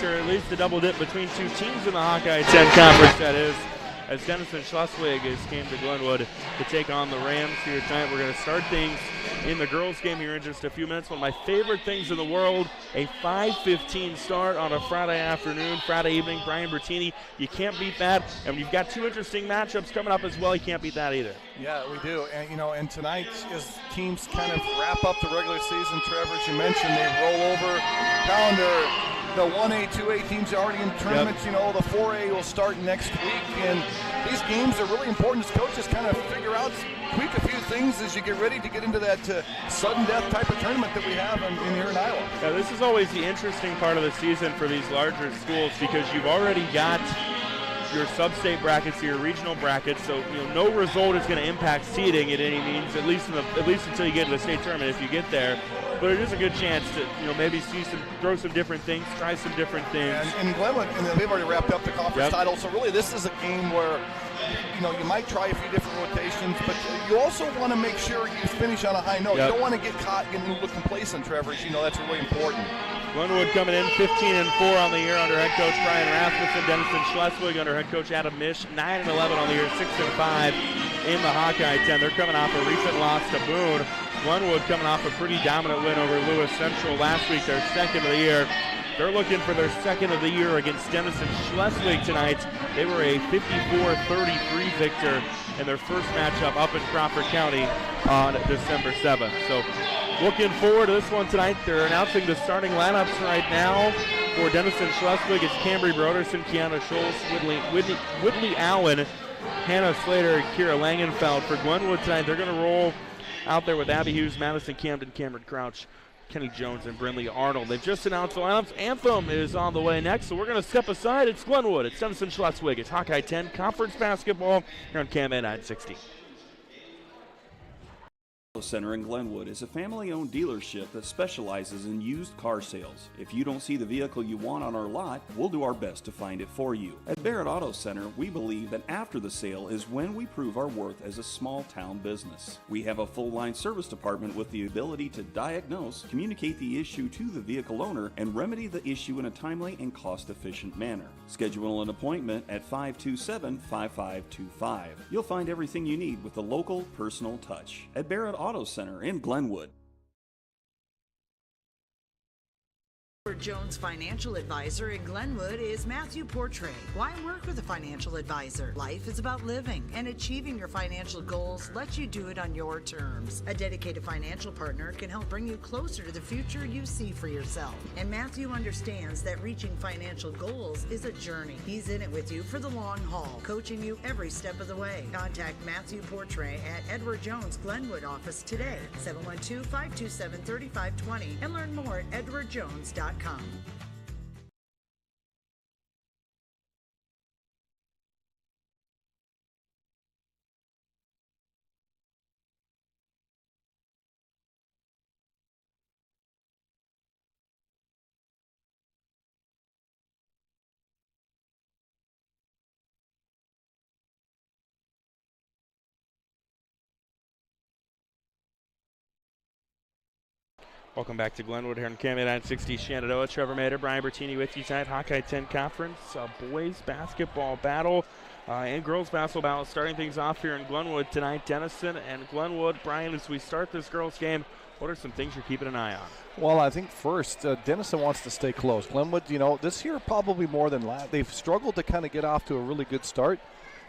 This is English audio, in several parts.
or at least a double dip between two teams in the Hawkeye 10 Conference, that is, as Denison-Schleswig came to Glenwood to take on the Rams here tonight. We're going to start things in the girls' game here in just a few minutes. One of my favorite things in the world, a 5:15 start on a Friday afternoon, Friday evening. Brian Bertini, you can't beat that. And you've got two interesting matchups coming up as well. You can't beat that either. Yeah, we do. And, and tonight, as teams kind of wrap up the regular season, Trevor, as you mentioned, they roll over calendar. The 1A, 2A teams are already in tournaments. Yep. The 4A will start next week. And these games are really important as coaches kind of figure out, tweak a few things as you get ready to get into that sudden death type of tournament that we have in here in Iowa. Yeah, this is always the interesting part of the season for these larger schools because you've already got your sub-state brackets, your regional brackets, so no result is going to impact seeding at any means, at least until you get to the state tournament if you get there. But it is a good chance to maybe throw some different things, try some different things. And Glenwood, they've already wrapped up the conference title, so really this is a game where you might try a few different rotations, but you also want to make sure you finish on a high note. Yep. You don't want to get caught getting a little complacent, Trevor. That's really important. Glenwood coming in 15-4 on the year under head coach Brian Rasmussen. Denison-Schleswig under head coach Adam Misch, 9-11 on the year, 6-5 in the Hawkeye 10. They're coming off a recent loss to Boone. Glenwood coming off a pretty dominant win over Lewis Central last week, their second of the year. They're looking for their second of the year against Denison-Schleswig tonight. They were a 54-33 victor in their first matchup up in Crawford County on December 7th. So looking forward to this one tonight. They're announcing the starting lineups right now for Denison-Schleswig. It's Cambry Broderson, Kiana Schultz, Whitley Allen, Hannah Slater, and Kira Langenfeld. For Glenwood tonight, they're going to roll out there with Abby Hughes, Madison Camden, Cameron Crouch, Kenny Jones, and Brinley Arnold. They've just announced the lineups. Anthem is on the way next, so we're going to step aside. It's Glenwood. It's Denison-Schleswig. It's Hawkeye 10 Conference Basketball here on KMA 960. Center in Glenwood is a family-owned dealership that specializes in used car sales. If you don't see the vehicle you want on our lot, we'll do our best to find it for you. At Barrett Auto Center, we believe that after the sale is when we prove our worth as a small-town business. We have a full-line service department with the ability to diagnose, communicate the issue to the vehicle owner, and remedy the issue in a timely and cost-efficient manner. Schedule an appointment at 527-5525. You'll find everything you need with the local, personal touch. At Barrett Auto Center in Glenwood. Edward Jones Financial Advisor in Glenwood is Matthew Portray. Why work with a financial advisor? Life is about living, and achieving your financial goals lets you do it on your terms. A dedicated financial partner can help bring you closer to the future you see for yourself. And Matthew understands that reaching financial goals is a journey. He's in it with you for the long haul, coaching you every step of the way. Contact Matthew Portray at Edward Jones Glenwood office today, 712-527-3520, and learn more at edwardjones.com. Welcome back to Glenwood here on KMA 960. Shenandoah, Trevor Mader, Brian Bertini with you tonight. Hawkeye 10 Conference, boys basketball battle and girls basketball battle. Starting things off here in Glenwood tonight. Denison and Glenwood. Brian, as we start this girls game, what are some things you're keeping an eye on? Well, I think first, Denison wants to stay close. Glenwood, this year probably more than last. They've struggled to kind of get off to a really good start.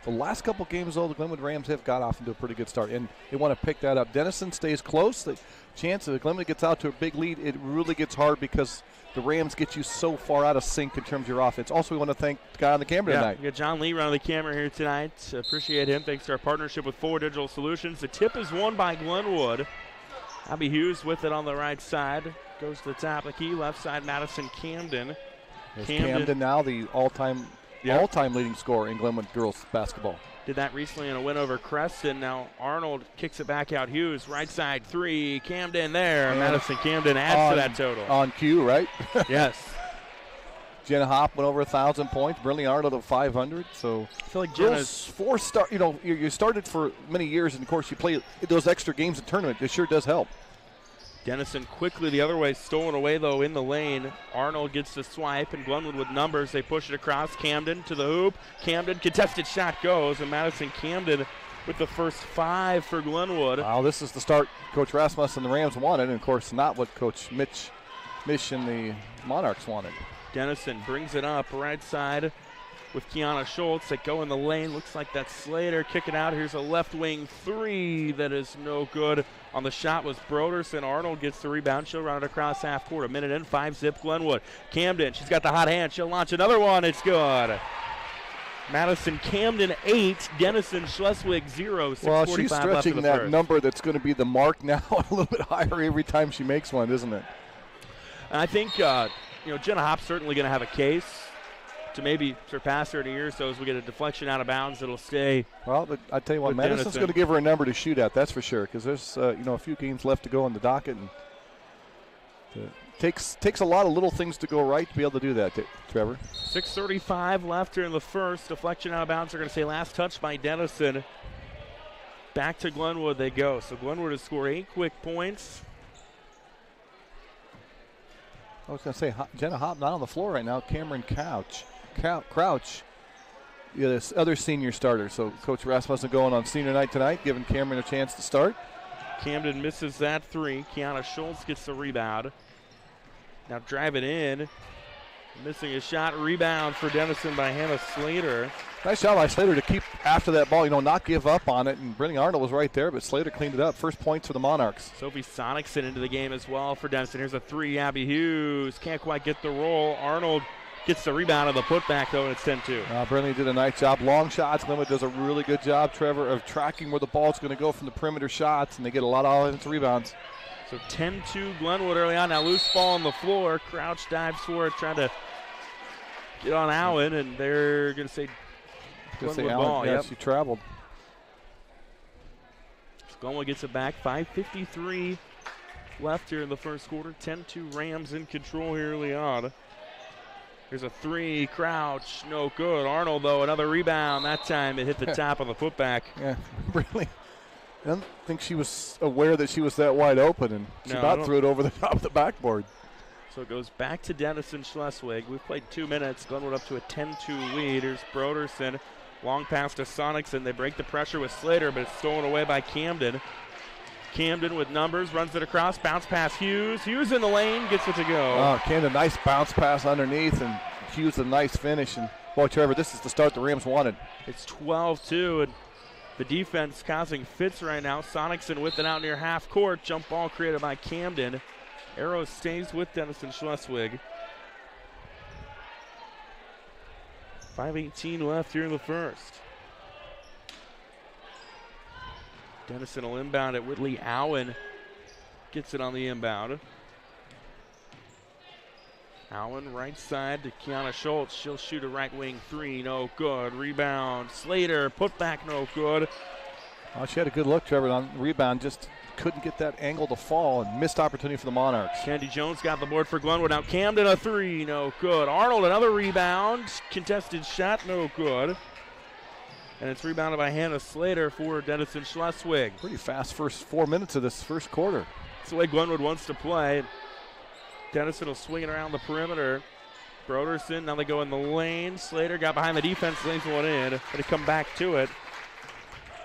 The last couple games, though, the Glenwood Rams have got off into a pretty good start, and they want to pick that up. Denison stays close. The chance that Glenwood gets out to a big lead, it really gets hard because the Rams get you so far out of sync in terms of your offense. Also, we want to thank the guy on the camera tonight. We got John Lee running the camera here tonight. Appreciate him. Thanks to our partnership with Forward Digital Solutions. The tip is won by Glenwood. Abby Hughes with it on the right side. Goes to the top of the key. Left side, Madison Camden. Camden now the all-time leading scorer in Glenwood girls basketball. Did that recently in a win over Creston. Now Arnold kicks it back out. Hughes, right side three. Camden there. And Madison Camden adds to that total. On cue, right? Yes. Jenna Hopp went over 1,000 points. Brinley Arnold of 500. So I feel like Jenna's four-star. You started for many years, and of course you play those extra games in tournament. It sure does help. Denison quickly the other way, stolen away though in the lane. Arnold gets the swipe, and Glenwood with numbers. They push it across. Camden to the hoop. Camden, contested shot goes, and Madison Camden with the first 5 for Glenwood. Wow, this is the start Coach Rasmussen and the Rams wanted, and of course not what Coach Mish and the Monarchs wanted. Denison brings it up right side with Kiana Schultz. They go in the lane. Looks like that's Slater. Kick it out. Here's a left wing 3 that is no good. On the shot was Broderson. Arnold gets the rebound. She'll run it across half court. A minute in, 5-zip Glenwood. Camden, she's got the hot hand. She'll launch another one. It's good. Madison Camden 8, Denison-Schleswig 0. Well, she's stretching that first. number that's going to be the mark now a little bit higher every time she makes one, isn't it? And I think Jenna Hop's certainly going to have a case to maybe surpass her in a year or so as we get a deflection out of bounds. It'll stay. Well, but I tell you what, Madison's going to give her a number to shoot at, that's for sure, because there's a few games left to go on the docket, and takes a lot of little things to go right to be able to do that, Trevor. 6:35 left here in the first. Deflection out of bounds. They're going to say last touch by Denison. Back to Glenwood they go. So Glenwood has scored 8 quick points. I was going to say, Jenna Hop not on the floor right now. Cameron Crouch, this other senior starter. So Coach Rasmussen going on senior night tonight, giving Cameron a chance to start. Camden misses that 3. Kiana Schultz gets the rebound. Now drive it in. Missing a shot. Rebound for Denison by Hannah Slater. Nice job by Slater to keep after that ball, not give up on it. And Brittany Arnold was right there, but Slater cleaned it up. First points for the Monarchs. Sophie Sonicson into the game as well for Denison. Here's a 3. Abby Hughes can't quite get the roll. Arnold gets the rebound of the putback, though, and it's 10-2. Brittany did a nice job. Long shots. Glenwood does a really good job, Trevor, of tracking where the ball's going to go from the perimeter shots, and they get a lot of offensive rebounds. So 10-2 Glenwood early on. Now loose ball on the floor. Crouch dives for it, trying to get on Allen, and they're going to say Glenwood ball. Yeah, she traveled. So Glenwood gets it back. 5:53 left here in the first quarter. 10-2 Rams in control here early on. Here's a 3. Crouch, no good. Arnold, though, another rebound. That time it hit the top of the putback. Yeah, really. I don't think she was aware that she was that wide open, and she about threw it over the top of the backboard. So it goes back to Denison-Schleswig. We've played 2 minutes. Glenwood up to a 10-2 lead. Here's Broderson. Long pass to Sonicson. They break the pressure with Slater, but it's stolen away by Camden. Camden with numbers, runs it across. Bounce pass Hughes. Hughes in the lane, gets it to go. Camden, nice bounce pass underneath, and Hughes a nice finish. And boy, Trevor, this is the start the Rams wanted. It's 12-2, and the defense causing fits right now. Sonicson with it out near half court. Jump ball created by Camden. Arrow stays with Denison-Schleswig. 5:18 left here in the first. Denison will inbound it. Whitley Allen gets it on the inbound. Allen right side to Kiana Schultz. She'll shoot a right wing 3. No good. Rebound. Slater. Put back. No good. Oh, she had a good look, Trevor, on the rebound. Just couldn't get that angle to fall, and missed opportunity for the Monarchs. Candy Jones got the board for Glenwood. Now Camden a 3. No good. Arnold another rebound. Contested shot. No good. And it's rebounded by Hannah Slater for Denison-Schleswig. Pretty fast first 4 minutes of this first quarter. That's the way Glenwood wants to play. Denison will swing it around the perimeter. Broderson, now they go in the lane. Slater got behind the defense, lays one in. But he come back to it.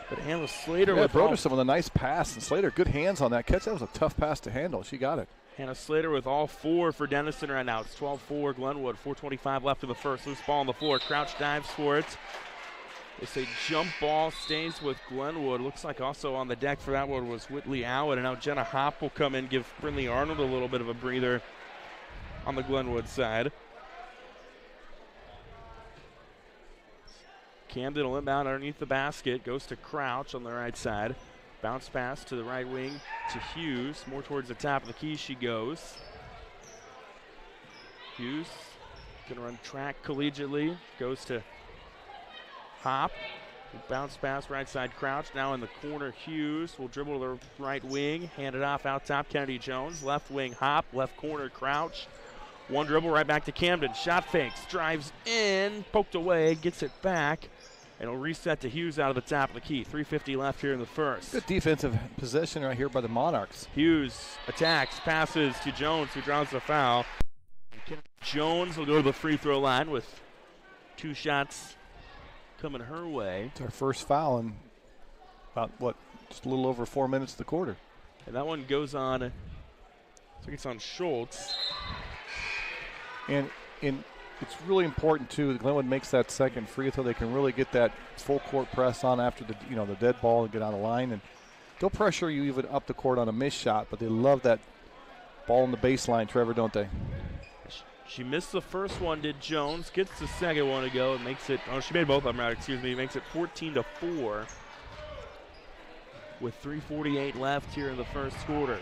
But Hannah Slater with Broderson with a nice pass. And Slater, good hands on that catch. That was a tough pass to handle. She got it. Hannah Slater with all 4 for Denison right now. It's 12-4 Glenwood. 4:25 left in the first. Loose ball on the floor. Crouch dives for it. They say jump ball stays with Glenwood. Looks like also on the deck for that one was Whitley Allen. And now Jenna Hop will come in, give Brindley Arnold a little bit of a breather on the Glenwood side. Camden will inbound underneath the basket. Goes to Crouch on the right side. Bounce pass to the right wing to Hughes. More towards the top of the key she goes. Hughes going to run track collegiately. Goes to Hop. Bounce pass right side Crouch. Now in the corner Hughes will dribble to the right wing. Hand it off out top Kennedy Jones. Left wing Hop. Left corner Crouch. One dribble right back to Camden. Shot fakes. Drives in. Poked away. Gets it back. And it'll reset to Hughes out of the top of the key. 3:50 left here in the first. Good defensive possession right here by the Monarchs. Hughes attacks, passes to Jones, who draws the foul. Jones will go to the free throw line with 2 shots coming her way. It's our first foul in about, just a little over 4 minutes of the quarter. And that one goes on, I think it's on Schultz. And it's really important, too, that Glenwood makes that second free throw. They can really get that full court press on after the dead ball and get on the line. And they'll pressure you even up the court on a missed shot, but they love that ball in the baseline, Trevor, don't they? She missed the first one, did Jones. Gets the second one to go and makes it, she made both of them right, makes it 14-4 with 3:48 left here in the first quarter.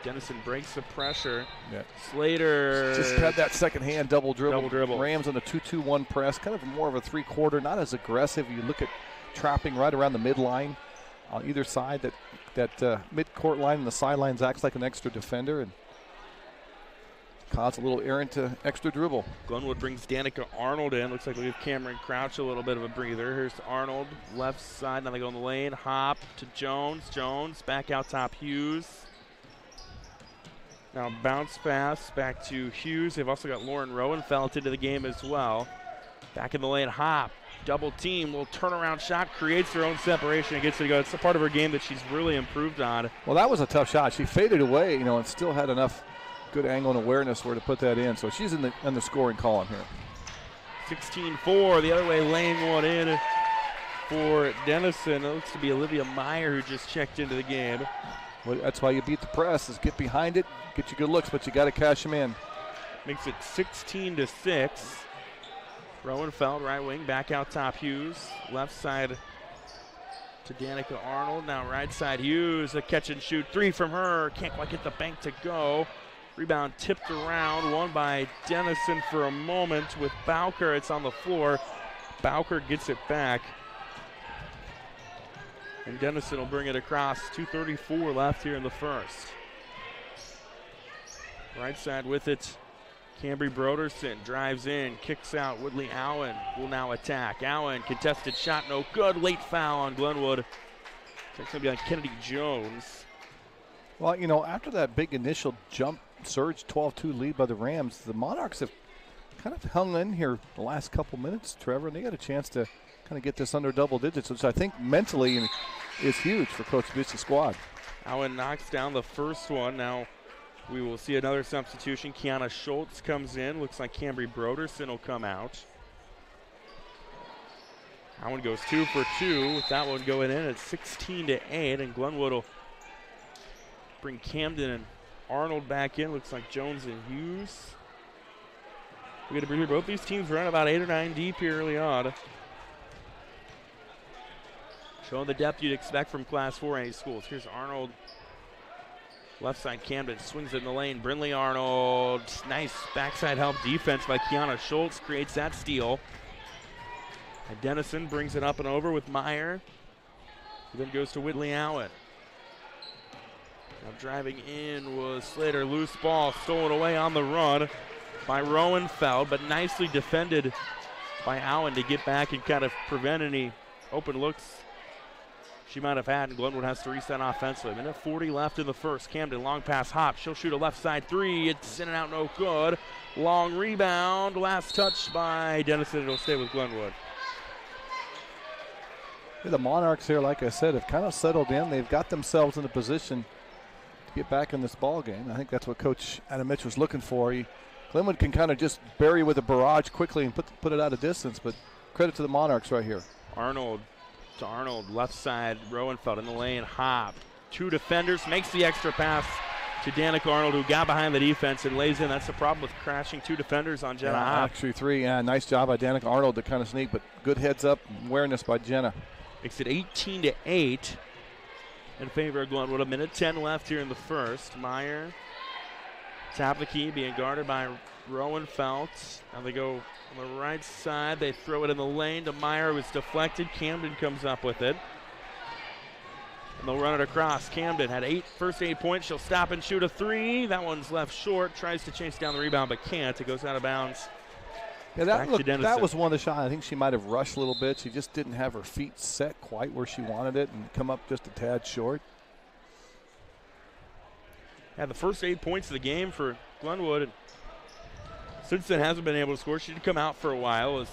Denison breaks the pressure. Yeah. Slater just had that second hand double dribble. Double dribble. Rams on the 2-2-1 press, kind of more of a 3-quarter, not as aggressive. You look at trapping right around the midline on either side. That mid-court line and the sidelines acts like an extra defender and cause a little errant extra dribble. Glenwood brings Danica Arnold in. Looks like we give Cameron Crouch a little bit of a breather. Here's Arnold, left side. Now they go in the lane. Hop to Jones. Jones back out top Hughes. Now bounce pass back to Hughes. They've also got Lauren Rowenfeld into the game as well. Back in the lane. Hop. Double team. Little turnaround shot. Creates her own separation and gets it to go. It's a part of her game that she's really improved on. Well, that was a tough shot. She faded away, and still had enough good angle and awareness where to put that in. So she's in the scoring column here. 16-4. The other way, laying one in for Denison. It looks to be Olivia Meyer who just checked into the game. Well, that's why you beat the press, is get behind it, get you good looks, but you got to cash them in. Makes it 16-6. Rowenfeld, right wing, back out top Hughes. Left side to Danica Arnold. Now right side Hughes, a catch and shoot 3 from her. Can't quite get the bank to go. Rebound tipped around, won by Denison for a moment with Bowker. It's on the floor. Bowker gets it back. And Denison will bring it across. 2:34 left here in the first. Right side with it. Cambry Broderson drives in, kicks out. Woodley Allen will now attack. Allen, contested shot, no good. Late foul on Glenwood. It's going to be on Kennedy Jones. Well, after that big initial jump surge 12-2 lead by the Rams, the Monarchs have kind of hung in here the last couple minutes, Trevor, and they got a chance to kind of get this under double digits, which I think mentally is huge for Coach Bishop's squad. Allen knocks down the first one. Now we will see another substitution. Kiana Schultz comes in. Looks like Cambry Broderson will come out. That one goes 2 for 2 with that one going in at 16-8, and Glenwood will bring Camden and Arnold back in. Looks like Jones and Hughes. We got to bring both these teams run about 8 or 9 deep here early on. Showing the depth you'd expect from Class 4A schools. Here's Arnold. Left side Camden swings it in the lane. Brinley Arnold. Nice backside help defense by Kiana Schultz. Creates that steal. And Denison brings it up and over with Meyer. He then goes to Whitley Allen. Now driving in was Slater. Loose ball stolen away on the run by Rowenfeld, but nicely defended by Allen to get back and kind of prevent any open looks she might have had, and Glenwood has to reset offensively. Minute 40 left in the first. Camden, long pass, Hop. She'll shoot a left side 3. It's in and out, no good. Long rebound. Last touch by Denison. It'll stay with Glenwood. Yeah, the Monarchs here, like I said, have kind of settled in. They've got themselves in a position to get back in this ball game. I think that's what Coach Adam Mitch was looking for. Glenwood can kind of just bury with a barrage quickly and put it out of distance, but credit to the Monarchs right here. Arnold to Arnold, left side, Rowenfeld in the lane, Hop. 2 defenders, makes the extra pass to Danica Arnold, who got behind the defense and lays in. That's the problem with crashing 2 defenders on Jenna Hop. Actually 3, nice job by Danica Arnold to kind of sneak, but good heads up awareness by Jenna. Makes it 18-8 in favor of Glenwood. A minute 10 left here in the first. Meyer, top of the key, being guarded by Rowenfeld. Now they go on the right side. They throw it in the lane to Meyer, who is deflected. Camden comes up with it. And they'll run it across. Camden had first 8 points. She'll stop and shoot a 3. That one's left short. Tries to chase down the rebound, but can't. It goes out of bounds Yeah, that was one of the shots. I think she might have rushed a little bit. She just didn't have her feet set quite where she wanted it and come up just a tad short. Yeah, the first 8 points of the game for Glenwood. And since then, hasn't been able to score. She did come out for a while as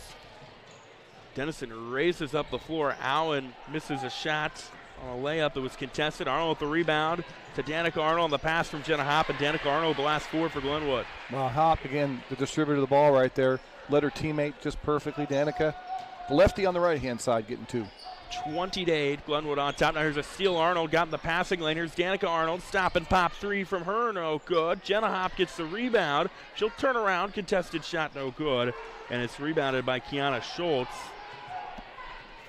Denison races up the floor. Allen misses a shot on a layup that was contested. Arnold with the rebound to Danica Arnold on the pass from Jenna Hopp, and Danica Arnold the last 4 for Glenwood. Well, Hopp, again, the distributor of the ball right there, led her teammate just perfectly, Danica. The lefty on the right-hand side getting 2. 20-8, Glenwood on top. Now here's a steal. Arnold got in the passing lane. Here's Danica Arnold. Stop and pop 3 from her, no good. Jenna Hopp gets the rebound. She'll turn around. Contested shot, no good. And it's rebounded by Kiana Schultz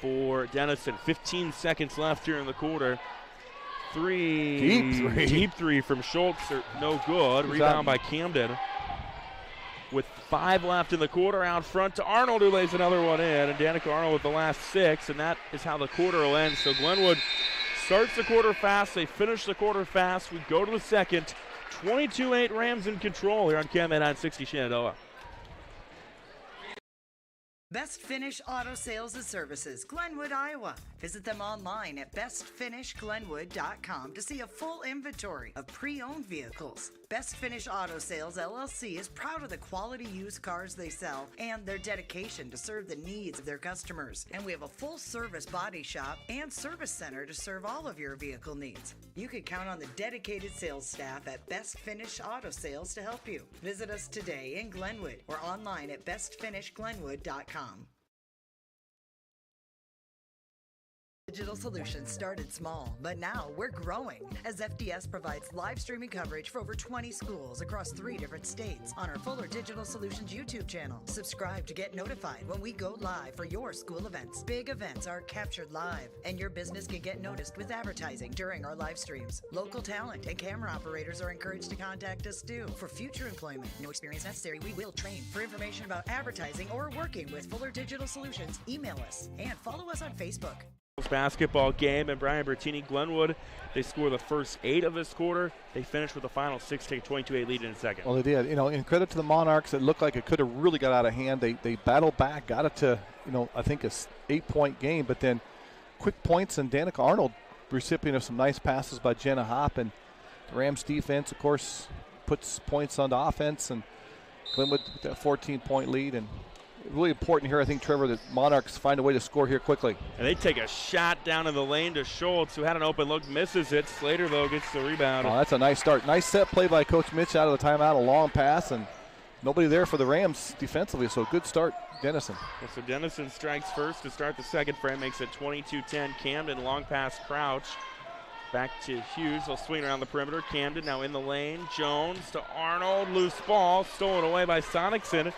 for Denison. 15 seconds left here in the quarter. Deep three from Schultz, no good. Rebound by Camden. With 5 left in the quarter, out front to Arnold, who lays another one in, and Danica Arnold with the last 6, and that is how the quarter will end. So Glenwood starts the quarter fast. They finish the quarter fast. We go to the second. 22-8 Rams in control here on KMA 960 Shenandoah. Best Finish Auto Sales and Services, Glenwood, Iowa. Visit them online at bestfinishglenwood.com to see a full inventory of pre-owned vehicles. Best Finish Auto Sales LLC is proud of the quality used cars they sell and their dedication to serve the needs of their customers. And we have a full-service body shop and service center to serve all of your vehicle needs. You can count on the dedicated sales staff at Best Finish Auto Sales to help you. Visit us today in Glenwood or online at bestfinishglenwood.com. Digital Solutions started small, but now we're growing as FDS provides live streaming coverage for over 20 schools across 3 different states on our Fuller Digital Solutions YouTube channel. Subscribe to get notified when we go live for your school events. Big events are captured live, and your business can get noticed with advertising during our live streams. Local talent and camera operators are encouraged to contact us too. For future employment, no experience necessary, we will train. For information about advertising or working with Fuller Digital Solutions, email us and follow us on Facebook. Basketball game, and Brian Bertini, Glenwood, they score the first 8 of this quarter. They finish with a final 22-8 lead in the second. Well, they did. In credit to the Monarchs, it looked like it could have really got out of hand. They battled back, got it to, I think a 8-point game, but then quick points, and Danica Arnold, recipient of some nice passes by Jenna Hopp, and the Rams defense, of course, puts points on the offense, and Glenwood with that 14-point lead. And really important here, I think, Trevor, that Monarchs find a way to score here quickly. And they take a shot down in the lane to Schultz, who had an open look, misses it. Slater, though, gets the rebound. Oh, that's a nice start. Nice set play by Coach Mitch out of the timeout, a long pass, and nobody there for the Rams defensively, so good start, Denison. Yeah, so Denison strikes first to start the second frame, makes it 22-10. Camden, long pass, Crouch. Back to Hughes. They'll swing around the perimeter. Camden now in the lane. Jones to Arnold. Loose ball, stolen away by Sonicson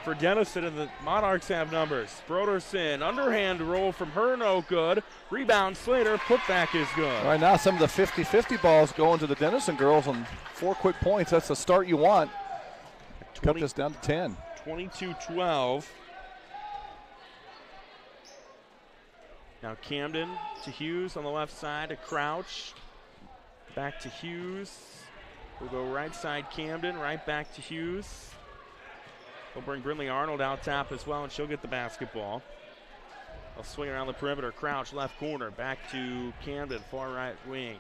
for Denison, and the Monarchs have numbers. Broderson, underhand roll from her, no good. Rebound, Slater, putback is good. All right, now some of the 50-50 balls going to the Denison girls on 4 quick points. That's the start you want. Cut this down to 10. 22-12. Now Camden to Hughes on the left side to Crouch. Back to Hughes. We'll go right side Camden, right back to Hughes. We'll bring Brindley Arnold out top as well, and she'll get the basketball. They'll swing around the perimeter. Crouch, left corner. Back to Camden, far right wing.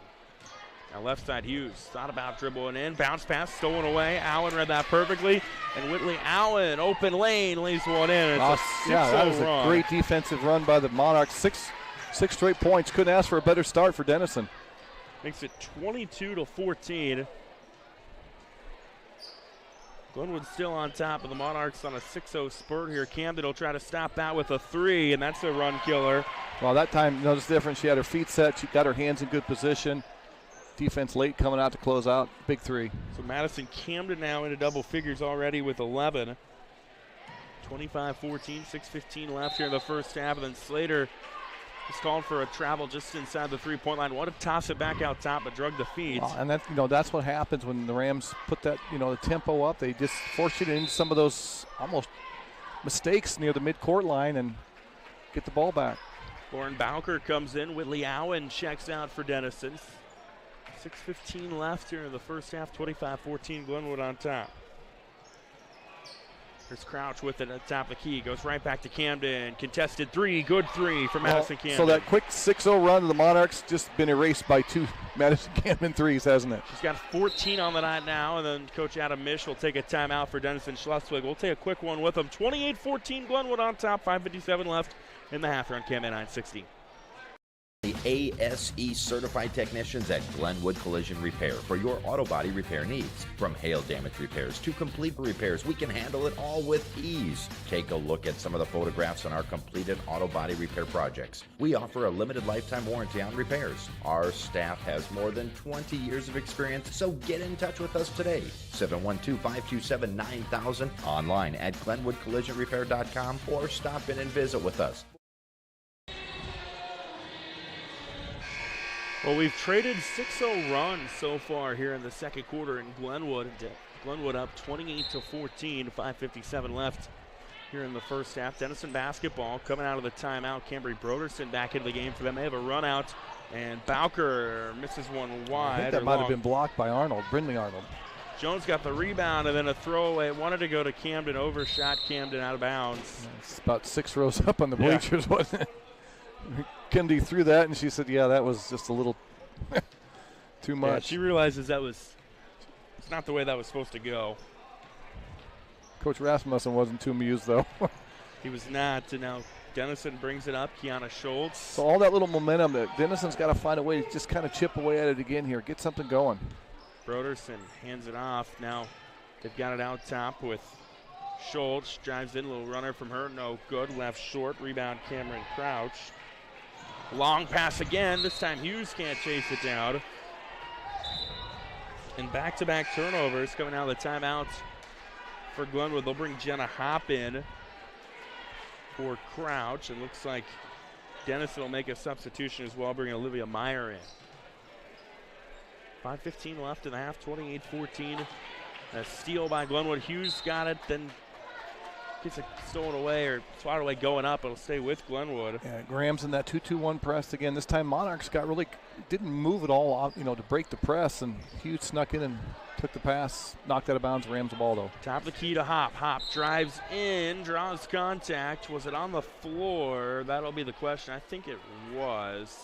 Now left side, Hughes. Thought about dribbling in. Bounce pass, stolen away. Allen read that perfectly. And Whitley Allen, open lane, lays one in. It's that was a great defensive run by the Monarchs. Six straight points. Couldn't ask for a better start for Denison. Makes it 22-14. Glenwood still on top of the Monarchs on a 6-0 spurt here. Camden will try to stop that with a 3, and that's a run killer. Well, that time, notice the difference. She had her feet set. She got her hands in good position. Defense late coming out to close out. Big 3. So Madison Camden now into double figures already with 11. 25-14, 6:15 left here in the first half, and then Slater is called for a travel just inside the 3-point line. Want to toss it back out top, but drug the feet. And that's what happens when the Rams put that, the tempo up. They just force you into some of those almost mistakes near the midcourt line and get the ball back. Lauren Bowker comes in. Whitley Allen checks out for Denison. 6:15 left here in the first half. 25-14, Glenwood on top. There's Crouch with it at the top of the key. Goes right back to Camden. Contested three. Good three for Madison Camden. So that quick 6-0 run of the Monarchs just been erased by 2 Madison Camden threes, hasn't it? She's got 14 on the night now, and then Coach Adam Misch will take a timeout for Denison-Schleswig. We'll take a quick one with them. 28-14 Glenwood on top. 5:57 left in the half. They're on KMA 960. The ASE certified technicians at Glenwood Collision Repair for your auto body repair needs. From hail damage repairs to complete repairs, we can handle it all with ease. Take a look at some of the photographs on our completed auto body repair projects. We offer a limited lifetime warranty on repairs. Our staff has more than 20 years of experience, so get in touch with us today. 712-527-9000, online at glenwoodcollisionrepair.com, or stop in and visit with us. Well, we've traded 6-0 runs so far here in the second quarter in Glenwood. Glenwood up 28-14, 5:57 left here in the first half. Denison basketball coming out of the timeout. Cambry Broderson back into the game for them. They have a run out, and Bowker misses one wide. I think that might have been blocked by Arnold, Brindley Arnold. Jones got the rebound, and then a throwaway. Wanted to go to Camden, overshot Camden out of bounds. It's about 6 rows up on the bleachers, wasn't it? Kendi threw that, and she said, yeah, that was just a little too much. Yeah, she realizes it's not the way that was supposed to go. Coach Rasmussen wasn't too amused, though. He was not, and now Denison brings it up. Kiana Schultz. So all that little momentum, Denison's got to find a way to just kind of chip away at it again here, get something going. Broderson hands it off. Now they've got it out top with Schultz. Drives in, a little runner from her, no good. Left short, rebound Cameron Crouch. Long pass again. This time Hughes can't chase it down. And back-to-back turnovers coming out of the timeouts for Glenwood. They'll bring Jenna Hopp in for Crouch. It looks like Denison will make a substitution as well, bringing Olivia Meyer in. 5:15 left in the half, 28-14. A steal by Glenwood. Hughes got it, then gets it stolen away or swatted away going up. It'll stay with Glenwood. Yeah, Graham's in that 2-2-1 press again. This time Monarchs didn't move at all out, to break the press, and Hughes snuck in and took the pass, knocked out of bounds, Rams the ball though. Top of the key to Hop. Hop drives in, draws contact. Was it on the floor? That'll be the question. I think it was.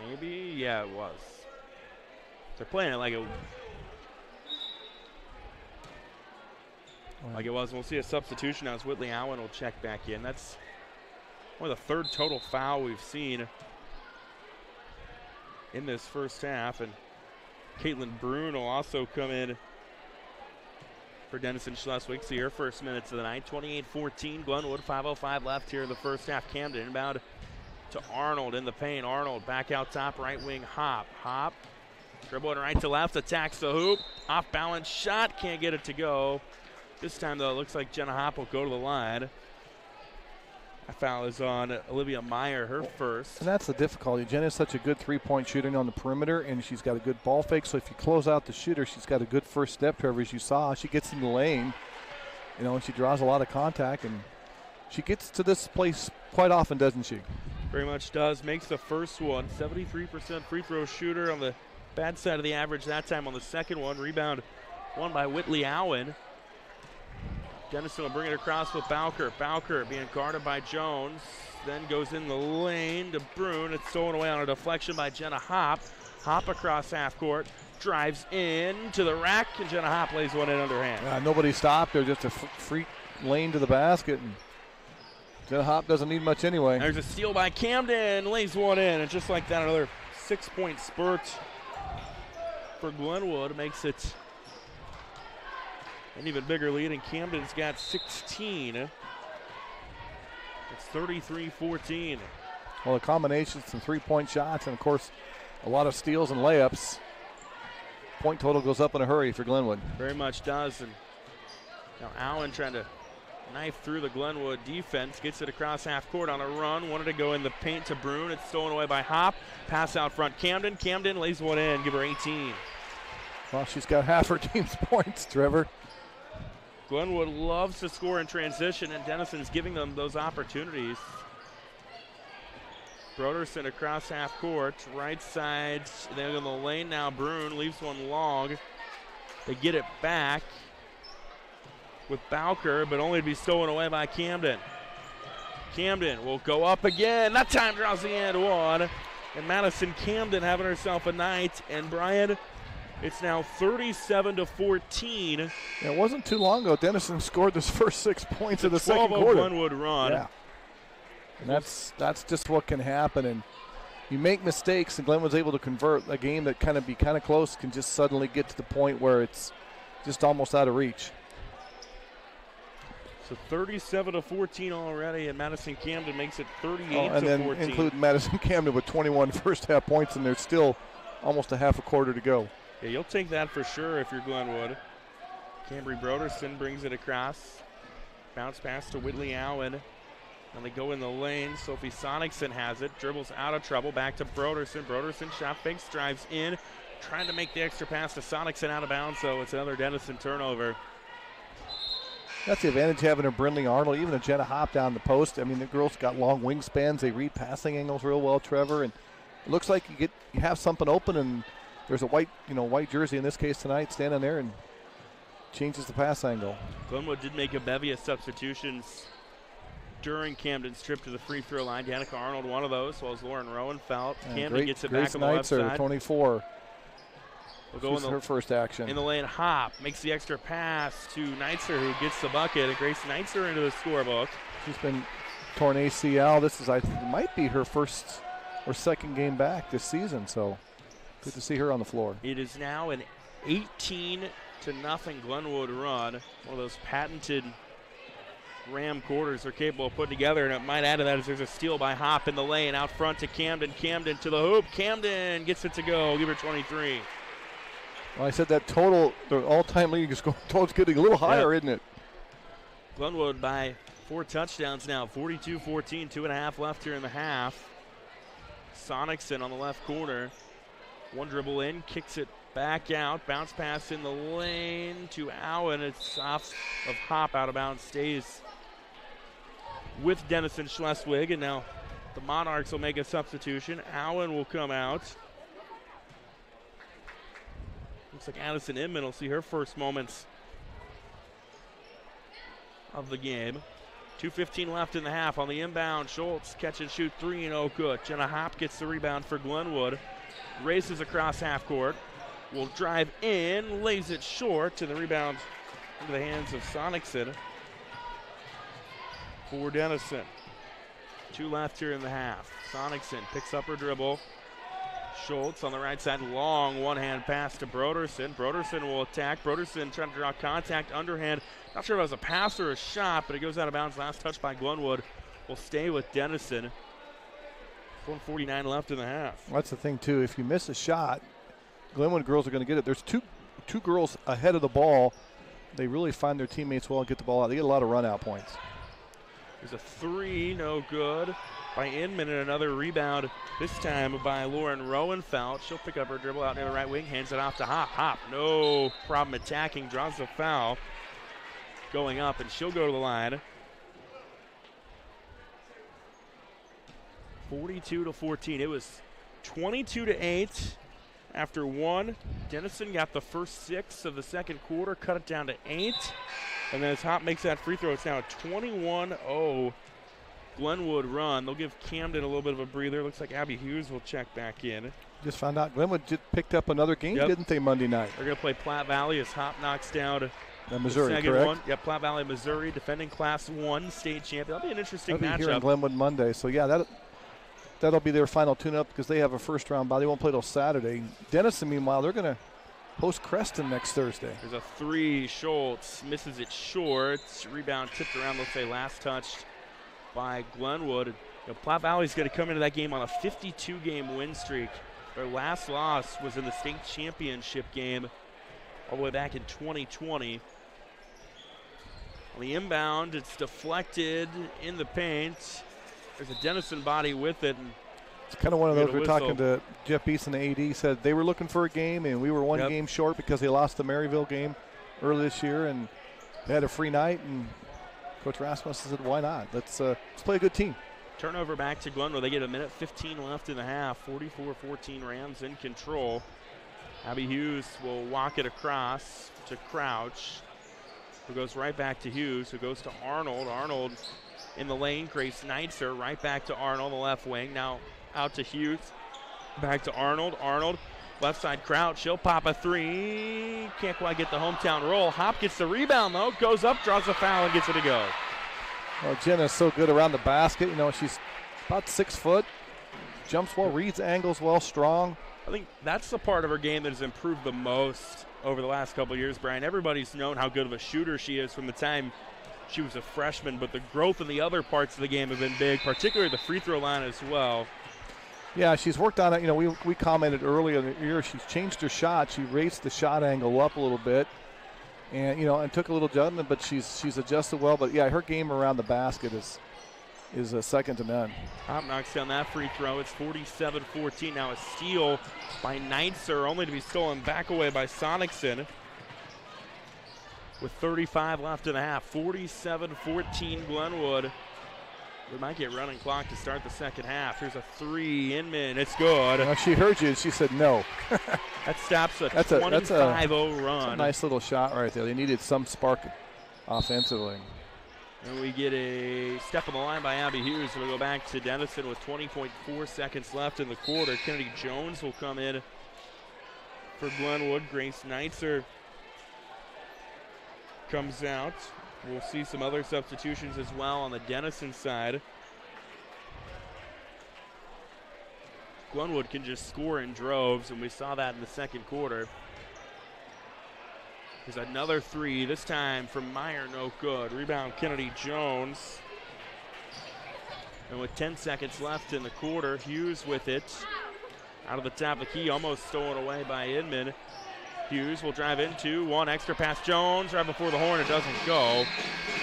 Maybe? Yeah, it was. They're playing it like it was. We'll see a substitution now as Whitley Allen will check back in. That's one of the third total foul we've seen in this first half. And Caitlin Brune will also come in for Denison-Schleswig. See her first minutes of the night. 28-14, Glenwood, 5:05 left here in the first half. Camden inbound to Arnold in the paint. Arnold back out top, right wing. Hop. Dribbling right to left, attacks the hoop. Off balance shot, can't get it to go. This time, though, it looks like Jenna Hopp will go to the line. That foul is on Olivia Meyer, her first. And that's the difficulty. Jenna's such a good three-point shooter on the perimeter, and she's got a good ball fake. So if you close out the shooter, she's got a good first step to her, as you saw. She gets in the lane, and she draws a lot of contact, and she gets to this place quite often, doesn't she? Very much does. Makes the first one. 73% free throw shooter on the bad side of the average that time on the second one. Rebound won by Whitley Allen. Denison will bring it across with Bowker. Bowker being guarded by Jones. Then goes in the lane to Brune. It's stolen away on a deflection by Jenna Hopp. Hopp across half court. Drives in to the rack, and Jenna Hopp lays one in underhand. Nobody stopped her. Just a free lane to the basket. And Jenna Hopp doesn't need much anyway. There's a steal by Camden. Lays one in. And just like that, another 6-point spurt for Glenwood makes it an even bigger lead, and Camden's got 16. It's 33-14. Well, a combination, some three-point shots, and, of course, a lot of steals and layups. Point total goes up in a hurry for Glenwood. Very much does. And now Allen trying to knife through the Glenwood defense. Gets it across half court on a run. Wanted to go in the paint to Brune. It's stolen away by Hopp. Pass out front. Camden. Camden lays one in. Give her 18. Well, she's got half her team's points, Trevor. Glenwood loves to score in transition, and Denison's giving them those opportunities. Broderson across half court, right side. They're in the lane now. Brune leaves one long. They get it back. with Bowker, but only to be stolen away by Camden. Camden will go up again. That time draws the end one. And Madison Camden having herself a night. And Brian, it's now 37-14. It wasn't too long ago. Denison scored his first 6 points of the second quarter. Glenwood run. Yeah. And that's just what can happen. And you make mistakes, and Glenwood's able to convert a game that kind of be kind of close, can just suddenly get to the point where it's just almost out of reach. So 37-14 already, and Madison Camden makes it 38-14. And then include Madison Camden with 21 first half points, and there's still almost a half a quarter to go. Yeah, you'll take that for sure if you're Glenwood. Cambry Broderson brings it across. Bounce pass to Whitley Allen. And they go in the lane. Sophie Sonicson has it. Dribbles out of trouble. Back to Broderson. Broderson shot fakes, drives in. Trying to make the extra pass to Sonicson out of bounds, so it's another Denison turnover. That's the advantage having a Brindley Arnold, even a Jenna Hop down the post. I mean, the girls got long wingspans. They read passing angles real well, Trevor. And it looks like you have something open, and there's a white jersey in this case tonight standing there and changes the pass angle. Glenwood did make a bevy of substitutions during Camden's trip to the free throw line. Danica Arnold, one of those, as well as Lauren Rowenfeld. Camden gets it back on the left side. 24. We'll go her first action. In the lane, Hop makes the extra pass to Neitzer, who gets the bucket, and Grace Neitzer into the scorebook. She's been torn ACL. This is, I think, might be her first or second game back this season, so good to see her on the floor. It is now an 18-0 Glenwood run. One of those patented Ram quarters they're capable of putting together, and it might add to that as there's a steal by Hop in the lane out front to Camden. Camden to the hoop. Camden gets it to go. Give her 23. Well, I said that total, the all-time league is getting a little higher, isn't it? Glenwood by 4 touchdowns now, 42-14, 2.5 left here in the half. Sonicson on the left corner. One dribble in, kicks it back out. Bounce pass in the lane to Allen. It's off of Hop, out of bounds, stays with Denison-Schleswig. And now the Monarchs will make a substitution. Allen will come out. Looks like Addison Inman will see her first moments of the game. 2:15 left in the half. On the inbound, Schultz catch and shoot three, and no good. Jenna Hop gets the rebound for Glenwood. Races across half court. Will drive in, lays it short, and the rebound into the hands of Sonicson for Denison. 2 left here in the half. Sonicson picks up her dribble. Schultz on the right side, long one-hand pass to Broderson. Broderson will attack. Broderson trying to draw contact, underhand. Not sure if it was a pass or a shot, but it goes out of bounds. Last touch by Glenwood will stay with Denison. 1:49 left in the half. Well, that's the thing, too. If you miss a shot, Glenwood girls are going to get it. There's two girls ahead of the ball. They really find their teammates well and get the ball out. They get a lot of run-out points. There's a three, no good by Inman, and another rebound, this time by Lauren Rowenfeld. She'll pick up her dribble out near the right wing, hands it off to Hop. Hop, no problem attacking, draws the foul. Going up, and she'll go to the line. 42-14. It was 22-8 after one. Denison got the first 6 of the second quarter, cut it down to 8. And then as Hop makes that free throw, it's now a 21-0 Glenwood run. They'll give Camden a little bit of a breather. Looks like Abby Hughes will check back in. Just found out Glenwood just picked up another game, didn't they, Monday night? They're going to play Platte Valley as Hop knocks down Missouri, the second correct? one. Yep, Platte Valley, Missouri, defending Class 1 state champion. That'll be an interesting That'll be matchup. here in Glenwood Monday. So, yeah, that'll be their final tune-up because they have a first-round bye. They won't play till Saturday. Denison, meanwhile, they're going to host Creston next Thursday. There's a three. Schultz misses it short. Rebound tipped around, let's say, last touched by Glenwood. Platte Valley's going to come into that game on a 52-game win streak. Their last loss was in the state championship game all the way back in 2020. On the inbound, it's deflected in the paint. There's a Denison body with it. And it's kind of one of those, we're talking to Jeff Beeson, the AD, said they were looking for a game, and we were one game short because they lost the Maryville game early this year, and they had a free night, and Coach Rasmussen said, why not? Let's play a good team. Turnover back to Glenwood. They get a minute 15 left in the half. 44-14 Rams in control. Abby Hughes will walk it across to Crouch. who goes right back to Hughes, who goes to Arnold. Arnold in the lane, Grace Neitzer right back to Arnold, the left wing. Now out to Hughes, back to Arnold. Arnold, left side crouch, she'll pop a three. Can't quite get the hometown roll. Hop gets the rebound though, goes up, draws a foul, and gets it to go. Well, Jenna's so good around the basket. You know, she's about 6 foot, jumps well, reads angles well, strong. I think that's the part of her game that has improved the most over the last couple of years, Brian. Everybody's known how good of a shooter she is from the time she was a freshman, but the growth in the other parts of the game have been big, particularly the free throw line as well. Yeah, she's worked on it. You know, we commented earlier in the year she's changed her shot. She raised the shot angle up a little bit, and you know, and took a little adjustment, but she's adjusted well. But yeah, her game around the basket is second to none. Hop knocks down that free throw. It's 47-14. Now a steal by Neitzer, only to be stolen back away by Sonicson. With 35 left in the half, 47-14 Glenwood. We might get running clock to start the second half. Here's a three, Inman, it's good. Well, she heard you, she said no. That stops a 25-0 run. That's a nice little shot right there. They needed some spark offensively. And we get a step on the line by Abby Hughes. We'll go back to Denison with 20.4 seconds left in the quarter. Kennedy Jones will come in for Glenwood. Grace Neitzer comes out. We'll see some other substitutions as well on the Denison side. Glenwood can just score in droves, and we saw that in the second quarter. There's another three, this time from Meyer, no good. Rebound, Kennedy Jones. And with 10 seconds left in the quarter, Hughes with it. Out of the top of the key, almost stolen away by Inman. Hughes will drive into one extra pass. Jones right before the horn, it doesn't go.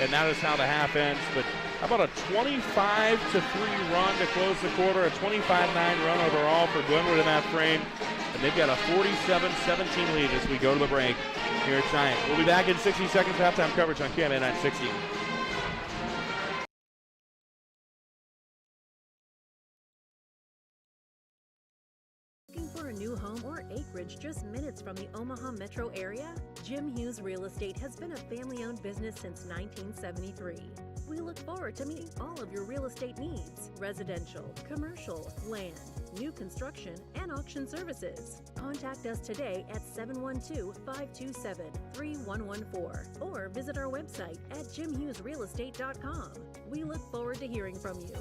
And that is how the half ends. But how about a 25-3 run to close the quarter, a 25-9 run overall for Glenwood in that frame. And they've got a 47-17 lead as we go to the break here at Giant. We'll be back in 60 seconds of halftime coverage on KMA 960. Looking for a new home or acreage just minutes from the Omaha metro area? Jim Hughes Real Estate has been a family-owned business since 1973. We look forward to meeting all of your real estate needs: residential, commercial, land, new construction, and auction services. Contact us today at 712-527-3114 or visit our website at jimhughesrealestate.com. We look forward to hearing from you.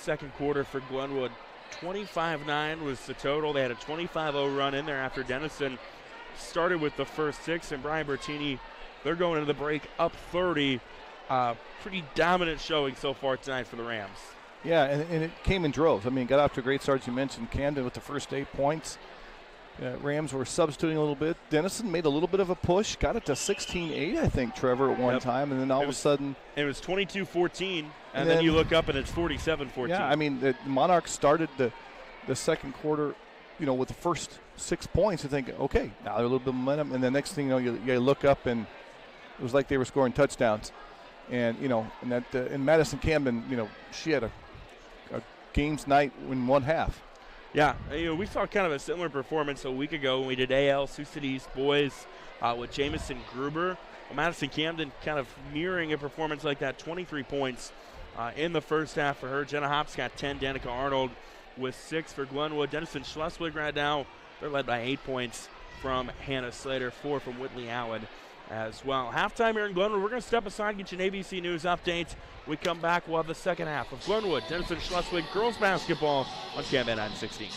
Second quarter for Glenwood, 25-9 was the total. They had a 25-0 run in there after Denison started with the first six, and Brian Bertini, they're going into the break up 30. Pretty dominant showing so far tonight for the Rams. Yeah, and it came in droves. I mean, got off to a great start. You mentioned Camden with the first 8 points. Rams were substituting a little bit. Denison made a little bit of a push, got it to 16-8, I think, Trevor, at one time, and then all of a sudden. It was 22-14, and then you look up and it's 47-14. Yeah, I mean, the Monarchs started the second quarter, you know, with the first 6 points and think, okay, now they're a little bit of momentum, and the next thing you know, you look up and it was like they were scoring touchdowns. And, you know, and that in Madison Camden, you know, she had a games night in one half. Yeah, you know, we saw kind of a similar performance a week ago when we did AL Sioux City East boys with Jamison Gruber. Well, Madison Camden kind of mirroring a performance like that, 23 points in the first half for her. Jenna Hops got 10, Danica Arnold with 6 for Glenwood. Denison-Schleswig right now, they're led by 8 points from Hannah Slater, 4 from Whitley Howard as well. Halftime here in Glenwood. We're going to step aside and get you an ABC News update. We come back, we'll have the second half of Glenwood, Denison-Schleswig girls basketball on KMA 960.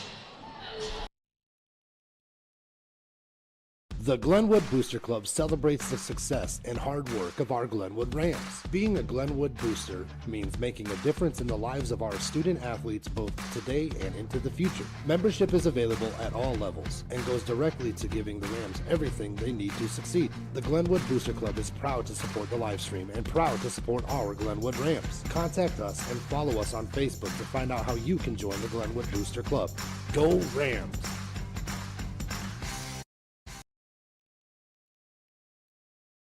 The Glenwood Booster Club celebrates the success and hard work of our Glenwood Rams. Being a Glenwood booster means making a difference in the lives of our student athletes both today and into the future. Membership is available at all levels and goes directly to giving the Rams everything they need to succeed. The Glenwood Booster Club is proud to support the live stream and proud to support our Glenwood Rams. Contact us and follow us on Facebook to find out how you can join the Glenwood Booster Club. Go Rams!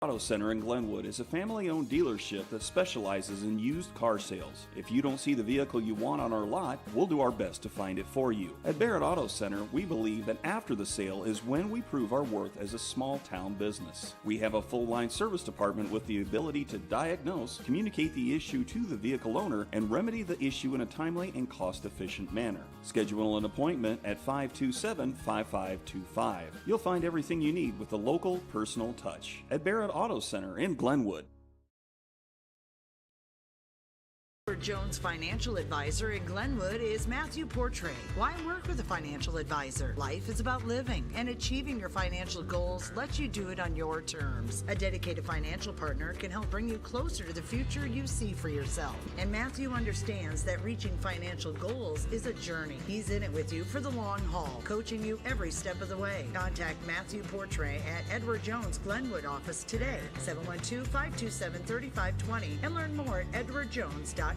Auto Center in Glenwood is a family-owned dealership that specializes in used car sales. If you don't see the vehicle you want on our lot, we'll do our best to find it for you. At Barrett Auto Center, we believe that after the sale is when we prove our worth as a small-town business. We have a full-line service department with the ability to diagnose, communicate the issue to the vehicle owner, and remedy the issue in a timely and cost-efficient manner. Schedule an appointment at 527-5525. You'll find everything you need with a local, personal touch. At Barrett Auto Center in Glenwood. Edward Jones Financial Advisor in Glenwood is Matthew Portray. Why work with a financial advisor? Life is about living, and achieving your financial goals lets you do it on your terms. A dedicated financial partner can help bring you closer to the future you see for yourself. And Matthew understands that reaching financial goals is a journey. He's in it with you for the long haul, coaching you every step of the way. Contact Matthew Portray at Edward Jones Glenwood office today, 712-527-3520, and learn more at edwardjones.com.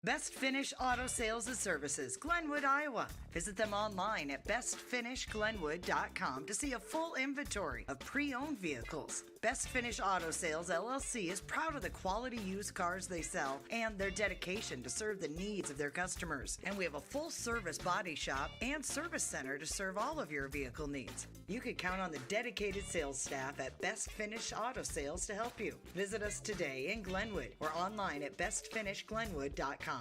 Best Finish Auto Sales and Services, Glenwood, Iowa. Visit them online at bestfinishglenwood.com to see a full inventory of pre-owned vehicles. Best Finish Auto Sales LLC is proud of the quality used cars they sell and their dedication to serve the needs of their customers. And we have a full-service body shop and service center to serve all of your vehicle needs. You can count on the dedicated sales staff at Best Finish Auto Sales to help you. Visit us today in Glenwood or online at bestfinishglenwood.com.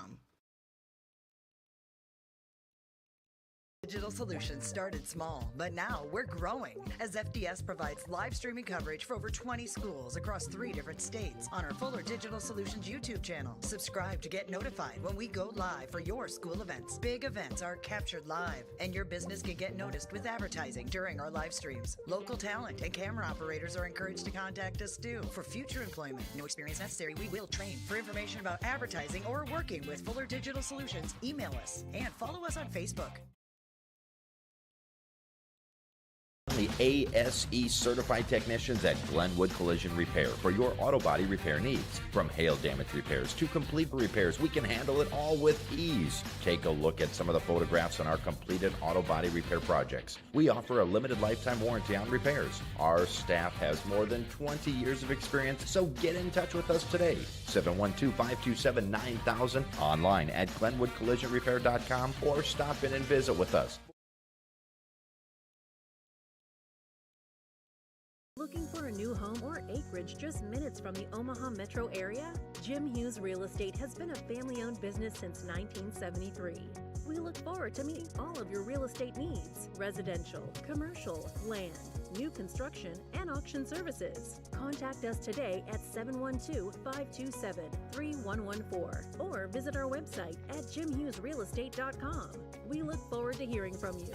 Digital Solutions started small, but now we're growing as FDS provides live streaming coverage for over 20 schools across 3 different states on our Fuller Digital Solutions YouTube channel. Subscribe to get notified when we go live for your school events. Big events are captured live, and your business can get noticed with advertising during our live streams. Local talent and camera operators are encouraged to contact us too. For future employment, no experience necessary, we will train. For information about advertising or working with Fuller Digital Solutions, email us and follow us on Facebook. The ASE certified technicians at Glenwood Collision Repair for your auto body repair needs. From hail damage repairs to complete repairs, we can handle it all with ease. Take a look at some of the photographs on our completed auto body repair projects. We offer a limited lifetime warranty on repairs. Our staff has more than 20 years of experience, so get in touch with us today. 712-527-9000, online at glenwoodcollisionrepair.com, or stop in and visit with us. Looking for a new home or acreage just minutes from the Omaha metro area? Jim Hughes Real Estate has been a family-owned business since 1973. We look forward to meeting all of your real estate needs: residential, commercial, land, new construction, and auction services. Contact us today at 712-527-3114 or visit our website at jimhughesrealestate.com. We look forward to hearing from you.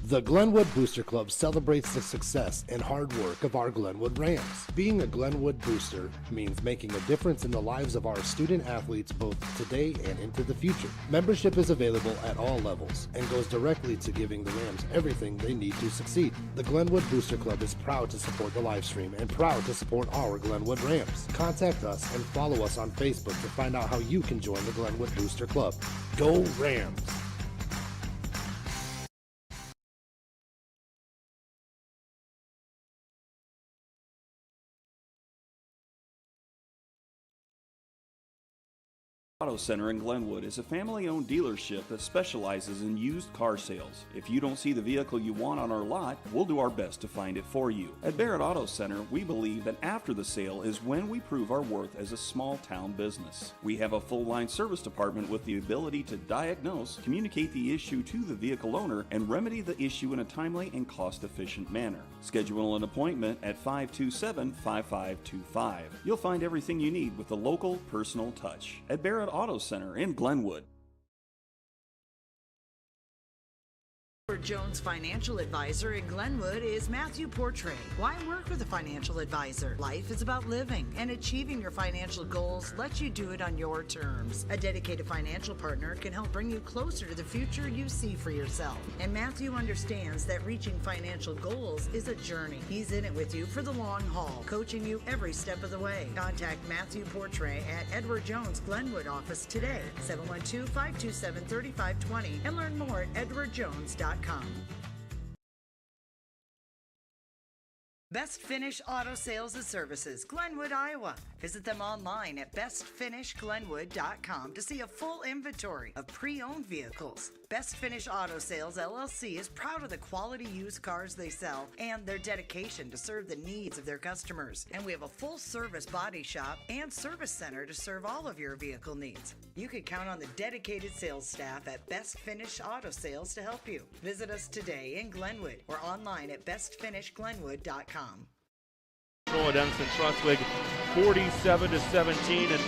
The Glenwood Booster Club celebrates the success and hard work of our Glenwood Rams. Being a Glenwood booster means making a difference in the lives of our student athletes both today and into the future. Membership is available at all levels and goes directly to giving the Rams everything they need to succeed. The Glenwood Booster Club is proud to support the live stream and proud to support our Glenwood Rams. Contact us and follow us on Facebook to find out how you can join the Glenwood Booster Club. Go Rams! Auto Center in Glenwood is a family-owned dealership that specializes in used car sales. If you don't see the vehicle you want on our lot, we'll do our best to find it for you. At Barrett Auto Center, we believe that after the sale is when we prove our worth as a small-town business. We have a full-line service department with the ability to diagnose, communicate the issue to the vehicle owner, and remedy the issue in a timely and cost-efficient manner. Schedule an appointment at 527-5525. You'll find everything you need with a local, personal touch. At Barrett Auto Center in Glenwood. Edward Jones Financial Advisor in Glenwood is Matthew Portray. Why work with a financial advisor? Life is about living, and achieving your financial goals lets you do it on your terms. A dedicated financial partner can help bring you closer to the future you see for yourself. And Matthew understands that reaching financial goals is a journey. He's in it with you for the long haul, coaching you every step of the way. Contact Matthew Portray at Edward Jones Glenwood office today, 712-527-3520, and learn more at edwardjones.com. Best Finish Auto Sales and Services, Glenwood, Iowa. Visit them online at bestfinishglenwood.com to see a full inventory of pre-owned vehicles. Best Finish Auto Sales LLC is proud of the quality used cars they sell and their dedication to serve the needs of their customers. And we have a full-service body shop and service center to serve all of your vehicle needs. You can count on the dedicated sales staff at Best Finish Auto Sales to help you. Visit us today in Glenwood or online at bestfinishglenwood.com. Denison-Schleswig 47-17, and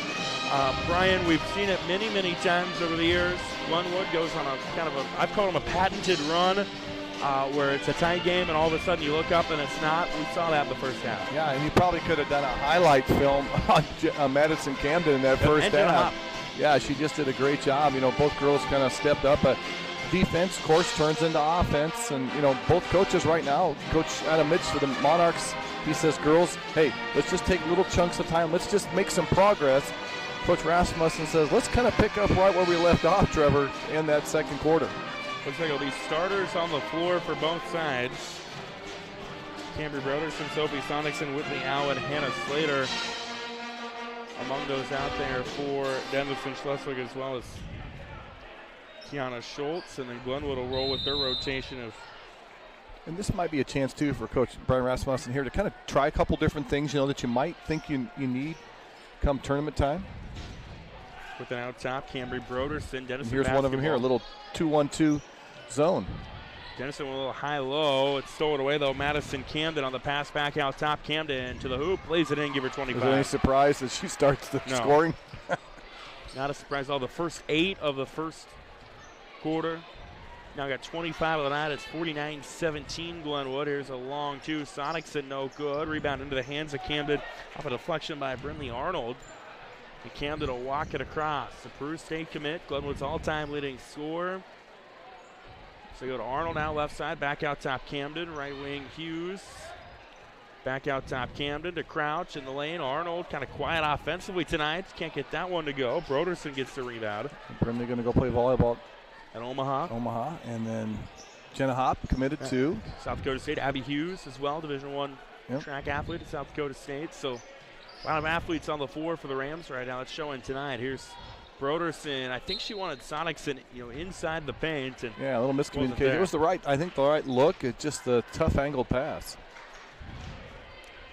Brian, we've seen it many times over the years. Glenwood goes on a kind of I've called them a patented run where it's a tight game and all of a sudden you look up and it's not. We saw that in the first half. Yeah, and you probably could have done a highlight film on Madison Camden in that first half. Yeah, she just did a great job. You know, both girls kind of stepped up, but defense, of course, turns into offense. And, you know, both coaches right now, Coach Adam Mitch for the Monarchs, he says, girls, hey, let's just take little chunks of time. Let's just make some progress. Coach Rasmussen says, let's kind of pick up right where we left off, Trevor, in that second quarter. Looks like there'll be starters on the floor for both sides. Cambry Broderson, Sophie Sonicson, Whitney Allen, Hannah Slater among those out there for Denison-Schleswig, as well as Tiana Schultz. And then Glenwood will roll with their rotation of. And this might be a chance, too, for Coach Brian Rasmussen here to kind of try a couple different things, you know, that you might think you need come tournament time. With an out top, Cambry Broderson, Denison. Here's one of them here, a little 2-1-2 zone. Denison with a little high-low. It's stolen away, though. Madison Camden on the pass back out top. Camden to the hoop, plays it in, give her 25. Is there any surprise that she starts the scoring? Not a surprise. All the first 8 of the first quarter. Now got 25 of the night. It's 49-17 Glenwood. Here's a long 2. Sonicson no good. Rebound into the hands of Camden. Off a deflection by Brinley Arnold. And Camden will walk it across. The Peru State commit. Glenwood's all-time leading scorer. So go to Arnold now left side. Back out top Camden. Right wing Hughes. Back out top Camden to Crouch in the lane. Arnold kind of quiet offensively tonight. Can't get that one to go. Broderson gets the rebound. Brimley going to go play volleyball at Omaha. And then Jenna Hopp committed to South Dakota State. Abby Hughes as well, Division I track athlete at South Dakota State. So a lot of athletes on the floor for the Rams right now. It's showing tonight. Here's Broderson. I think she wanted Sonicson, inside the paint. And a little miscommunication. It was the right look. It's just the tough angled pass.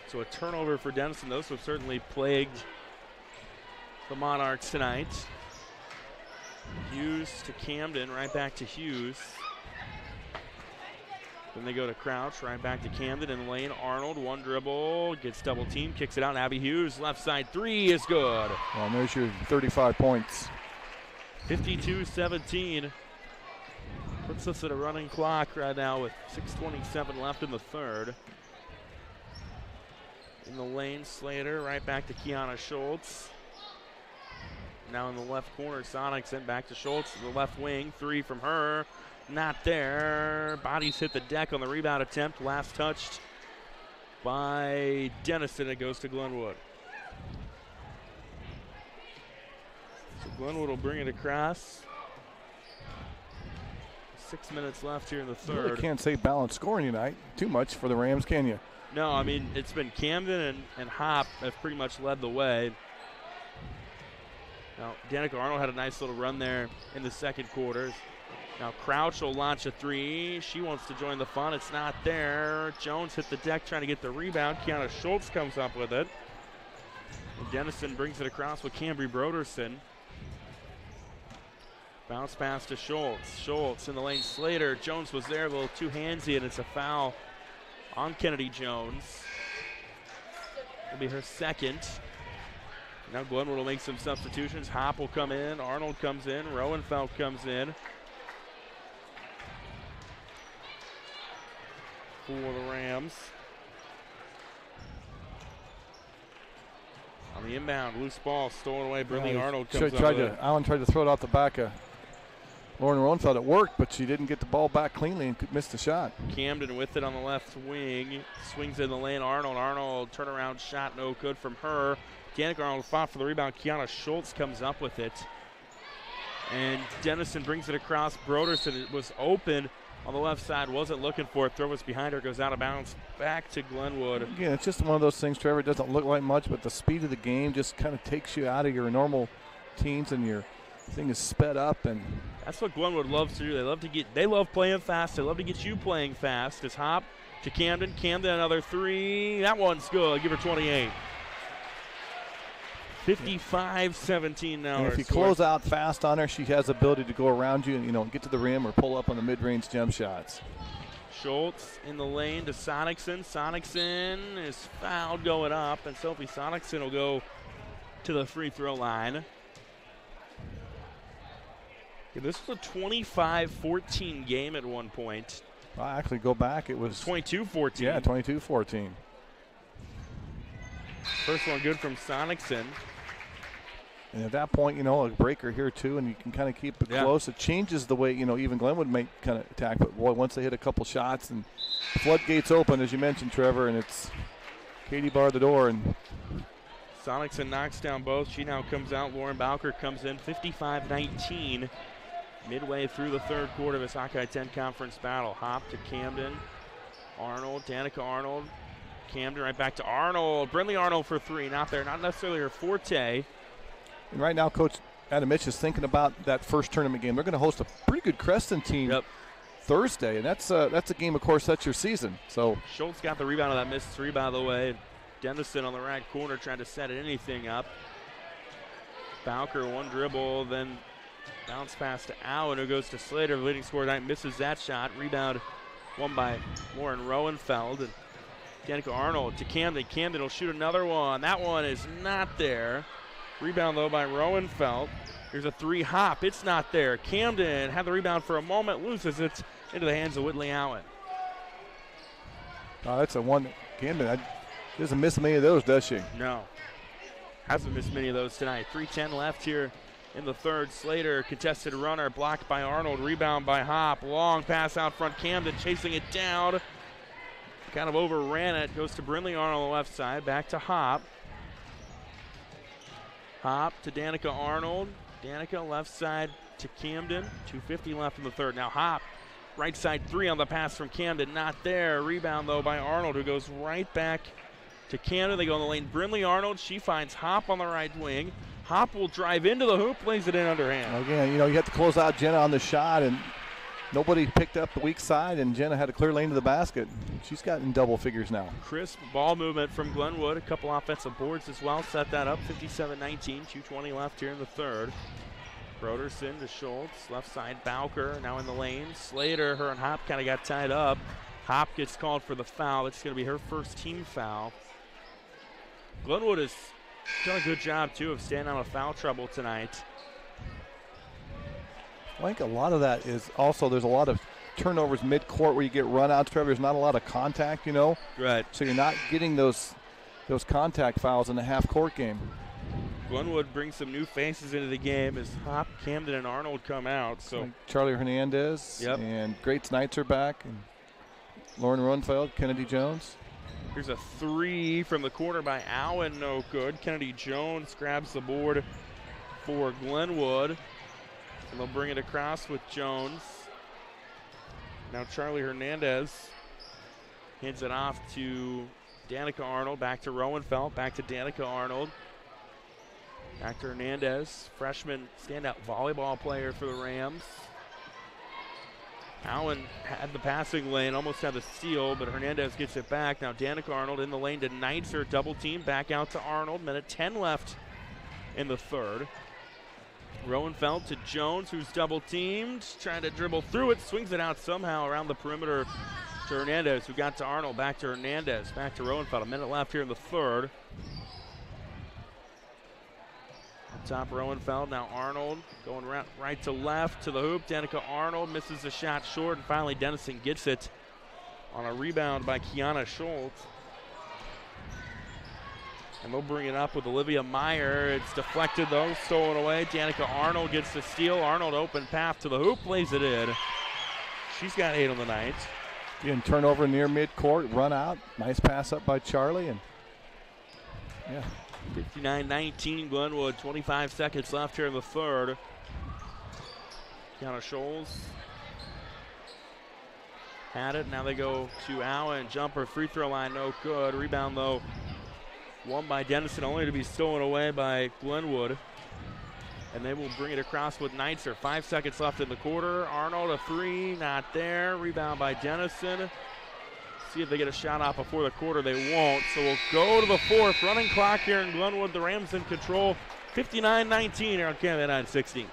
So a turnover for Denison. Those have certainly plagued the Monarchs tonight. Hughes to Camden, right back to Hughes. Then they go to Crouch, right back to Camden in the lane. Arnold, one dribble, gets double team, kicks it out. And Abby Hughes, left side 3 is good. Well, and there's your 35 points. 52-17. Puts us at a running clock right now with 6:27 left in the third. In the lane, Slater right back to Kiana Schultz. Now in the left corner, Sonic sent back to Schultz to the left wing. 3 from her. Not there. Bodies hit the deck on the rebound attempt. Last touched by Denison. It goes to Glenwood. So Glenwood will bring it across. 6 minutes left here in the third. You really can't say balanced scoring tonight too much for the Rams, can you? No, I mean, it's been Camden and Hop have pretty much led the way. Now, Danica Arnold had a nice little run there in the second quarter. Now, Crouch will launch a 3. She wants to join the fun. It's not there. Jones hit the deck trying to get the rebound. Kiana Schultz comes up with it. And Denison brings it across with Cambry Broderson. Bounce pass to Schultz. Schultz in the lane. Slater. Jones was there, a little too handsy, and it's a foul on Kennedy Jones. It'll be her second. Now Glenwood will make some substitutions. Hop will come in. Arnold comes in. Roenfeld comes in for the Rams. On the inbound, loose ball stolen away. Brinley Arnold comes up with it. Allen tried to throw it out the back of Lauren Roenfeld. It worked, but she didn't get the ball back cleanly and missed the shot. Camden with it on the left wing. Swings in the lane. Arnold turnaround shot, no good from her. Danica Arnold fought for the rebound. Kiana Schultz comes up with it. And Denison brings it across. Broderson was open on the left side, wasn't looking for it. Throw was behind her, goes out of bounds. Back to Glenwood. Again, it's just one of those things, Trevor. It doesn't look like much, but the speed of the game just kind of takes you out of your normal teens, and your thing is sped up. And that's what Glenwood loves to do. They love playing fast. They love to get you playing fast. It's Hop to Camden. Camden another 3. That one's good. Give her 28. 55-17 now. And if you close out fast on her, she has the ability to go around you and get to the rim or pull up on the mid-range jump shots. Schultz in the lane to Sonicson. Sonicson is fouled going up, and Sophie Sonicson will go to the free throw line. Yeah, this was a 25-14 game at one point. Well, actually, go back. It was 22-14. Yeah, 22-14. First one good from Sonicson. And at that point, a breaker here too, and you can kind of keep it close. It changes the way, even Glenwood might kind of attack. But boy, once they hit a couple shots and the floodgates open, as you mentioned, Trevor, and it's Katie bar the door. And Sonicson knocks down both. She now comes out. Lauren Bowker comes in. 55-19. Midway through the third quarter of this Hawkeye 10 conference battle. Hop to Camden. Arnold, Danica Arnold. Camden right back to Arnold. Brinley Arnold for 3. Not there. Not necessarily her forte. And right now, Coach Adam Mitch is thinking about that first tournament game. They're going to host a pretty good Creston team Thursday, and that's a game, of course, that's your season. So Schultz got the rebound on that missed 3, by the way. Denison on the right corner trying to set anything up. Bowker, one dribble, then bounce pass to Allen, who goes to Slater. The leading scorer tonight misses that shot. Rebound won by Lauren Roenfeld. And Danica Arnold to Camden. Camden will shoot another one. That one is not there. Rebound, though, by Roenfeld. Here's a 3 Hop. It's not there. Camden had the rebound for a moment, loses it into the hands of Whitley Allen. Oh, that's a one. Camden doesn't miss many of those, does she? No. Hasn't missed many of those tonight. 3:10 left here in the third. Slater, contested runner, blocked by Arnold. Rebound by Hop. Long pass out front. Camden chasing it down. Kind of overran it. Goes to Brinley Arnold on the left side. Back to Hop. Hop to Danica Arnold. Danica left side to Camden. 2:50 left in the third. Now Hop, right side 3 on the pass from Camden. Not there. Rebound, though, by Arnold, who goes right back to Camden. They go in the lane. Brinley Arnold, she finds Hop on the right wing. Hop will drive into the hoop, lays it in underhand. Again, you have to close out Jenna on the shot, and nobody picked up the weak side, and Jenna had a clear lane to the basket. She's got in double figures now. Crisp ball movement from Glenwood. A couple offensive boards as well. Set that up. 57-19. 2:20 left here in the third. Broderson to Schultz. Left side Bowker now in the lane. Slater, her and Hop kind of got tied up. Hop gets called for the foul. It's going to be her first team foul. Glenwood has done a good job, too, of staying out of foul trouble tonight. I think a lot of that is also there's a lot of turnovers mid-court where you get run-outs, Trevor. There's not a lot of contact, Right. So you're not getting those contact fouls in the half-court game. Glenwood brings some new faces into the game as Hop, Camden, and Arnold come out. So like Charlie Hernandez and Great Knights are back, and Lauren Runfeld, Kennedy Jones. Here's a three from the corner by Allen, no good. Kennedy Jones grabs the board for Glenwood, and they'll bring it across with Jones. Now Charlie Hernandez hands it off to Danica Arnold, back to Rowenfeld, back to Danica Arnold. Back to Hernandez, freshman standout volleyball player for the Rams. Allen had the passing lane, almost had the steal, but Hernandez gets it back. Now Danica Arnold in the lane to Neitzer, double team, back out to Arnold. Minute 10 left in the third. Rowenfeld to Jones, who's double teamed, trying to dribble through it, swings it out somehow around the perimeter to Hernandez, who got to Arnold, back to Hernandez, back to Rowenfeld. A minute left here in the third. Top Rowenfeld, now Arnold going right to left to the hoop. Danica Arnold misses a shot short, and finally Denison gets it on a rebound by Kiana Schultz. And they'll bring it up with Olivia Meyer. It's deflected though, stolen away. Danica Arnold gets the steal. Arnold open path to the hoop, plays it in. She's got 8 on the night. Again, turnover near midcourt, run out. Nice pass up by Charlie, and 59-19 Glenwood, 25 seconds left here in the third. Kiana Scholes had it. Now they go to Allen. Jumper, free throw line, no good. Rebound though, won by Denison, only to be stolen away by Glenwood. And they will bring it across with Neitzer. 5 seconds left in the quarter. Arnold, a three, not there. Rebound by Denison. See if they get a shot off before the quarter. They won't. So we'll go to the fourth. Running clock here in Glenwood. The Rams in control. 59-19 here on Camden 960.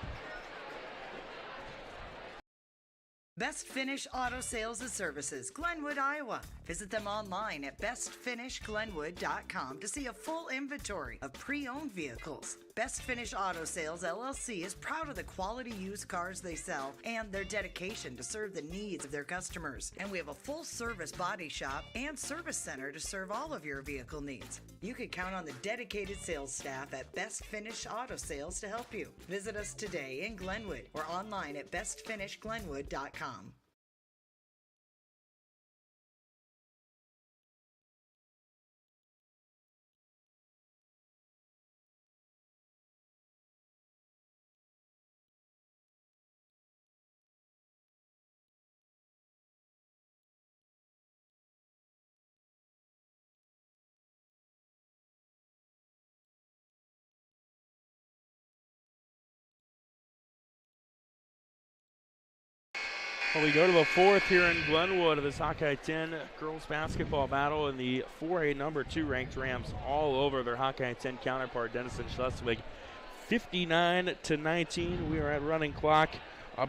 Best Finish Auto Sales and Services, Glenwood, Iowa. Visit them online at bestfinishglenwood.com to see a full inventory of pre-owned vehicles. Best Finish Auto Sales LLC is proud of the quality used cars they sell and their dedication to serve the needs of their customers. And we have a full-service body shop and service center to serve all of your vehicle needs. You can count on the dedicated sales staff at Best Finish Auto Sales to help you. Visit us today in Glenwood or online at bestfinishglenwood.com. Well, we go to the fourth here in Glenwood of this Hawkeye 10 girls basketball battle, and the 4A number 2 ranked Rams all over their Hawkeye 10 counterpart Denison-Schleswig. 59-19. We are at running clock.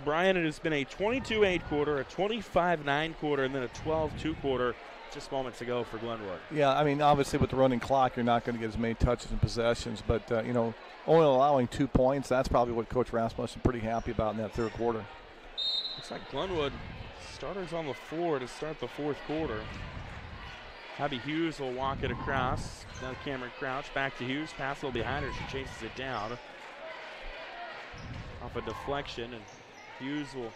Brian, it has been a 22-8 quarter, a 25-9 quarter, and then a 12-2 quarter just moments ago for Glenwood. Yeah, I mean, obviously with the running clock, you're not going to get as many touches and possessions, but, only allowing 2 points, that's probably what Coach Rasmussen is pretty happy about in that third quarter. Looks like Glenwood starters on the floor to start the fourth quarter. Abby Hughes will walk it across. Now Cameron Crouch back to Hughes. Pass a little behind her. She chases it down. Off a deflection, and Hughes will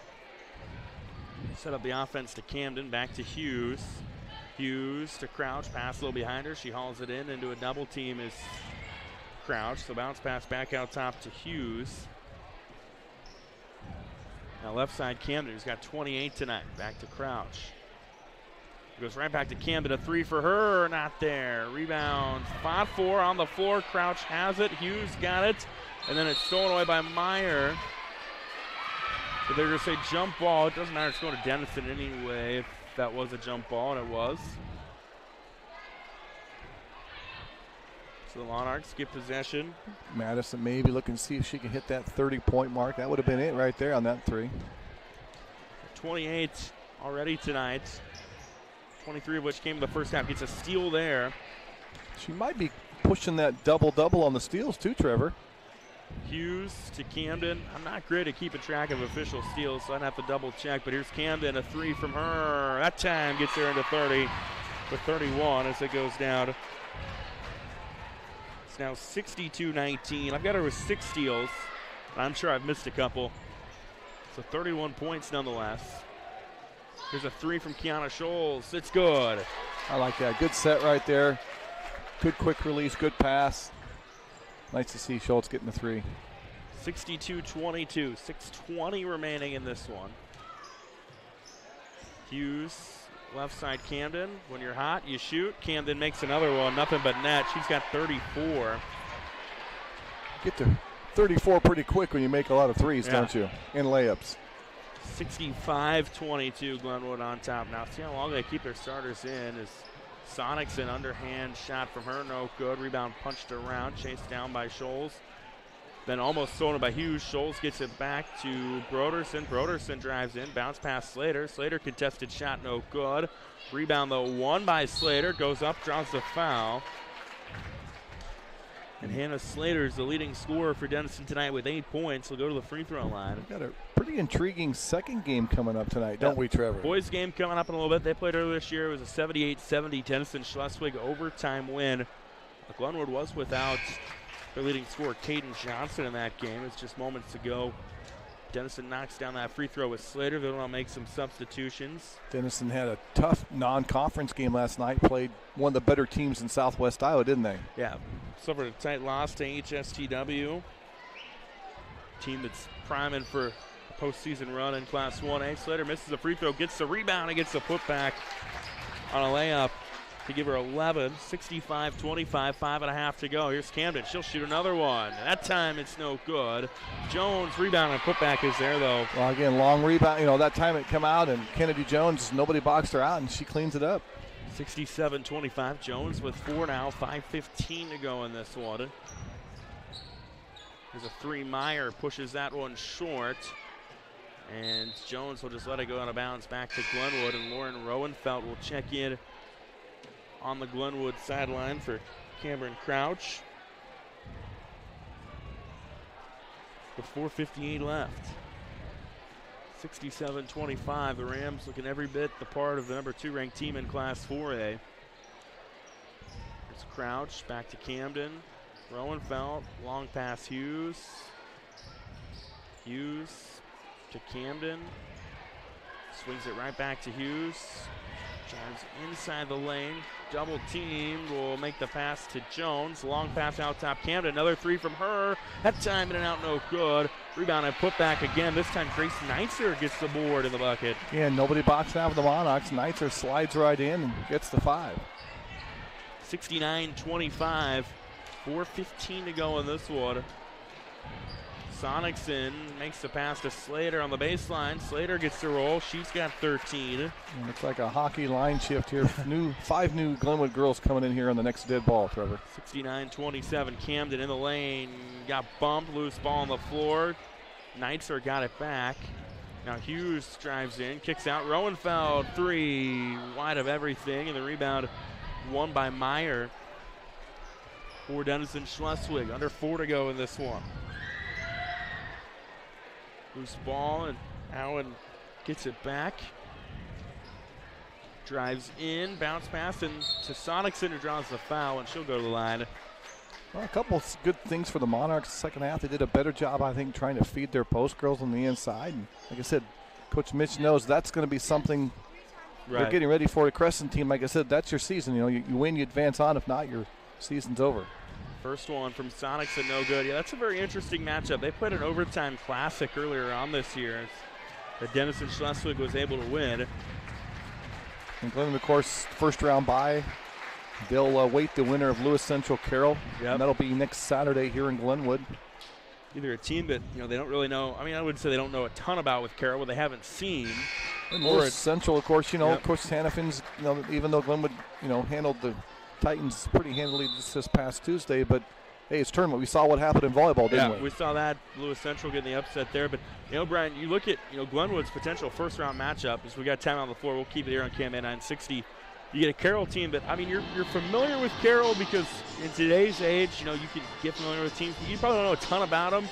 set up the offense to Camden. Back to Hughes. Hughes to Crouch. Pass a little behind her. She hauls it in into a double team is Crouch. So bounce pass back out top to Hughes. Now left side Camden, who's got 28 tonight. Back to Crouch. Goes right back to Camden. A three for her, not there. Rebound, fought for on the floor. Crouch has it. Hughes got it. And then it's stolen away by Meyer. So they're going to say jump ball. It doesn't matter. It's going to Denison anyway if that was a jump ball, and it was. So the Monarchs get possession. Madison maybe looking to see if she can hit that 30-point mark. That would have been it right there on that three. 28 already tonight. 23 of which came in the first half. Gets a steal there. She might be pushing that double-double on the steals too, Trevor. Hughes to Camden. I'm not great at keeping track of official steals, so I'd have to double check. But here's Camden, a three from her. That time gets her into 30 with 31 as it goes down. It's now 62-19. I've got her with 6 steals. I'm sure I've missed a couple. So 31 points nonetheless. Here's a three from Kiana Scholes. It's good. I like that. Good set right there. Good quick release, good pass. Nice to see Schultz getting the three. 62-22, 6:20 remaining in this one. Hughes, left side Camden. When you're hot, you shoot. Camden makes another one, nothing but net. She's got 34. Get to 34 pretty quick when you make a lot of threes, don't you? In layups. 65-22, Glenwood on top. Now see how long they keep their starters in. Is Sonic's an underhand shot from her, no good. Rebound punched around, chased down by Scholes. Then almost stolen by Hughes. Scholes gets it back to Broderson. Broderson drives in, bounce past Slater. Slater contested shot, no good. Rebound though, won by Slater. Goes up, draws the foul. And Hannah Slater is the leading scorer for Denison tonight with 8 points. He'll go to the free throw line. We've got a pretty intriguing second game coming up tonight, don't we, Trevor? Boys game coming up in a little bit. They played earlier this year. It was a 78-70 Denison-Schleswig overtime win. Glenwood was without their leading scorer, Caden Johnson, in that game. It's just moments ago. Denison knocks down that free throw with Slater. They'll make some substitutions. Denison had a tough non-conference game last night. Played one of the better teams in Southwest Iowa, didn't they? Yeah. Suffered a tight loss to HSTW. Team that's priming for a postseason run in Class 1A. Slater misses a free throw, gets the rebound, and gets the putback on a layup to give her 11. 65-25, 5.5 to go. Here's Camden. She'll shoot another one. That time it's no good. Jones rebound and putback is there, though. Well, again, long rebound. You know, that time it come out, and Kennedy Jones, nobody boxed her out, and she cleans it up. 67-25. Jones with 4 now. 5:15 to go in this one. There's a three. Meyer pushes that one short. And Jones will just let it go out of bounds back to Glenwood. And Lauren Rowenfeld will check in on the Glenwood sideline for Cameron Crouch. With 4:58 left. 67-25. The Rams looking every bit the part of the number 2 ranked team in Class 4A. It's Crouch back to Camden. Rowenfeld, long pass Hughes. Hughes to Camden. Swings it right back to Hughes. Drives inside the lane. Double team will make the pass to Jones. Long pass out top Camden. Another three from her. That time in and out, no good. Rebound and put back again. This time Grace Neitzer gets the board in the bucket. Yeah, nobody boxing out of the Monarchs. Neitzer slides right in and gets the 5. 69-25. 4:15 to go in this one. Sonicson makes the pass to Slater on the baseline. Slater gets the roll. She's got 13. Looks like a hockey line shift here. 5 new Glenwood girls coming in here on the next dead ball, Trevor. 69-27. Camden in the lane. Got bumped. Loose ball on the floor. Neitzer got it back. Now Hughes drives in. Kicks out. Rowenfeld. 3. Wide of everything. And the rebound won by Meyer for Denison-Schleswig. Under 4 to go in this one. Loose ball, and Allen gets it back. Drives in, bounce pass, and to Sonicson, who draws the foul, and she'll go to the line. Well, a couple good things for the Monarchs. Second half, they did a better job, I think, trying to feed their post girls on the inside. And like I said, Coach Mitch knows that's going to be something they're getting ready for. A Crescent team, like I said, that's your season. You know, you win, you advance on. If not, your season's over. First one from Sonicson, no good. Yeah, that's a very interesting matchup. They played an overtime classic earlier on this year that Denison-Schleswig was able to win. And Glenwood, of course, first round bye. They'll wait the winner of Lewis Central Carroll. Yep. And that'll be next Saturday here in Glenwood. Either a team that, you know, they don't really know. I mean, I wouldn't say they don't know a ton about with Carroll, what they haven't seen. And Lewis Central, of course, you know, yep. Of course, Hannafin's, you know, even though Glenwood, you know, handled the Titans pretty handily this past Tuesday, but hey, it's tournament. We saw what happened in volleyball, didn't we? Yeah, we saw that. Lewis Central getting the upset there. But, you know, Brian, you look at, you know, Glenwood's potential first-round matchup. As we got time on the floor, we'll keep it here on KMA 960. You get a Carroll team that, I mean, you're familiar with Carroll because in today's age, you can get familiar with teams. You probably don't know a ton about them.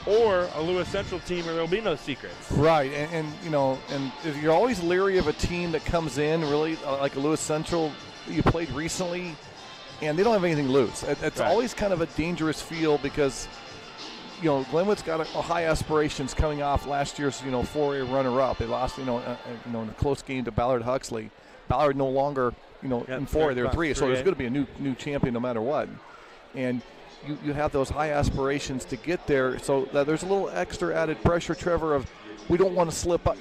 Or a Lewis Central team where there'll be no secrets. Right, and if you're always leery of a team that comes in really like a Lewis Central that you played recently, and they don't have anything to lose. It's right. Always kind of a dangerous feel because Glenwood's got high aspirations coming off last year's 4A runner-up. They lost in a close game to Ballard Huxley. Ballard no longer in 4A, they're 3A, so there's going to be a new champion no matter what. And you have those high aspirations to get there, so that there's a little extra added pressure, Trevor, of we don't want to slip up,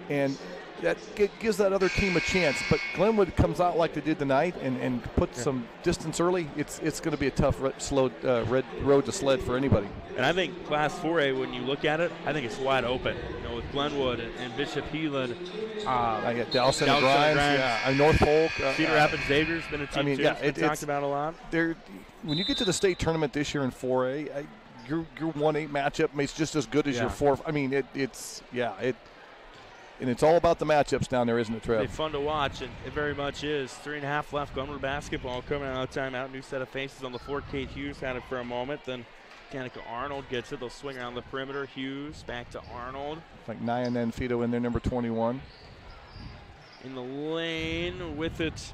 and that gives that other team a chance. But Glenwood comes out like they did tonight and puts some distance early. It's going to be a tough red road to sled for anybody. And I think Class 4A, when you look at it, I think it's wide open. With Glenwood and Bishop Heelan. I got Dowson and Grimes. North Polk. Cedar Rapids Xavier's been a team too. It's talked about a lot. When you get to the state tournament this year in 4A, your 1-8 matchup is just as good as your 4. I mean, and it's all about the matchups down there, isn't it, Trev? It's fun to watch, and it very much is. 3.5 left. Glenwood basketball coming out of timeout. New set of faces on the floor. Kate Hughes had it for a moment. Then Danica Arnold gets it. They'll swing around the perimeter. Hughes back to Arnold. Like Naya Nenfito in there, number 21. In the lane with it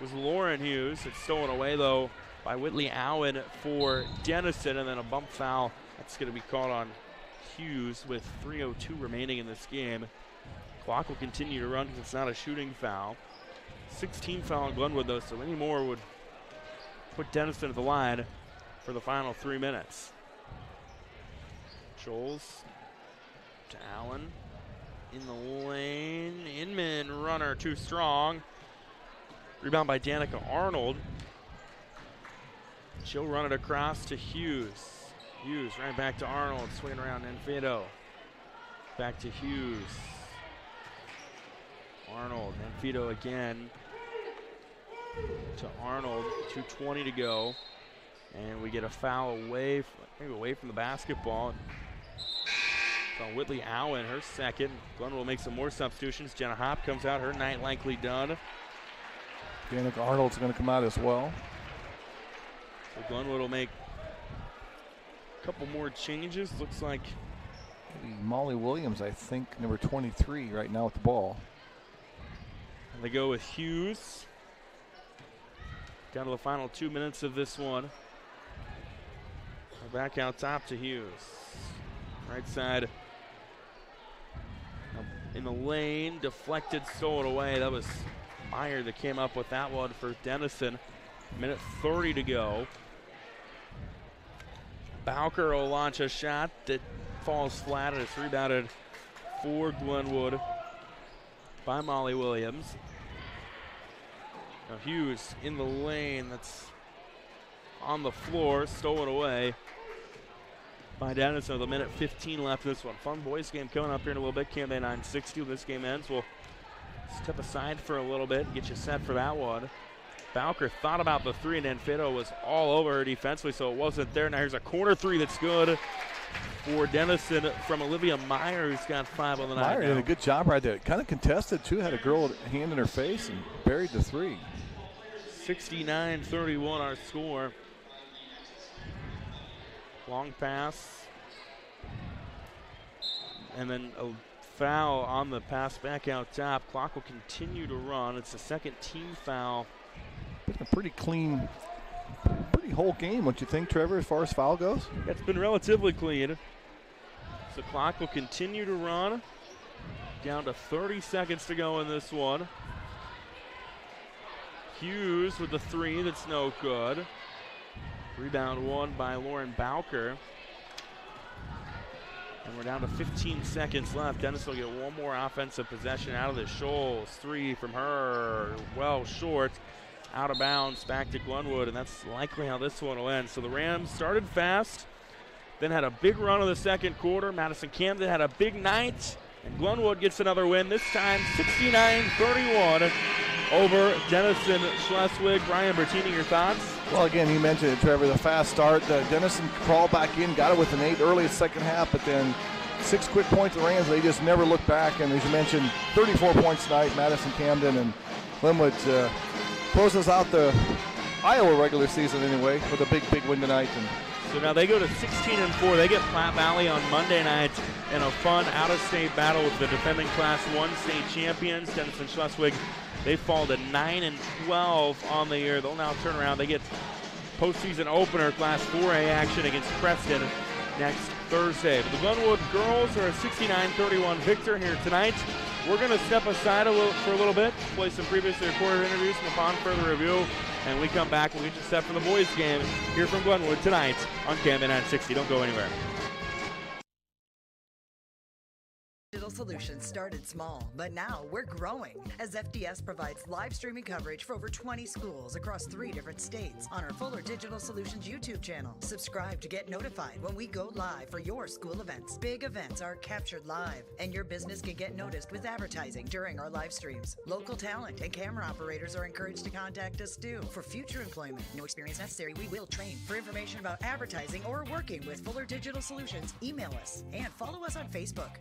was Lauren Hughes. It's stolen away, though, by Whitley Allen for Denison, and then a bump foul. That's going to be called on Hughes with 3:02 remaining in this game. Clock will continue to run because it's not a shooting foul. 16 foul on Glenwood, though, so any more would put Denison at the line for the final 3 minutes. Scholes to Allen. In the lane. Inman runner too strong. Rebound by Danica Arnold. She'll run it across to Hughes. Hughes right back to Arnold. Swinging around Nenfito. Back to Hughes. Arnold. Nenfito again. To Arnold. 2:20 to go. And we get a foul away from the basketball. So Whitley Allen, her second. Glenwood will make some more substitutions. Jenna Hopp comes out. Her night likely done. Danica Arnold's going to come out as well. So Glenwood will make a couple more changes. Looks like maybe Molly Williams, I think, number 23 right now with the ball. And they go with Hughes. Down to the final 2 minutes of this one. Back out top to Hughes. Right side. In the lane, deflected, stolen away. That was Meyer that came up with that one for Denison. Minute 30 to go. Bowker will launch a shot that falls flat and it's rebounded for Glenwood by Molly Williams. Now Hughes in the lane, that's on the floor, stolen away by Denison with a minute 15 left in this one. Fun boys game coming up here in a little bit. Cam Day 960 when this game ends. We'll step aside for a little bit and get you set for that one. Bowker thought about the three, and then Fido was all over her defensively, so it wasn't there. Now here's a corner three that's good for Denison from Olivia Meyer, who's got 5 on the night. Meyer did a good job right there. Kind of contested, too. Had a girl hand in her face and buried the three. 69-31 our score. Long pass. And then a foul on the pass back out top. Clock will continue to run. It's the second team foul. Been a pretty clean, pretty whole game, don't you think, Trevor, as far as foul goes? It's been relatively clean. So clock will continue to run. Down to 30 seconds to go in this one. Hughes with the three that's no good. Rebound won by Lauren Bowker. And we're down to 15 seconds left. Dennis will get one more offensive possession out of the Scholes. Three from her, well short. Out of bounds, back to Glenwood, and that's likely how this one will end. So the Rams started fast, then had a big run in the second quarter. Madison Camden had a big night, and Glenwood gets another win, this time 69-31 over Denison-Schleswig. Brian Bertini, your thoughts? Well, again, you mentioned it, Trevor, the fast start. Denison crawled back in, got it with an 8 early in the second half, but then 6 quick points of the Rams. They just never looked back, and as you mentioned, 34 points tonight, Madison Camden, and Glenwood closes out the Iowa regular season anyway with a big win tonight. And so now they go to 16-4. They get Platte Valley on Monday night in a fun out-of-state battle with the defending Class 1 state champions, Denison-Schleswig. They fall to 9-12 on the year. They'll now turn around. They get postseason opener Class 4A action against Preston next Thursday. But the Glenwood girls are a 69-31 victor here tonight. We're going to step aside for a little bit, play some previously recorded interviews from upon further review, and we come back, we'll get you set for the boys game here from Glenwood tonight on KMN 960. Don't go anywhere. Digital Solutions started small, but now we're growing as FDS provides live streaming coverage for over 20 schools across 3 different states on our Fuller Digital Solutions YouTube channel. Subscribe to get notified when we go live for your school events. Big events are captured live, and your business can get noticed with advertising during our live streams. Local talent and camera operators are encouraged to contact us too. For future employment, no experience necessary, we will train. For information about advertising or working with Fuller Digital Solutions, email us and follow us on Facebook.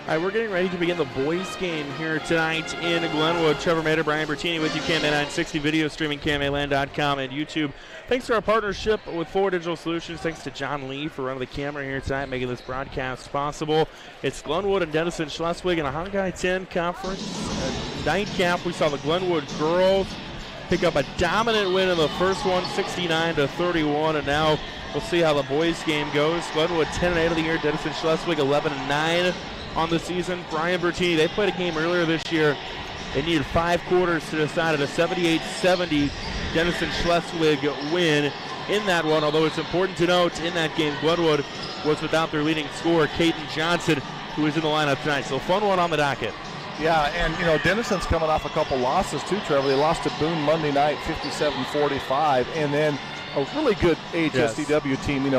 All right, we're getting ready to begin the boys' game here tonight in Glenwood. Trevor Mader, Brian Bertini with you, KMA 960 video streaming, KMAland.com and YouTube. Thanks to our partnership with Forward Digital Solutions. Thanks to John Lee for running the camera here tonight, making this broadcast possible. It's Glenwood and Denison-Schleswig in a Hawkeye 10 conference nightcap. We saw the Glenwood girls pick up a dominant win in the first one, 69-31, and now we'll see how the boys' game goes. Glenwood 10-8 of the year, Denison-Schleswig 11-9. On the season. Brian Bertini, they played a game earlier this year. They needed 5 quarters to decide a 78-70 Denison-Schleswig win in that one, although it's important to note in that game Glenwood was without their leading scorer, Caden Johnson, who is in the lineup tonight. So fun one on the docket. Yeah, and Denison's coming off a couple losses too, Trevor. They lost to Boone Monday night 57-45, and then a really good HSDW team,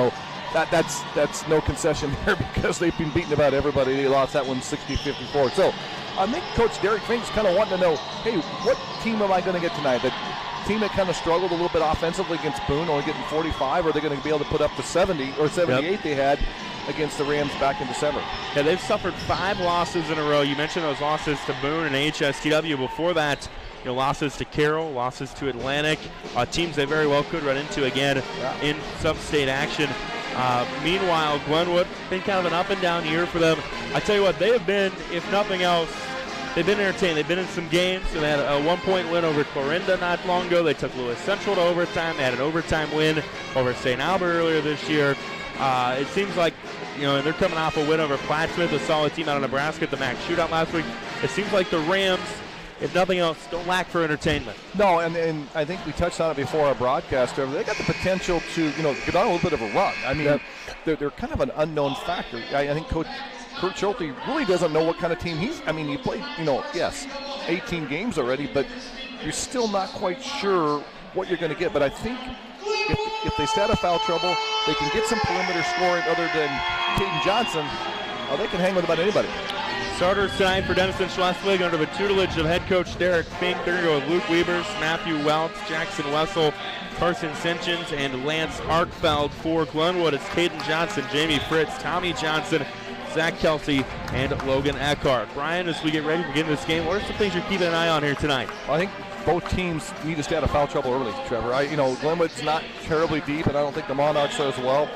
That's no concession there because they've been beating about everybody. They lost that one 60-54. So I think Coach Derek Fink's kind of wanting to know, hey, what team am I going to get tonight? The team that kind of struggled a little bit offensively against Boone, only getting 45, or are they going to be able to put up the 70 or 78 they had against the Rams back in December? Yeah, they've suffered 5 losses in a row. You mentioned those losses to Boone and HSTW. Before that, losses to Carroll, losses to Atlantic, teams they very well could run into again in sub-state action. Meanwhile, Glenwood, been kind of an up and down year for them. I tell you what, they have been, if nothing else, they've been entertained. They've been in some games. So they had a 1-point win over Clarinda not long ago. They took Lewis Central to overtime. They had an overtime win over St. Albert earlier this year. It seems like, and they're coming off a win over Plattsmouth, a solid team out of Nebraska at the MAC shootout last week. It seems like the Rams, if nothing else, don't lack for entertainment. No, and I think we touched on it before our broadcast. They got the potential to, get on a little bit of a run. I mean, they're kind of an unknown factor. I think Coach Kurt Schulte really doesn't know what kind of team he's. I mean, he played, 18 games already, but you're still not quite sure what you're going to get. But I think if they stay out of foul trouble, they can get some perimeter scoring other than Caden Johnson. They can hang with about anybody. Starters tonight for Denison-Schleswig under the tutelage of head coach Derek Fink. They're going to go with Luke Weavers, Matthew Welts, Jackson Wessel, Carson Sinchins, and Lance Arkfeld. For Glenwood, it's Caden Johnson, Jamie Fritz, Tommy Johnson, Zach Kelsey, and Logan Eckhart. Brian, as we get ready to begin this game, what are some things you're keeping an eye on here tonight? Well, I think both teams need to stay out of foul trouble early, Trevor. Glenwood's not terribly deep, and I don't think the Monarchs are as well.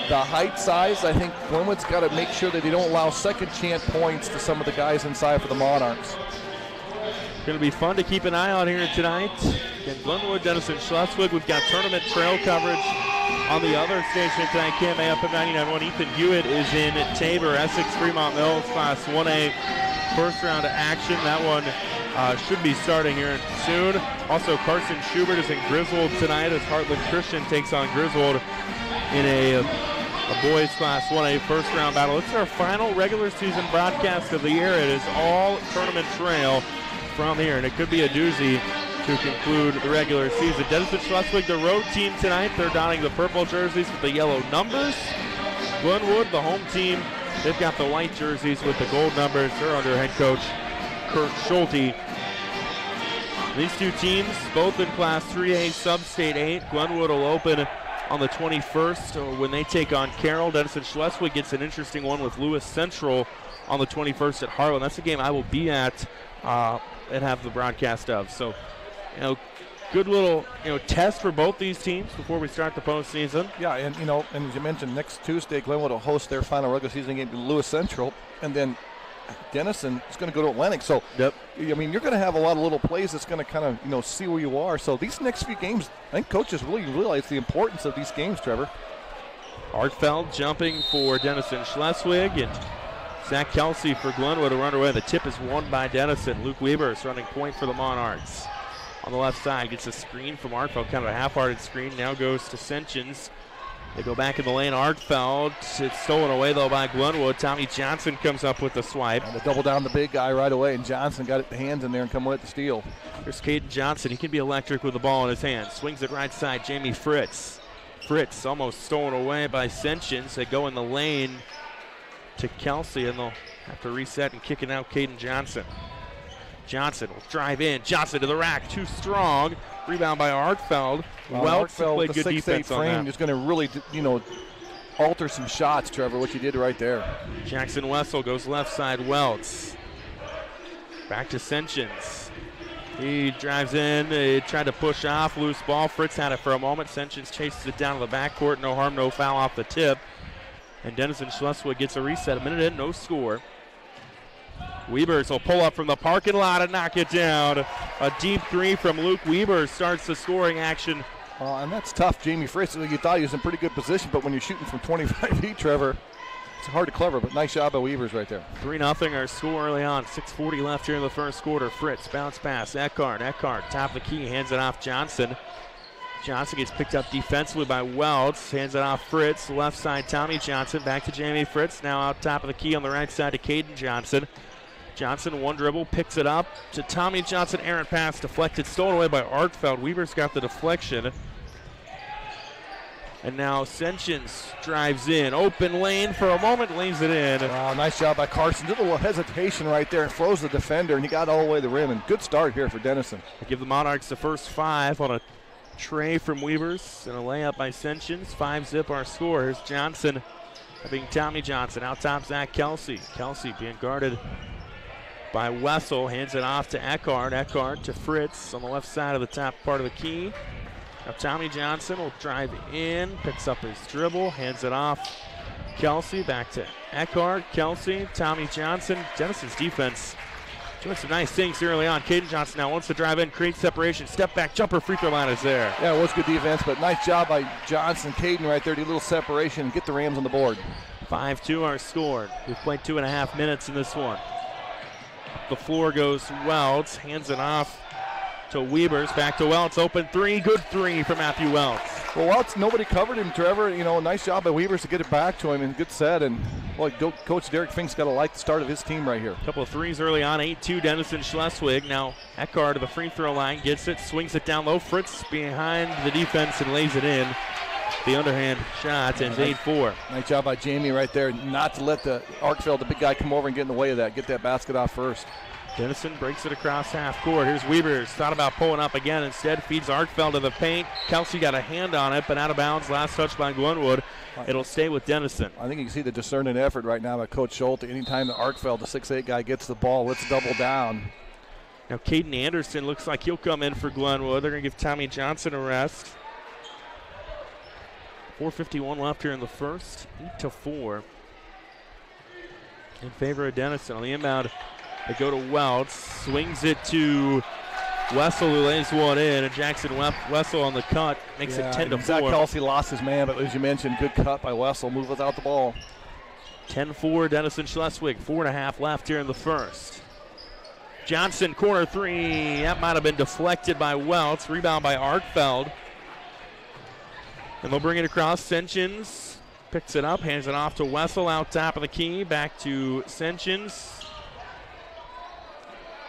The height size, I think Glenwood's got to make sure that they don't allow second chance points to some of the guys inside for the Monarchs. Going to be fun to keep an eye on here tonight. Again, Glenwood, Denison-Schleswig. We've got tournament trail coverage on the other station tonight. KMA up at 99.1. Ethan Hewitt is in Tabor, Essex, Fremont Mills, Class 1A first round action. That one should be starting here soon. Also, Carson Schubert is in Griswold tonight as Heartland Christian takes on Griswold in a boys Class 1A first round battle. This is our final regular season broadcast of the year. It is all tournament trail from here, and it could be a doozy to conclude the regular season. Denison-Schleswig, the road team tonight. They're donning the purple jerseys with the yellow numbers. Glenwood, the home team, they've got the white jerseys with the gold numbers. They're under head coach Kurt Schulte. These two teams, both in Class 3A Sub-State 8. Glenwood will open on the 21st when they take on Carroll. Denison-Schleswig gets an interesting one with Lewis Central on the 21st at Harlan. That's a game I will be at and have the broadcast of. So, good little test for both these teams before we start the postseason. Yeah, and as you mentioned, next Tuesday Glenwood will host their final regular season game to Lewis Central, and then Denison is going to go to Atlantic. So, yep. I mean, you're going to have a lot of little plays that's going to kind of, see where you are. So these next few games, I think coaches really realize the importance of these games, Trevor. Arkfeld jumping for Denison-Schleswig, and Zach Kelsey for Glenwood will run away. The tip is won by Denison. Luke Weaver is running point for the Monarchs. On the left side, gets a screen from Arkfeld, kind of a half-hearted screen. Now goes to Sinchins. They go back in the lane. Arkfeld, it's stolen away, though, by Glenwood. Tommy Johnson comes up with the swipe. And they double down the big guy right away, and Johnson got the hands in there and come with the steal. Here's Caden Johnson. He can be electric with the ball in his hands. Swings it right side. Jamie Fritz. Fritz almost stolen away by Sinchins. They go in the lane to Kelsey, and they'll have to reset and kick it out. Caden Johnson. Johnson will drive in. Johnson to the rack. Too strong. Rebound by Arkfeld. Welch played good defense on that. Is going to really, alter some shots, Trevor, what you did right there. Jackson Wessel goes left side, Welts. Back to Senchins. He drives in, he tried to push off, loose ball. Fritz had it for a moment. Senchins chases it down to the backcourt. No harm, no foul off the tip. And Denison-Schleswig gets a reset. A minute in, no score. Weavers will pull up from the parking lot and knock it down. A deep three from Luke Weavers starts the scoring action. And that's tough. Jamie Fritz, you thought he was in pretty good position, but when you're shooting from 25 feet, Trevor, it's hard to clever, but nice job by Weavers right there. 3-0 our score early on. 6:40 left here in the first quarter. Fritz, bounce pass. Eckhart, top of the key, hands it off Johnson. Johnson gets picked up defensively by Welts. Hands it off Fritz. Left side, Tommy Johnson. Back to Jamie Fritz. Now out top of the key on the right side to Caden Johnson. Johnson, one dribble, picks it up to Tommy Johnson. Errant pass deflected, stolen away by Artfeld. Weaver's got the deflection. And now Senchins drives in. Open lane for a moment, lays it in. Wow, nice job by Carson. Did a little hesitation right there and froze the defender, and he got all the way to the rim. And good start here for Denison. They give the Monarchs the first 5 on a tray from Weavers and a layup by Senchins. 5-zip our score. Here's Johnson being Tommy Johnson. Out top, Zach Kelsey. Kelsey being guarded by Wessel. Hands it off to Eckhart. Eckhart to Fritz on the left side of the top part of the key. Now Tommy Johnson will drive in, picks up his dribble, hands it off. Kelsey back to Eckhart. Kelsey, Tommy Johnson. Denison's defense doing some nice things early on. Caden Johnson now wants to drive in, create separation, step back, jumper, free throw line is there. Yeah, it was good defense, but nice job by Johnson. Caden right there, do a little separation and get the Rams on the board. 5-2 are scored. We've played 2.5 minutes in this one. The floor goes Welts, hands it off to Weavers, back to Welts, open three, good three for Matthew Welts. Well, Welts, nobody covered him, Trevor. You know, nice job by Weavers to get it back to him, and good set. And well, Coach Derek Fink's got to like the start of his team right here. A couple of threes early on, 8-2 Denison-Schleswig. Now Eckhart to the free throw line, gets it, swings it down low. Fritz behind the defense and lays it in. The underhand shot ends 8-4. Nice job by Jamie right there, not to let the Arkfeld, the big guy, come over and get in the way of that. Get that basket off first. Denison breaks it across half court. Here's Weavers. Thought about pulling up again. Instead, feeds Arkfeld to the paint. Kelsey got a hand on it, but out of bounds. Last touch by Glenwood. It'll stay with Denison. I think you can see the discerning effort right now by Coach Schulte. Anytime the Arkfeld, the 6'8 guy, gets the ball, let's double down. Now, Caden Anderson looks like he'll come in for Glenwood. They're going to give Tommy Johnson a rest. 4:51 left here in the first. 8-4 in favor of Denison. On the inbound, they go to Welts, swings it to Wessel, who lays one in, and Jackson Wessel on the cut makes it 10-4. Zach Kelsey lost his man, but as you mentioned, good cut by Wessel, move without the ball. 10-4 Denison-Schleswig, 4.5 left here in the first. Johnson, corner three, that might have been deflected by Welts, rebound by Arkfeld. And they'll bring it across. Senchins picks it up, hands it off to Wessel out top of the key, back to Senchins,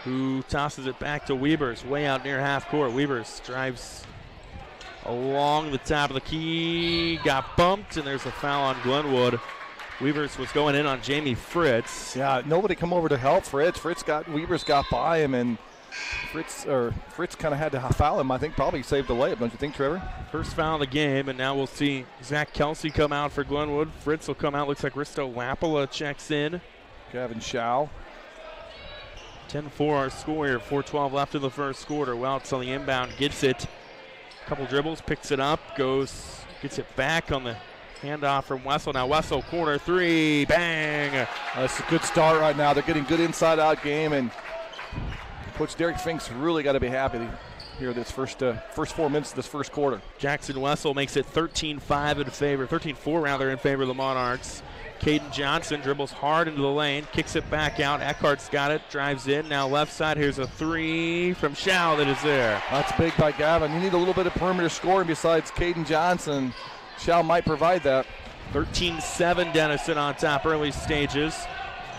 who tosses it back to Weavers, way out near half court. Weavers drives along the top of the key, got bumped, and there's a foul on Glenwood. Weavers was going in on Jamie Fritz. Yeah, nobody come over to help Fritz. Weavers got by him, and Fritz kind of had to foul him. I think probably saved the layup, don't you think, Trevor? First foul of the game, and now we'll see Zach Kelsey come out for Glenwood. Fritz will come out. Looks like Risto Lapala checks in. Gavin Schau. 10-4 our score here. 4:12 left in the first quarter. Welts on the inbound, gets it. Couple dribbles, picks it up, gets it back on the handoff from Wessel. Now Wessel, corner three, bang! That's a good start right now. They're getting good inside-out game, and Coach Derek Fink's really got to be happy here this first 4 minutes of this first quarter. Jackson Wessel makes it 13-4 rather in favor of the Monarchs. Caden Johnson dribbles hard into the lane, kicks it back out. Eckhart's got it, drives in. Now left side, here's a three from Schau that is there. That's big by Gavin. You need a little bit of perimeter scoring besides Caden Johnson. Schau might provide that. 13-7 Denison on top early stages.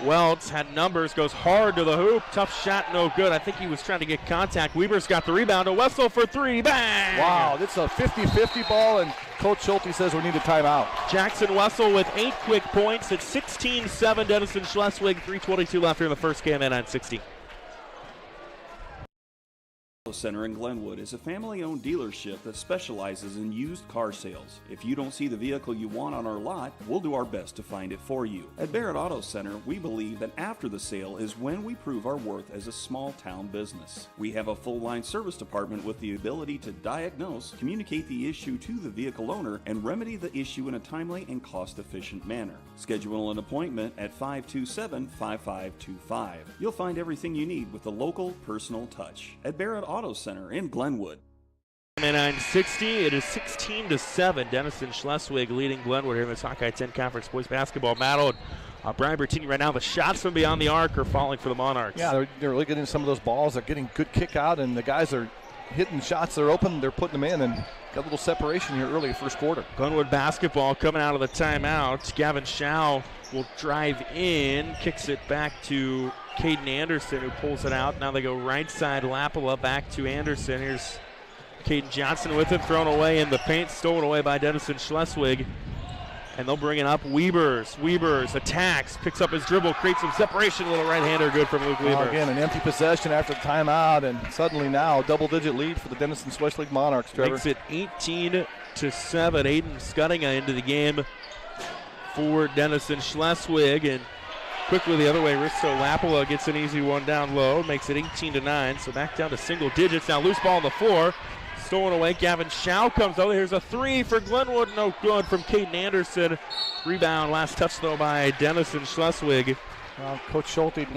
Welts had numbers, goes hard to the hoop. Tough shot, no good. I think he was trying to get contact. Weaver's got the rebound to Wessel for three. Bang! Wow, this is a 50-50 ball, and Coach Schulte says we need a timeout. Jackson Wessel with 8 quick points. It's 16-7 Denison-Schleswig. 3:22 left here in the first game at 9:60. Center in Glenwood is a family-owned dealership that specializes in used car sales. If you don't see the vehicle you want on our lot, we'll do our best to find it for you. At Barrett Auto Center, we believe that after the sale is when we prove our worth as a small-town business. We have a full-line service department with the ability to diagnose, communicate the issue to the vehicle owner, and remedy the issue in a timely and cost-efficient manner. Schedule an appointment at 527-5525. You'll find everything you need with the local personal touch at Barrett Auto Center in Glenwood. 9:60. It is 16-7. Denison-Schleswig leading Glenwood here in this Hawkeye 10 Conference boys basketball battle. Brian Bertini right now. The shots from beyond the arc are falling for the Monarchs. Yeah, they're really getting some of those balls. They're getting good kick out, and the guys are hitting shots. They're open. They're putting them in, and got a little separation here early first quarter. Glenwood basketball coming out of the timeout. Gavin Schau will drive in, kicks it back to Caden Anderson, who pulls it out. Now they go right side, Lapala back to Anderson. Here's Caden Johnson with it, thrown away in the paint, stolen away by Denison-Schleswig. And they'll bring it up. Weavers attacks, picks up his dribble, creates some separation. A little right-hander good from Luke Weaver. Again, an empty possession after the timeout, and suddenly now double-digit lead for the Denison-Schleswig Monarchs, Trevor. Makes it 18-7. Aiden Scudinga into the game for Denison-Schleswig. And quickly the other way, Risto Lapala gets an easy one down low, makes it 18-9. So back down to single digits. Now loose ball on the floor. Stolen away. Gavin Schau comes over. Here's a three for Glenwood. No good from Caden Anderson. Rebound. Last touch, though, by Denison-Schleswig. Coach Schulte he's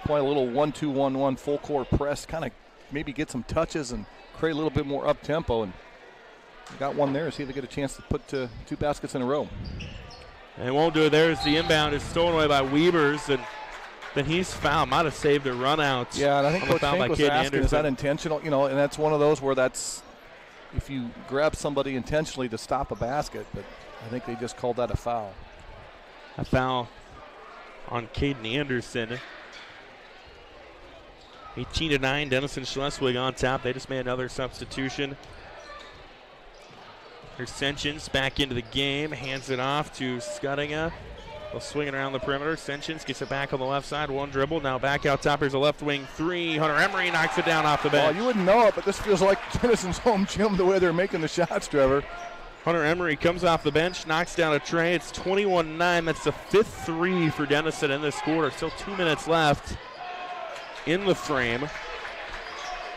playing a little 1-2-1-1 full court press, kind of maybe get some touches and create a little bit more up-tempo. And got one there. See if they get a chance to put two baskets in a row. And won't do it. There's the inbound. It's stolen away by Weavers. And then he's fouled. Might have saved a run out. Yeah, and I think Coach Fink was asking, Anderson. Is that intentional? You know, and that's one of those where that's if you grab somebody intentionally to stop a basket, but I think they just called that a foul. A foul on Caden Anderson. 18-9, Denison-Schleswig on top. They just made another substitution. Here's Senchins back into the game, hands it off to Scudinga. They'll swing it around the perimeter. Senchins gets it back on the left side. One dribble. Now back out top. Here's a left wing three. Hunter Emery knocks it down off the bench. Well, you wouldn't know it, but this feels like Denison's home gym the way they're making the shots, Trevor. Hunter Emery comes off the bench, knocks down a tray. It's 21-9. That's the fifth three for Denison in this quarter. Still 2 minutes left in the frame.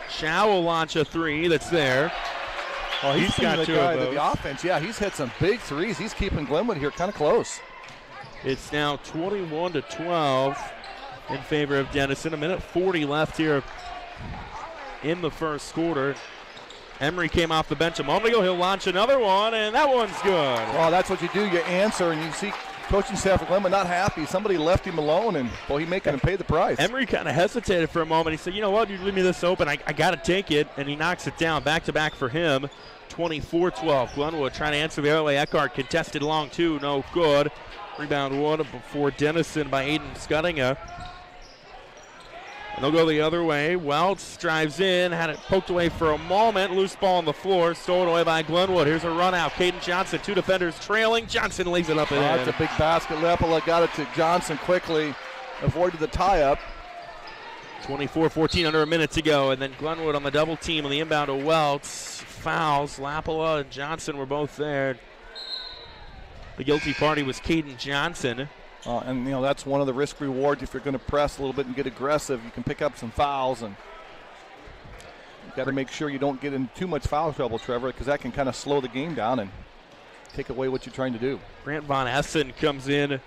Schau will launch a three that's there. Well, he's got the two guy of those. The offense, yeah, he's hit some big threes. He's keeping Glenwood here kind of close. It's now 21-12 in favor of Denison. 1:40 left here in the first quarter. Emery came off the bench a moment ago. He'll launch another one, and that one's good. Well, that's what you do. You answer, and you see coaching staff at Glenwood not happy. Somebody left him alone, and, well, he's making him pay the price. Emery kind of hesitated for a moment. He said, you know what, you leave me this open. I got to take it, and he knocks it down. Back-to-back for him. 24-12. Glenwood trying to answer the other way. Eckhart contested long two. No good. Rebound one before Denison by Aiden Scudinga. And they'll go the other way. Welts drives in, had it poked away for a moment. Loose ball on the floor, stolen away by Glenwood. Here's a run out. Caden Johnson, two defenders trailing. Johnson lays it up and in. That's a big basket. Lepala got it to Johnson quickly, avoided the tie-up. 24-14, under a minute to go. And then Glenwood on the double team on the inbound to Welts. Fouls. Lapala and Johnson were both there. The guilty party was Caden Johnson. And, you know, that's one of the risk rewards. If you're going to press a little bit and get aggressive, you can pick up some fouls. And you've got to make sure you don't get in too much foul trouble, Trevor, because that can kind of slow the game down and take away what you're trying to do. Grant Von Essen comes in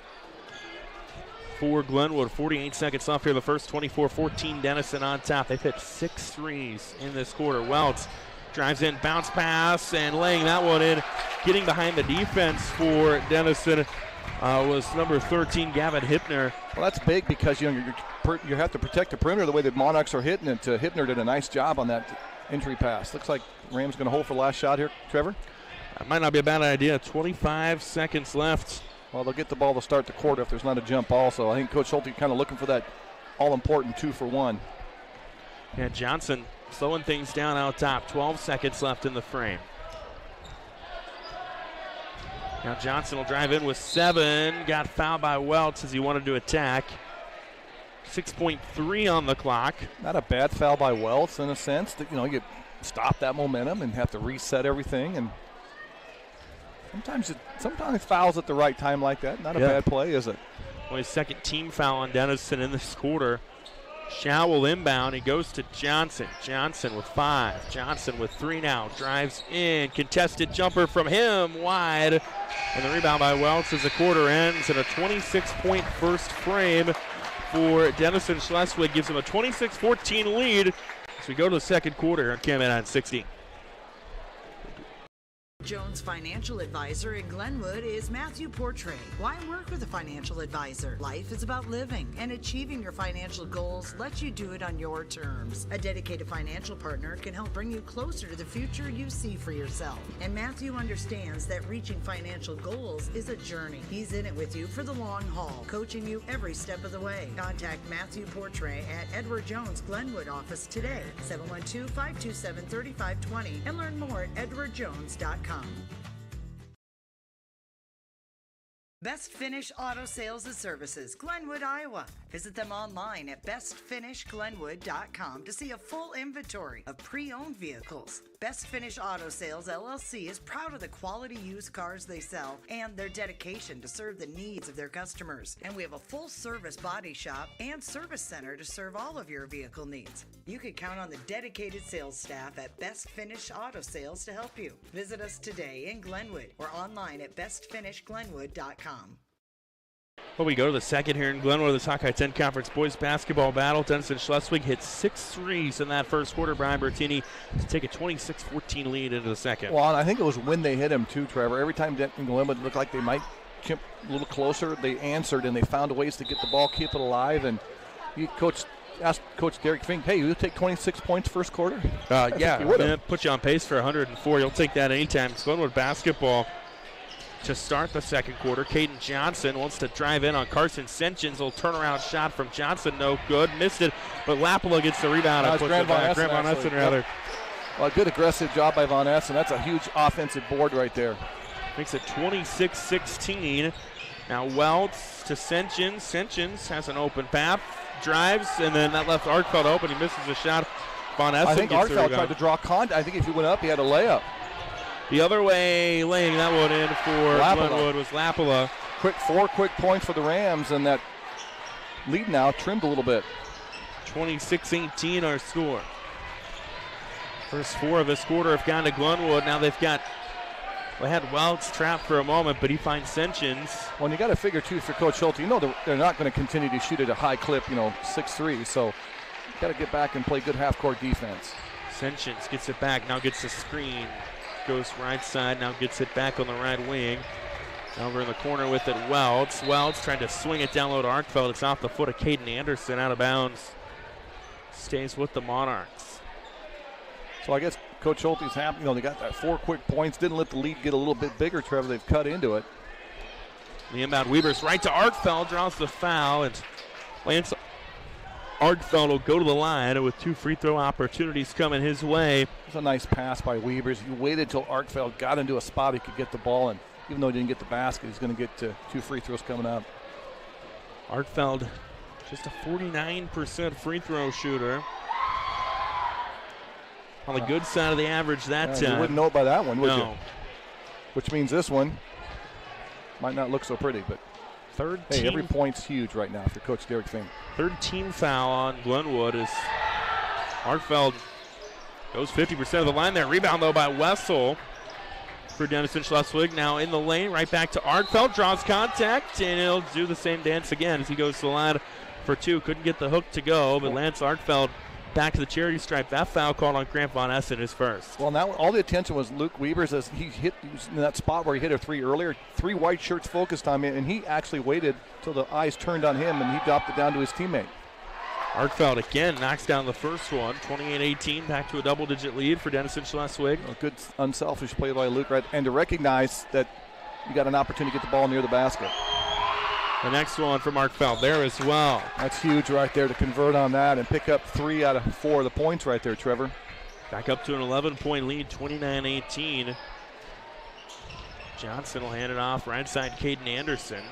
for Glenwood. 48 seconds left here. The first 24-14, Denison on top. They've hit 6 threes in this quarter. Welts drives in, bounce pass, and laying that one in. Getting behind the defense for Denison was number 13, Gavin Hipner. Well, that's big because you have to protect the perimeter the way the Monarchs are hitting it. Hipner did a nice job on that entry pass. Looks like Rams going to hold for the last shot here, Trevor. That might not be a bad idea. 25 seconds left. Well, they'll get the ball to start the quarter if there's not a jump also. I think Coach Schulte kind of looking for that all-important 2-for-1. Yeah, Johnson slowing things down out top. 12 seconds left in the frame. Now Johnson will drive in with 7. Got fouled by Welts as he wanted to attack. 6.3 on the clock. Not a bad foul by Wells in a sense. That, you stop that momentum and have to reset everything. And sometimes fouls at the right time like that. Not a bad play, is it? Well, his second team foul on Denison in this quarter. Shaw will inbound. He goes to Johnson. Johnson with 5. Johnson with 3 now. Drives in. Contested jumper from him. Wide. And the rebound by Welch as the quarter ends in a 26-point first frame for Denison-Schleswig. Gives him a 26-14 lead as we go to the second quarter on KMN on 60. Jones financial advisor in Glenwood is Matthew Portray. Why work with a financial advisor? Life is about living, and achieving your financial goals lets you do it on your terms. A dedicated financial partner can help bring you closer to the future you see for yourself. And Matthew understands that reaching financial goals is a journey. He's in it with you for the long haul, coaching you every step of the way. Contact Matthew Portray at Edward Jones Glenwood office today, 712-527-3520, and learn more at edwardjones.com. Best Finish Auto Sales and Services, Glenwood, Iowa. Visit them online at bestfinishglenwood.com to see a full inventory of pre-owned vehicles. Best Finish Auto Sales LLC is proud of the quality used cars they sell and their dedication to serve the needs of their customers. And we have a full-service body shop and service center to serve all of your vehicle needs. You can count on the dedicated sales staff at Best Finish Auto Sales to help you. Visit us today in Glenwood or online at bestfinishglenwood.com. Well, we go to the second here in Glenwood, the Hawkeye 10 Conference Boys Basketball Battle. Denison-Schleswig hit 6 threes in that first quarter. Brian Bertini to take a 26-14 lead into the second. Well, and I think it was when they hit him too, Trevor. Every time Glenwood looked like they might chip a little closer, they answered and they found ways to get the ball, keep it alive. And asked Coach Derek Fink, hey, you'll take 26 points first quarter? Yeah, put you on pace for 104. You'll take that anytime. It's Glenwood basketball. To start the second quarter, Caden Johnson wants to drive in on Carson Senchins. Little turnaround shot from Johnson, no good. Missed it, but Lapala gets the rebound. Grant Von Essen, rather. Well, good aggressive job by Von Essen. That's a huge offensive board right there. Makes it 26-16. Now Welts to Senchins. Senchins has an open path, drives, and then that left Arkfeld open. He misses a shot. Von Essen I think gets the Arkfeld rebound. tried to draw contact. I think if he went up, he had a layup. The other way, laying that one in for Glenwood was Lapala. Four quick points for the Rams, and that lead now trimmed a little bit. 26-18 our score. First 4 of this quarter have gone to Glenwood. Now they had Welts trapped for a moment, but he finds Senchins. Well, and you got to figure, too, for Coach Schulte, they're not going to continue to shoot at a high clip, 6-3. So you got to get back and play good half-court defense. Senchins gets it back, now gets the screen. Goes right side, now gets it back on the right wing. Over in the corner with it, Welts. Welts trying to swing it down low to Arkfeld. It's off the foot of Caden Anderson, out of bounds. Stays with the Monarchs. So I guess Coach Schulte's happy. They got that 4 quick points. Didn't let the lead get a little bit bigger, Trevor. They've cut into it. The inbound Weavers right to Arkfeld, draws the foul, and Lance Arkfeld will go to the line with 2 free throw opportunities coming his way. It was a nice pass by Weavers. He waited till Arkfeld got into a spot he could get the ball, and even though he didn't get the basket, he's going to get 2 free throws coming up. Arkfeld, just a 49% free throw shooter. On the good side of the average that time. You wouldn't know it by that one, would you? No. Which means this one might not look so pretty, but every point's huge right now for Coach Derek Fink. Third team foul on Glenwood as Arkfeld goes 50% of the line there. Rebound, though, by Wessel for Denison-Schleswig. Now in the lane, right back to Arkfeld. Draws contact, and he'll do the same dance again as he goes to the line for 2. Couldn't get the hook to go, but Lance Arkfeld back to the charity stripe. That foul called on Grant Von Essen is first. Well, now all the attention was Luke Weavers as he was in that spot where he hit a 3 earlier. 3 white shirts focused on him, and he actually waited till the eyes turned on him, and he dropped it down to his teammate. Arkfeld again knocks down the first one. 28-18, back to a double-digit lead for Denison-Schleswig. A good unselfish play by Luke, right? And to recognize that you got an opportunity to get the ball near the basket. The next one from Arkfeld there as well. That's huge right there to convert on that and pick up 3 out of 4 of the points right there, Trevor. Back up to an 11-point lead, 29-18. Johnson will hand it off right side Caden Anderson.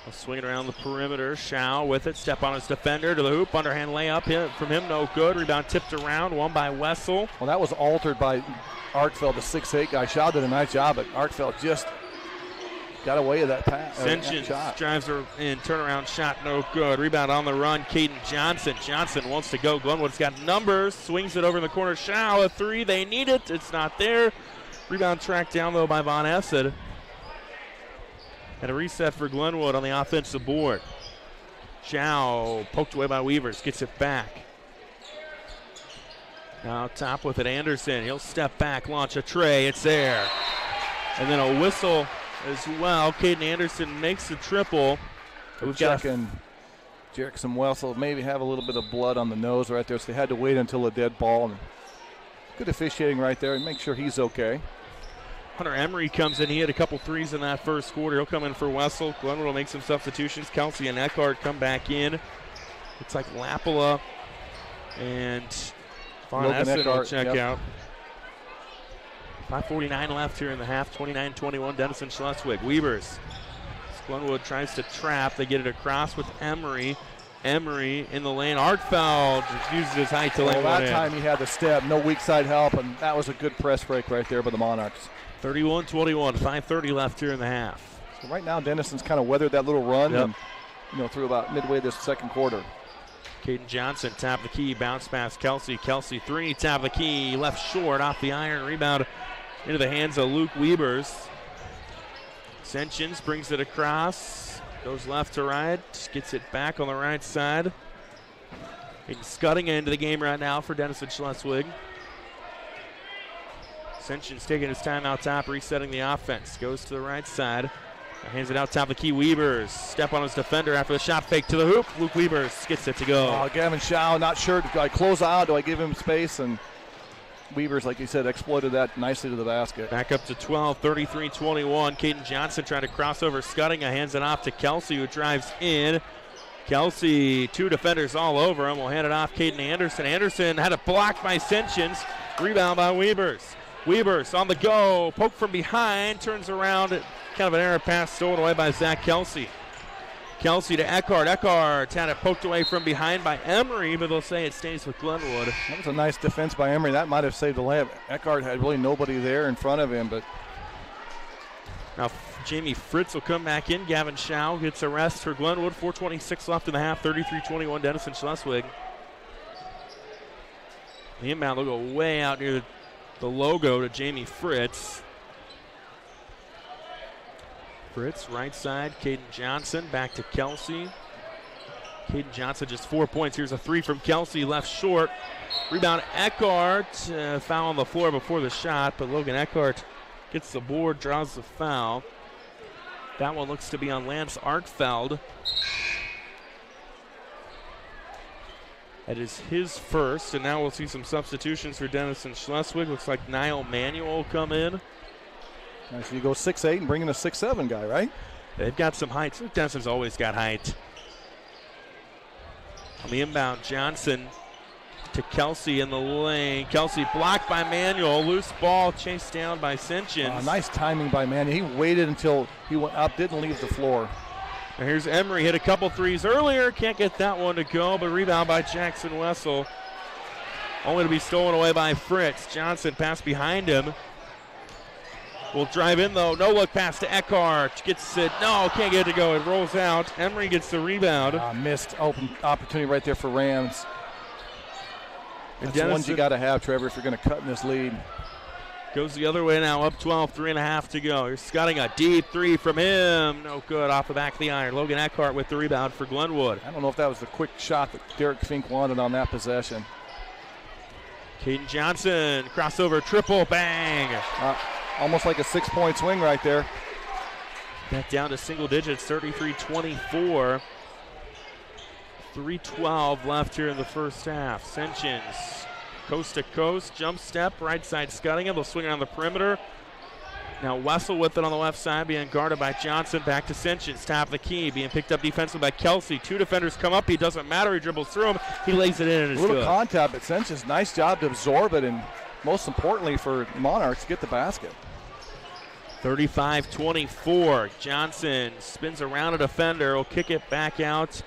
They'll swing it around the perimeter. Schau with it. Step on his defender to the hoop. Underhand layup from him. No good. Rebound tipped around. Won by Wessel. Well, that was altered by Arkfeld, the 6'8 guy. Schau did a nice job, but Arkfeld just got away with that pass. Ascensions drives her in. Turnaround shot. No good. Rebound on the run. Caden Johnson. Johnson wants to go. Glenwood's got numbers. Swings it over in the corner. Schau, a three. They need it. It's not there. Rebound tracked down, though, by Von Essed. And a reset for Glenwood on the offensive board. Schau poked away by Weavers. Gets it back. Now top with it, Anderson. He'll step back, launch a tray. It's there. And then a whistle as well. Caden Anderson makes the triple. We've got Jerickson Wessel maybe have a little bit of blood on the nose right there, so they had to wait until a dead ball. And good officiating right there and make sure he's okay. Hunter Emery comes in. He had a couple threes in that first quarter. He'll come in for Wessel. Glenwood will make some substitutions. Kelsey and Eckhart come back in. Looks like Lapala and Von Essen will check out. 5:49 left here in the half. 29-21 Denison-Schleswig. Weavers. Glenwood tries to trap. They get it across with Emery. Emery in the lane. Arkfeld uses his height to lay one in. That time he had the step. No weak side help, and that was a good press break right there by the Monarchs. 31-21, 5:30 left here in the half. So right now, Denison's kind of weathered that little run, and through about midway this second quarter. Caden Johnson, top of the key, bounce pass Kelsey. Kelsey three, top of the key, left short, off the iron, rebound into the hands of Luke Weavers. Ascensions brings it across, goes left to right, gets it back on the right side. He's scudding into the game right now for Denison-Schleswig. Ascension's taking his time out top, resetting the offense. Goes to the right side. Hands it out top of the key. Weavers step on his defender after the shot fake to the hoop. Luke Weavers gets it to go. Gavin Schau not sure. Do I close out? Do I give him space? And Weavers, like you said, exploited that nicely to the basket. Back up to 12, 33-21. Caden Johnson trying to cross over Scudding. Hands it off to Kelsey, who drives in. Kelsey, two defenders all over him. We'll hand it off Caden Anderson. Anderson had it blocked by Ascensions. Rebound by Weavers. Weavers on the go, poke from behind, turns around, kind of an error pass stolen away by Zach Kelsey. Kelsey to Eckhart. Eckhart had it poked away from behind by Emery, but they'll say it stays with Glenwood. That was a nice defense by Emery. That might have saved the layup. Eckhart had really nobody there in front of him, but now Jamie Fritz will come back in. Gavin Schau gets a rest for Glenwood. 4:26 left in the half, 33-21 Denison-Schleswig. The inbound will go way out near the logo to Jamie Fritz. Fritz, right side, Caden Johnson, back to Kelsey. Caden Johnson just 4 points. Here's a three from Kelsey, left short. Rebound Eckhart, foul on the floor before the shot, but Logan Eckhart gets the board, draws the foul. That one looks to be on Lance Arkfeld. That is his first, and now we'll see some substitutions for Denison-Schleswig. Looks like Niall Manuel will come in. So you go 6'8" and bring in a 6'7" guy, right? They've got some height. Denison's always got height. On the inbound, Johnson to Kelsey in the lane. Kelsey blocked by Manuel. Loose ball chased down by Ascensions. Nice timing by Manuel. He waited until he went up, didn't leave the floor. And here's Emery, hit a couple threes earlier. Can't get that one to go, but rebound by Jackson Wessel. Only to be stolen away by Fritz. Johnson passed behind him. Will drive in though. No look pass to Eckhart. Gets it. No, can't get it to go. It rolls out. Emery gets the rebound. Missed open opportunity right there for Rams. That's the ones you got to have, Trevor, if you're going to cut in this lead. Goes the other way now, up 12, 3.5 to go. Here's Scudding, a deep three from him. No good, off the back of the iron. Logan Eckhart with the rebound for Glenwood. I don't know if that was the quick shot that Derek Fink wanted on that possession. Caden Johnson, crossover triple, bang. Almost like a 6-point swing right there. Back down to single digits, 33-24. 3:12 left here in the first half. Ascensions, coast to coast, jump step, right side Scudding. They'll swing around the perimeter. Now Wessel with it on the left side, being guarded by Johnson. Back to Ascensions, top of the key, being picked up defensively by Kelsey. Two defenders come up. He doesn't matter. He dribbles through him. He lays it in, and it's good. A little contact, but Ascensions, nice job to absorb it, and most importantly for Monarchs, get the basket. 35-24. Johnson spins around a defender, will kick it back out.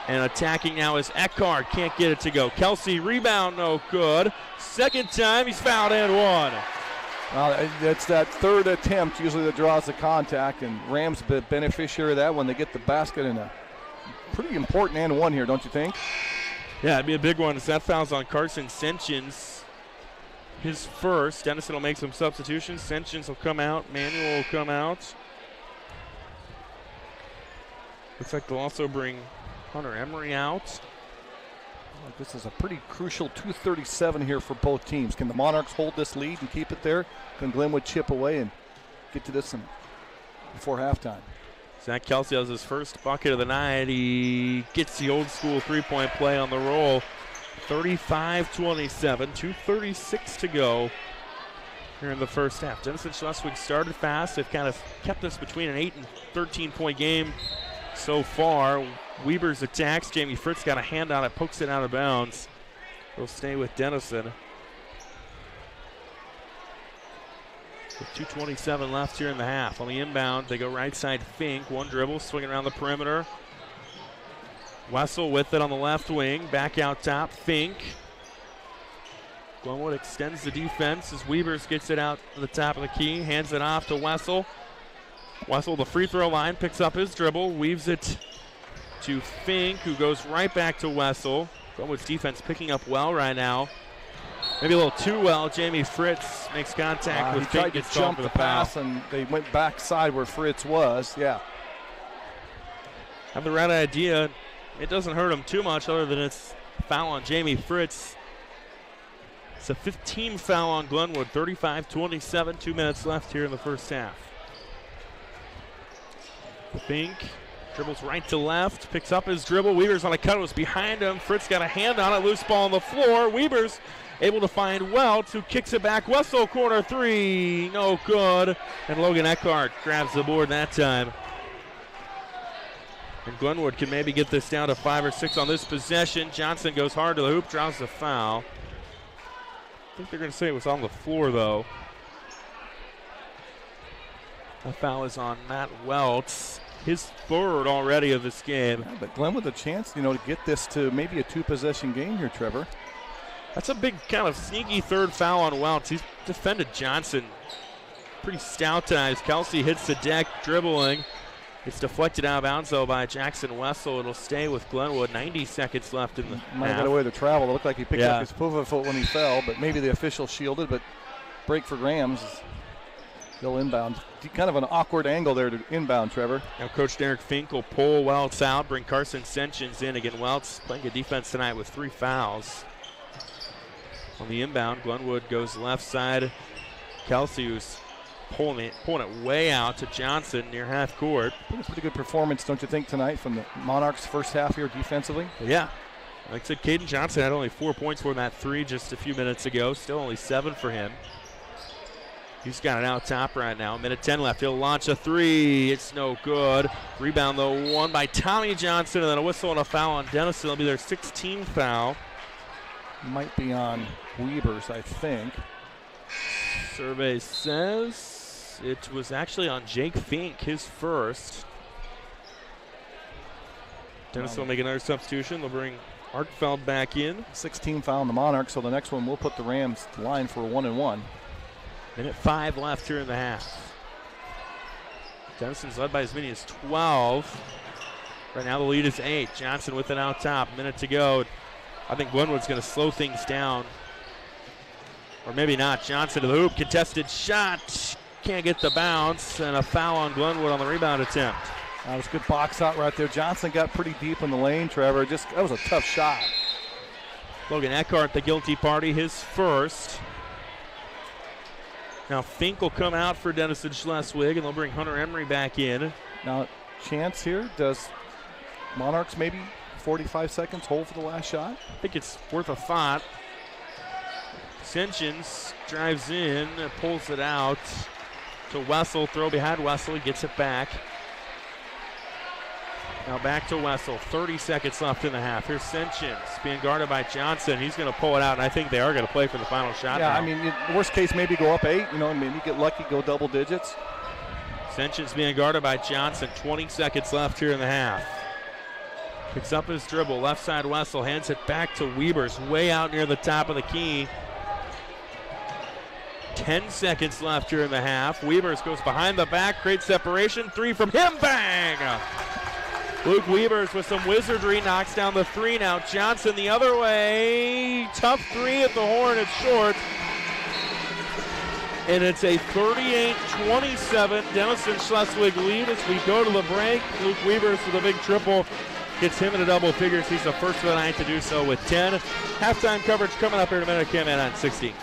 And attacking now is Eckhart. Can't get it to go. Kelsey, rebound, no good. Second time, he's fouled and one. Well, it's that third attempt usually that draws the contact, and Rams the beneficiary of that when they get the basket in a pretty important and one here, don't you think? Yeah, it'd be a big one. As that foul's on Carson Senchins. His first. Denison will make some substitutions. Senchins will come out. Manuel will come out. Looks like they'll also bring Hunter Emery out. This is a pretty crucial 2:37 here for both teams. Can the Monarchs hold this lead and keep it there? Can Glenwood chip away and get to this before halftime? Zach Kelsey has his first bucket of the night. He gets the old school three-point play on the roll. 35-27, 2:36 to go here in the first half. Denison-Schleswig started fast. They've kind of kept us between an 8 and 13-point game so far. Weber's attacks. Jamie Fritz got a hand on it, pokes it out of bounds. He'll stay with Denison. With 2:27 left here in the half. On the inbound, they go right side Fink. One dribble, swinging around the perimeter. Wessel with it on the left wing. Back out top, Fink. Glenwood extends the defense as Weavers gets it out to the top of the key. Hands it off to Wessel. Wessel, the free throw line, picks up his dribble, weaves it to Fink, who goes right back to Wessel. Glenwood's defense picking up well right now. Maybe a little too well. Jamie Fritz makes contact with Fink. He tried to jump the pass, and they went backside where Fritz was. Yeah. Have the right idea. It doesn't hurt him too much other than it's a foul on Jamie Fritz. It's a 15 foul on Glenwood. 35-27, 2 minutes left here in the first half. Fink dribbles right to left, picks up his dribble. Weber's on a cut, it was behind him. Fritz got a hand on it, loose ball on the floor. Weber's able to find Welch, who kicks it back. Wessel, corner three, no good. And Logan Eckhart grabs the board that time. And Glenwood can maybe get this down to 5 or 6 on this possession. Johnson goes hard to the hoop, draws the foul. I think they're going to say it was on the floor, though. The foul is on Matt Welch. His third already of this game. Yeah, but Glenwood a chance, to get this to maybe a 2-possession game here, Trevor. That's a big kind of sneaky third foul on Welch. He's defended Johnson pretty stout-sized. Kelsey hits the deck, dribbling. It's deflected out of bounds, though, by Jackson Wessel. It'll stay with Glenwood. 90 seconds left in the Might half. have got away with the travel. It looked like he picked up his pivot foot when he fell, but maybe the official shielded. But break for Rams. They'll inbound. Kind of an awkward angle there to inbound, Trevor. Now Coach Derek Fink will pull Welch out, bring Carson Senchins in. Again, Welch playing good defense tonight with 3 fouls. On the inbound, Glenwood goes left side. Kelsey, who's pulling it way out to Johnson near half court. Pretty good performance, don't you think, tonight from the Monarchs' first half here defensively? Yeah. Like I said, Caden Johnson had only 4 points for that 3 just a few minutes ago. Still only 7 for him. He's got it out top right now. 1:10 left. He'll launch a 3. It's no good. Rebound, though, won by Tommy Johnson, and then a whistle and a foul on Denison. It'll be their 16th foul. Might be on Weavers, I think. Survey says it was actually on Jake Fink, his first. Denison will make another substitution. They'll bring Arkfeld back in. 16 foul on the Monarchs, so the next one we'll put the Rams line for a 1-and-1. 1:05 left here in the half. Denison's led by as many as 12. Right now the lead is 8. Johnson with it out top. Minute to go. I think Glenwood's going to slow things down. Or maybe not. Johnson to the hoop. Contested shot. Can't get the bounce. And a foul on Glenwood on the rebound attempt. That was a good box out right there. Johnson got pretty deep in the lane, Trevor. That was a tough shot. Logan Eckhart, the guilty party, his first. Now Fink will come out for Denison-Schleswig, and they'll bring Hunter Emery back in. Now, chance here. Does Monarchs maybe 45 seconds hold for the last shot? I think it's worth a thought. Senchins drives in, pulls it out to Wessel. Throw behind Wessel. He gets it back. Now back to Wessel. 30 seconds left in the half. Here's Senchins being guarded by Johnson. He's going to pull it out, and I think they are going to play for the final shot. Yeah, now. I mean, worst case, maybe go up 8. Maybe get lucky, go double digits. Senchins being guarded by Johnson. 20 seconds left here in the half. Picks up his dribble. Left side Wessel hands it back to Weavers, way out near the top of the key. 10 seconds left here in the half. Weavers goes behind the back, creates separation. 3 from him, bang! Luke Weavers with some wizardry knocks down the 3 now. Johnson the other way. Tough 3 at the horn. It's short. And it's a 38-27 Denison-Schleswig lead as we go to the break. Luke Weavers with a big triple. Gets him into double figures. He's the first of the night to do so with 10. Halftime coverage coming up here in a minute. Came in on 16.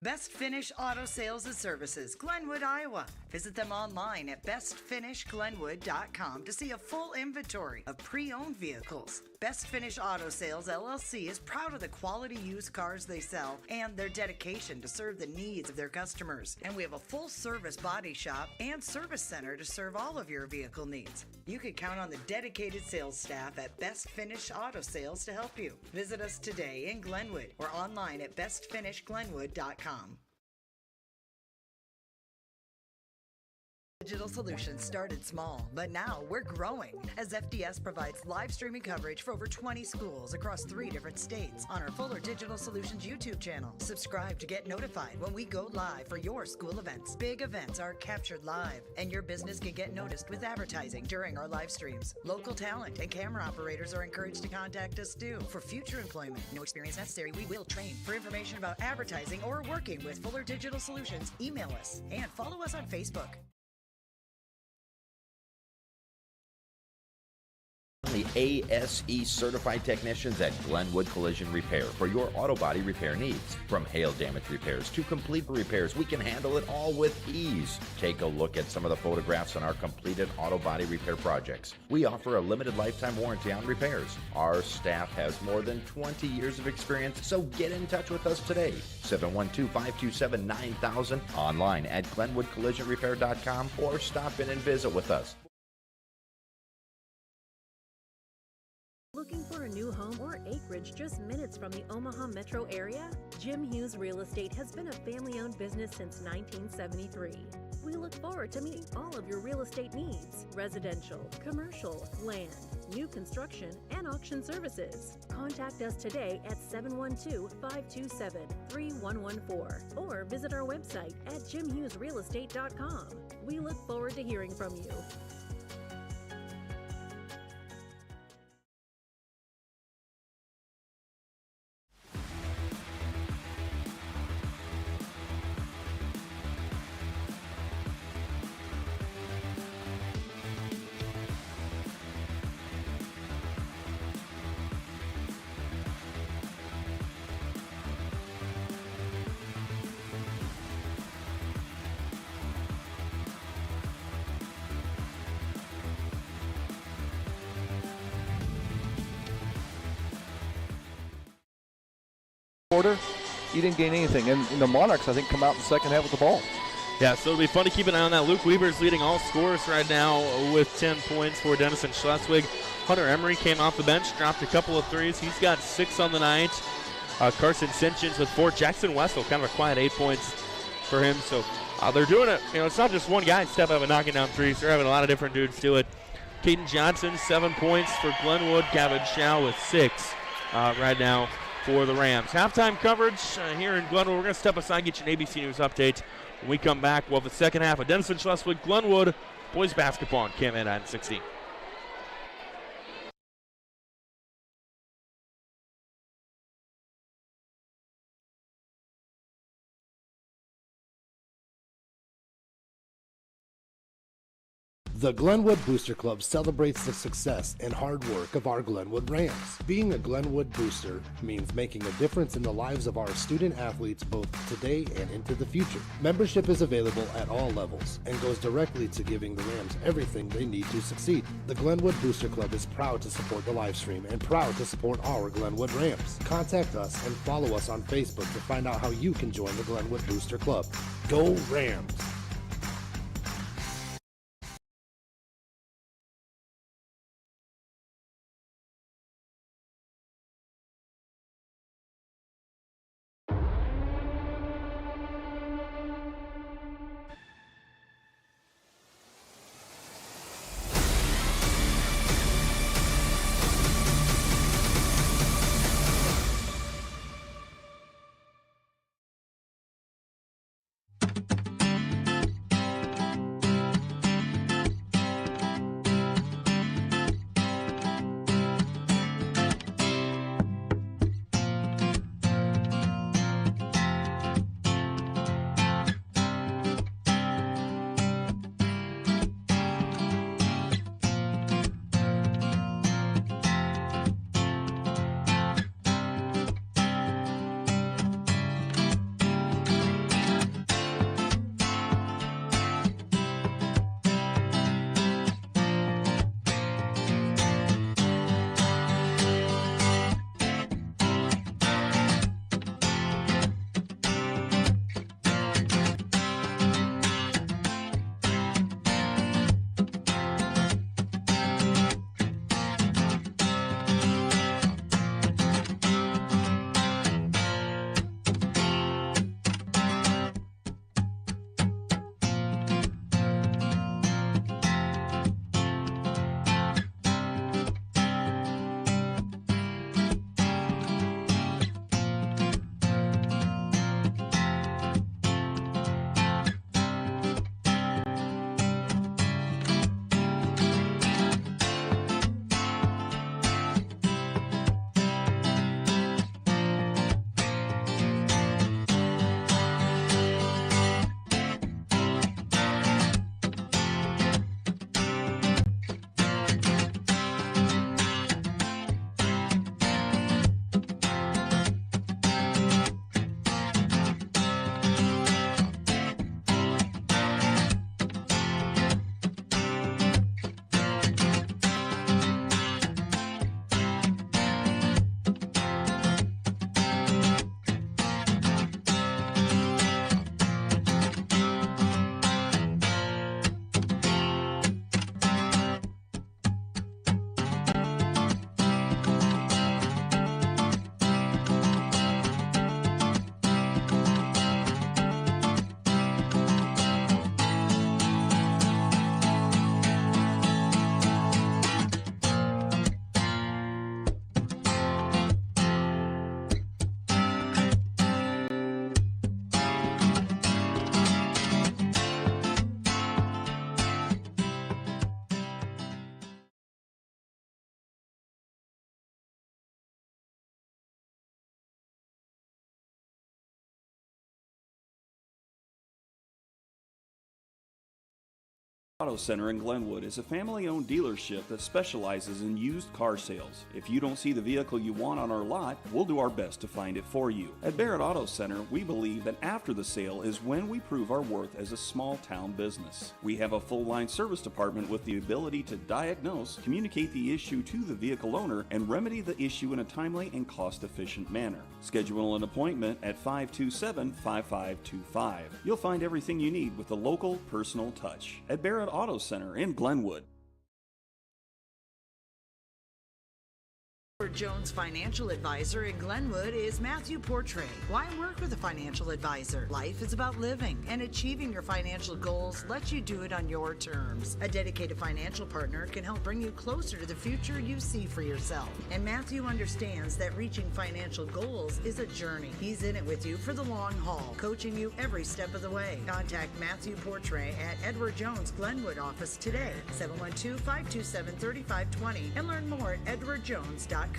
Best Finish Auto Sales and Services, Glenwood, Iowa. Visit them online at bestfinishglenwood.com to see a full inventory of pre-owned vehicles. Best Finish Auto Sales LLC is proud of the quality used cars they sell and their dedication to serve the needs of their customers. And we have a full-service body shop and service center to serve all of your vehicle needs. You can count on the dedicated sales staff at Best Finish Auto Sales to help you. Visit us today in Glenwood or online at bestfinishglenwood.com. Digital Solutions started small, but now we're growing as FDS provides live streaming coverage for over 20 schools across 3 different states on our Fuller Digital Solutions YouTube channel. Subscribe to get notified when we go live for your school events. Big events are captured live, and your business can get noticed with advertising during our live streams. Local talent and camera operators are encouraged to contact us too. For future employment, no experience necessary, we will train. For information about advertising or working with Fuller Digital Solutions, email us and follow us on Facebook. The ASE certified technicians at Glenwood Collision Repair for your auto body repair needs. From hail damage repairs to complete repairs, we can handle it all with ease. Take a look at some of the photographs on our completed auto body repair projects. We offer a limited lifetime warranty on repairs. Our staff has more than 20 years of experience, so get in touch with us today. 712-527-9000, online at glenwoodcollisionrepair.com, or stop in and visit with us. Looking for a new home or acreage just minutes from the Omaha metro area? Jim Hughes Real Estate has been a family-owned business since 1973. We look forward to meeting all of your real estate needs: residential, commercial, land, new construction, and auction services. Contact us today at 712-527-3114 or visit our website at jimhughesrealestate.com. We look forward to hearing from you. Quarter, he didn't gain anything. And the Monarchs, I think, come out in the second half with the ball. Yeah, so it'll be fun to keep an eye on that. Luke Weaver's leading all scorers right now with 10 points for Denison-Schleswig. Hunter Emery came off the bench, dropped a couple of threes. He's got 6 on the night. Carson Senchins with 4. Jackson Wessel, kind of a quiet 8 points for him. So they're doing it. It's not just one guy step up and knocking down threes. They're having a lot of different dudes do it. Caden Johnson, 7 points for Glenwood. Gavin Shaw with 6 right now for the Rams. Halftime coverage here in Glenwood. We're going to step aside, get you an ABC News update. When we come back, we'll have the second half of Denison-Schleswig, Glenwood, boys basketball on KMN 916. The Glenwood Booster Club celebrates the success and hard work of our Glenwood Rams. Being a Glenwood booster means making a difference in the lives of our student athletes both today and into the future. Membership is available at all levels and goes directly to giving the Rams everything they need to succeed. The Glenwood Booster Club is proud to support the live stream and proud to support our Glenwood Rams. Contact us and follow us on Facebook to find out how you can join the Glenwood Booster Club. Go Rams! Auto Center in Glenwood is a family-owned dealership that specializes in used car sales. If you don't see the vehicle you want on our lot, we'll do our best to find it for you. At Barrett Auto Center, we believe that after the sale is when we prove our worth as a small-town business. We have a full-line service department with the ability to diagnose, communicate the issue to the vehicle owner, and remedy the issue in a timely and cost-efficient manner. Schedule an appointment at 527-5525. You'll find everything you need with a local, personal touch. At Barrett Auto Center in Glenwood. Jones financial advisor in Glenwood is Matthew Portray. Why work with a financial advisor? Life is about living, and achieving your financial goals lets you do it on your terms. A dedicated financial partner can help bring you closer to the future you see for yourself. And Matthew understands that reaching financial goals is a journey. He's in it with you for the long haul, coaching you every step of the way. Contact Matthew Portray at Edward Jones Glenwood office today, 712-527-3520, and learn more at edwardjones.com.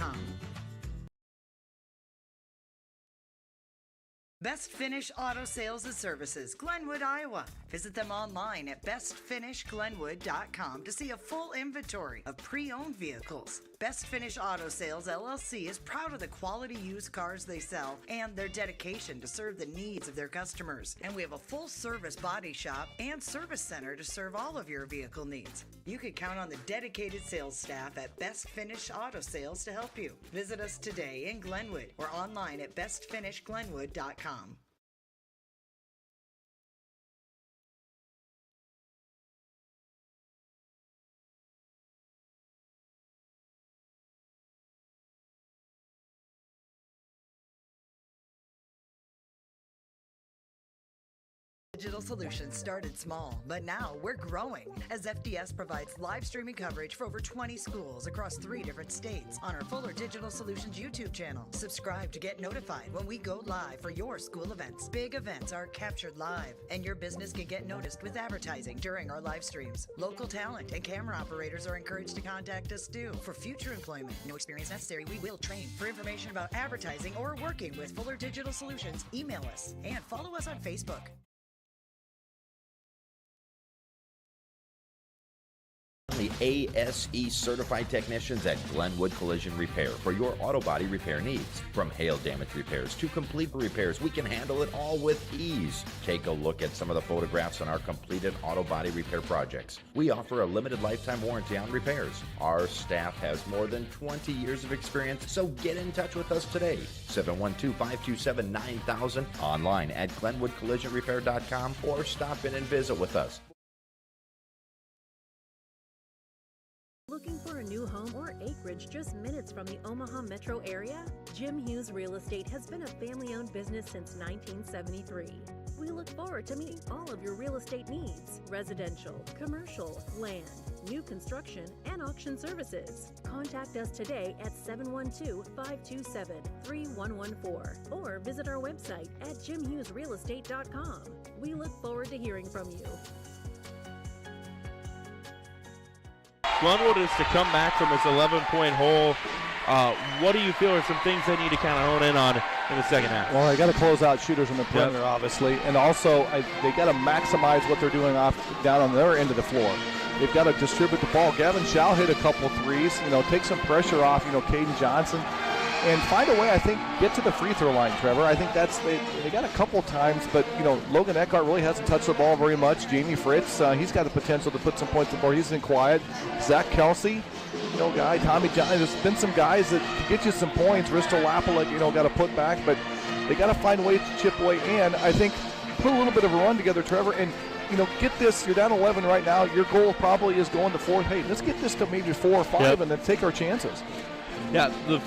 Best Finish Auto Sales and Services, Glenwood, Iowa. Visit them online at bestfinishglenwood.com to see a full inventory of pre-owned vehicles. Best Finish Auto Sales LLC is proud of the quality used cars they sell and their dedication to serve the needs of their customers. And we have a full-service body shop and service center to serve all of your vehicle needs. You can count on the dedicated sales staff at Best Finish Auto Sales to help you. Visit us today in Glenwood or online at bestfinishglenwood.com. Digital Solutions started small, but now we're growing as FDS provides live streaming coverage for over 20 schools across 3 different states on our Fuller Digital Solutions YouTube channel. Subscribe to get notified when we go live for your school events. Big events are captured live, and your business can get noticed with advertising during our live streams. Local talent and camera operators are encouraged to contact us too. For future employment, no experience necessary, we will train. For information about advertising or working with Fuller Digital Solutions, email us and follow us on Facebook. The ASE certified technicians at Glenwood Collision Repair for your auto body repair needs. From hail damage repairs to complete repairs, we can handle it all with ease. Take a look at some of the photographs on our completed auto body repair projects. We offer a limited lifetime warranty on repairs. Our staff has more than 20 years of experience, so get in touch with us today. 712-527-9000, online at glenwoodcollisionrepair.com, or stop in and visit with us. Looking for a new home or acreage just minutes from the Omaha metro area? Jim Hughes Real Estate has been a family-owned business since 1973. We look forward to meeting all of your real estate needs: residential, commercial, land, new construction, and auction services. Contact us today at 712-527-3114 or visit our website at jimhughesrealestate.com. We look forward to hearing from you. Glenwood is to come back from its 11-point hole. What do you feel are some things they need to kind of hone in on in the second half? Well, they got to close out shooters in the perimeter, obviously, and also they got to maximize what they're doing down on their end of the floor. They've got to distribute the ball. Gavin Schau hit a couple threes, take some pressure off, Caden Johnson, and find a way, I think, get to the free throw line, Trevor. I think they got a couple times, but, Logan Eckhart really hasn't touched the ball very much. Jamie Fritz, he's got the potential to put some points on the board. He's been quiet. Zach Kelsey, guy, Tommy John. There's been some guys that can get you some points. Risto Lapalek, got to put back, but they got to find ways to chip away. And I think put a little bit of a run together, Trevor, and get this. You're down 11 right now. Your goal probably is going to 4. Hey, let's get this to maybe 4 or 5, and then take our chances. Yeah, the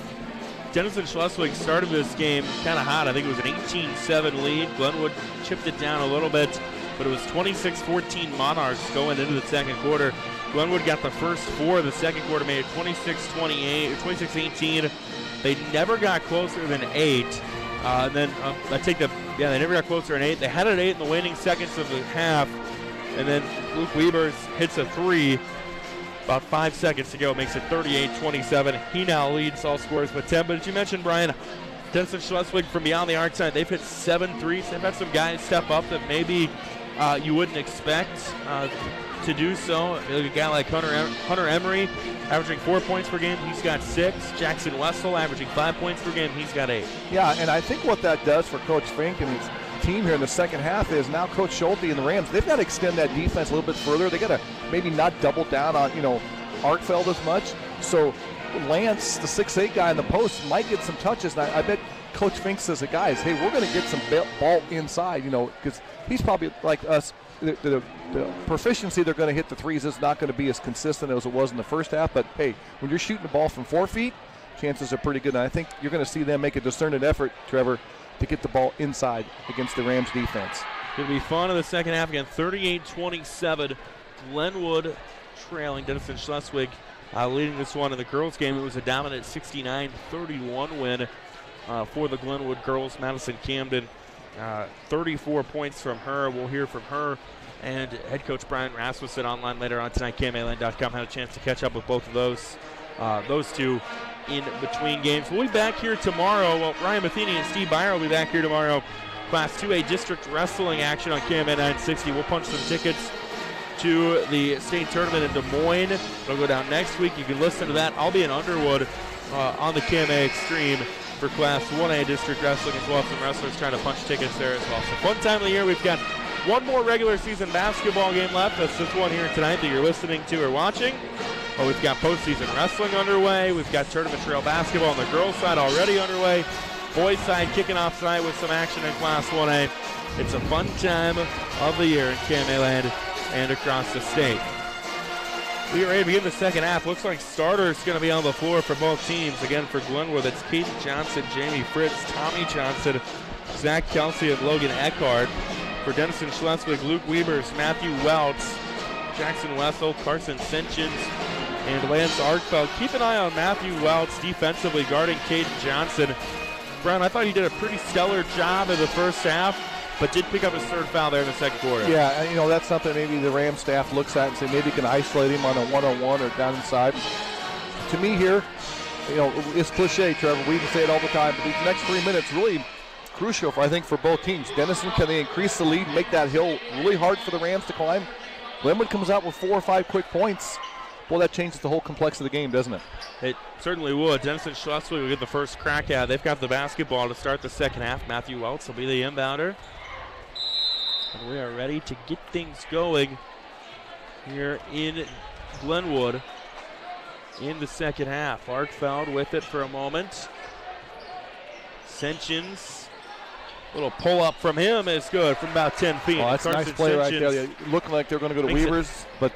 Denison-Schleswig started this game kind of hot. I think it was an 18-7 lead. Glenwood chipped it down a little bit, but it was 26-14 Monarchs going into the second quarter. Glenwood got the first 4 of the second quarter, made it 26-28, 26-18. They never got closer than 8. They never got closer than 8. They had it 8 in the waning seconds of the half, and then Luke Weavers hits a 3. About 5 seconds to go, makes it 38-27. He now leads all scores but 10. But as you mentioned, Brian, Denison-Schleswig from beyond the arc side, they've hit 7 threes. They've had some guys step up that maybe you wouldn't expect. to do so. Look at a guy like Hunter Emery, averaging 4 points per game. He's got 6. Jackson Wessel, averaging 5 points per game. He's got 8. Yeah, and I think what that does for Coach Fink and his team here in the second half is now Coach Schulte and the Rams, they've got to extend that defense a little bit further. They got to maybe not double down on, Arkfeld as much. So Lance, the 6'8" guy in the post, might get some touches. And I bet Coach Fink says to guys, hey, we're going to get some ball inside, because he's probably like us. The proficiency they're going to hit the threes is not going to be as consistent as it was in the first half. But, hey, when you're shooting the ball from 4 feet, chances are pretty good. And I think you're going to see them make a discerted effort, Trevor, to get the ball inside against the Rams defense. It'll be fun in the second half again. 38-27, Glenwood trailing Denison-Schleswig, leading this one. In the girls' game, it was a dominant 69-31 win for the Glenwood girls. Madison Camden, 34 points from her. We'll hear from her and head coach Brian Rasmussen online later on tonight. KMALN.com had a chance to catch up with both of those two in between games. We'll be back here tomorrow. Well, Ryan Matheny and Steve Byer will be back here tomorrow. Class 2A district wrestling action on KMA 960. We'll punch some tickets to the state tournament in Des Moines. It'll go down next week. You can listen to that. I'll be in Underwood on the KMA Extreme for Class 1A district wrestling, as well as some wrestlers trying to punch tickets there as well. So fun time of the year. We've got one more regular season basketball game left. That's this one here tonight that you're listening to or watching. But we've got postseason wrestling underway. We've got tournament trail basketball on the girls' side already underway. Boys' side kicking off tonight with some action in Class 1A. It's a fun time of the year in KMA land and across the state. We are ready to begin the second half. Looks like starters going to be on the floor for both teams. Again, for Glenwood, it's Caden Johnson, Jamie Fritz, Tommy Johnson, Zach Kelsey, and Logan Eckhart. For Denison-Schleswig, Luke Weavers, Matthew Welts, Jackson Wessel, Carson Senchins, and Lance Arkfeld. Keep an eye on Matthew Welts defensively guarding Caden Johnson. Brown, I thought he did a pretty stellar job in the first half, but did pick up his third foul there in the second quarter. Yeah, that's something maybe the Rams staff looks at and say maybe you can isolate him on a one-on-one or down inside. To me here, it's cliche, Trevor. We can say it all the time, but these next 3 minutes really crucial, for both teams. Denison, can they increase the lead, make that hill really hard for the Rams to climb? Glenwood comes out with 4 or 5 quick points. Well, that changes the whole complexity of the game, doesn't it? It certainly would. Denison-Schleswig will get the first crack at it. They've got the basketball to start the second half. Matthew Welts will be the inbounder. And we are ready to get things going here in Glenwood in the second half. Arkfeld with it for a moment. Senchins, little pull-up from him is good from about 10 feet. Oh, that's a nice play right there. They looked like they're going to go to Weavers, but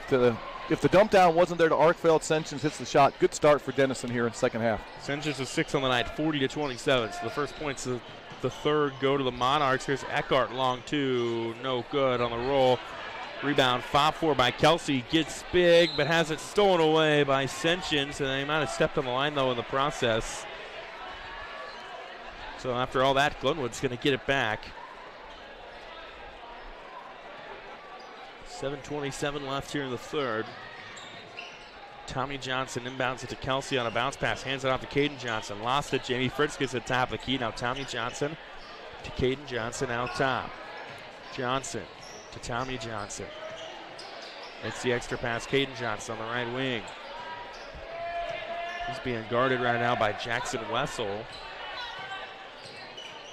if the dump down wasn't there to Arkfeld, Senchins hits the shot. Good start for Denison here in the second half. Senchins is 6 on the night, 40-27. So the first points of the third go to the Monarchs. Here's Eckhart, long two, no good on the roll. Rebound, 5-4 by Kelsey. Gets big, but has it stolen away by Senchins, and they might have stepped on the line, though, in the process. So after all that, Glenwood's going to get it back. 7:27 left here in the third. Tommy Johnson inbounds it to Kelsey on a bounce pass. Hands it off to Caden Johnson. Lost it. Jamie Fritz gets it top of the key. Now Tommy Johnson to Caden Johnson out top. Johnson to Tommy Johnson. It's the extra pass. Caden Johnson on the right wing. He's being guarded right now by Jackson Wessel.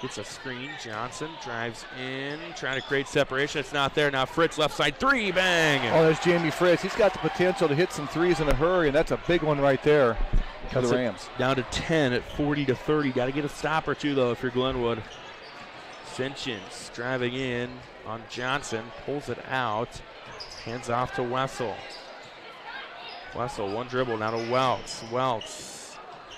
Gets a screen. Johnson drives in, trying to create separation. It's not there. Now Fritz left side three. Bang! Oh, there's Jamie Fritz. He's got the potential to hit some threes in a hurry, and that's a big one right there for the Rams. Down to 10 at 40-30. Got to get a stop or two, though, if you're Glenwood. Senchins driving in on Johnson. Pulls it out. Hands off to Wessel. Wessel, one dribble. Now to Welts. Welts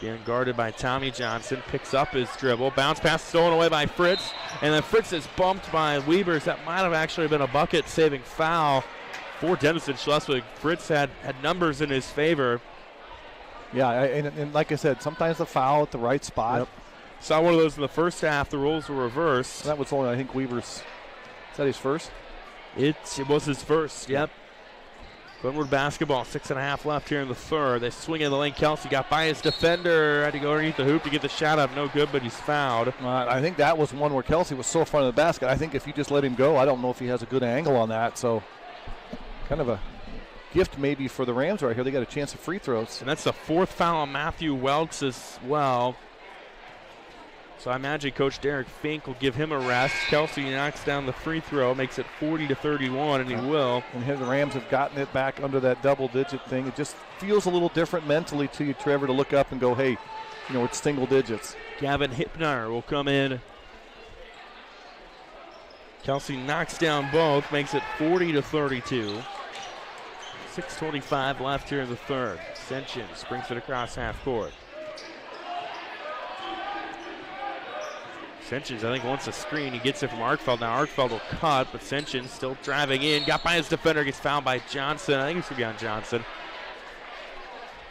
being guarded by Tommy Johnson, picks up his dribble. Bounce pass stolen away by Fritz, and then Fritz is bumped by Weavers. That might have actually been a bucket-saving foul for Denison-Schleswig. Fritz had numbers in his favor. Yeah, and like I said, sometimes the foul at the right spot. Yep. Saw one of those in the first half. The roles were reversed. That was only, I think, Weavers. Is that his first? It was his first, yep. Glenwood basketball, 6.5 left here in the third. They swing in the lane. Kelsey got by his defender. Had to go underneath the hoop to get the shot up. No good, but he's fouled. I think that was one where Kelsey was so far in the basket. I think if you just let him go, I don't know if he has a good angle on that. So kind of a gift maybe for the Rams right here. They got a chance at free throws. And that's the 4th foul on Matthew Welts as well. So I imagine Coach Derek Fink will give him a rest. Kelsey knocks down the free throw, makes it 40-31, and he will. And here the Rams have gotten it back under that double-digit thing. It just feels a little different mentally to you, Trevor, to look up and go, hey, it's single digits. Gavin Hipner will come in. Kelsey knocks down both, makes it 40-32. 6:25 left here in the third. Senchins brings it across half court. Senchins, I think, wants a screen. He gets it from Arkfeld. Now Arkfeld will cut, but Senchins still driving in. Got by his defender, gets fouled by Johnson. I think it's going to be on Johnson.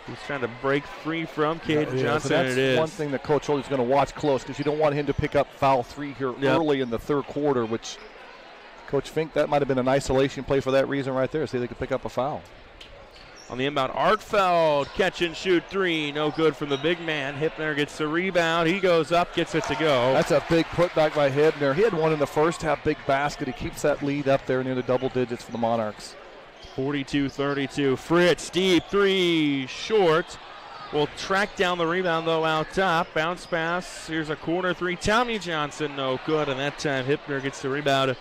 He's trying to break free from Caden Johnson, so that's and it is. One thing that Coach Hold's going to watch close, because you don't want him to pick up foul 3 here early in the third quarter, which Coach Fink, that might have been an isolation play for that reason right there. See, they could pick up a foul. On the inbound, Arkfeld, catch and shoot 3. No good from the big man. Hipner gets the rebound. He goes up, gets it to go. That's a big putback by Hipner. He had one in the first half, big basket. He keeps that lead up there near the double digits for the Monarchs. 42-32. Fritz, deep 3, short. Will track down the rebound, though, out top. Bounce pass. Here's a corner 3. Tommy Johnson, no good. And that time, Hipner gets the rebound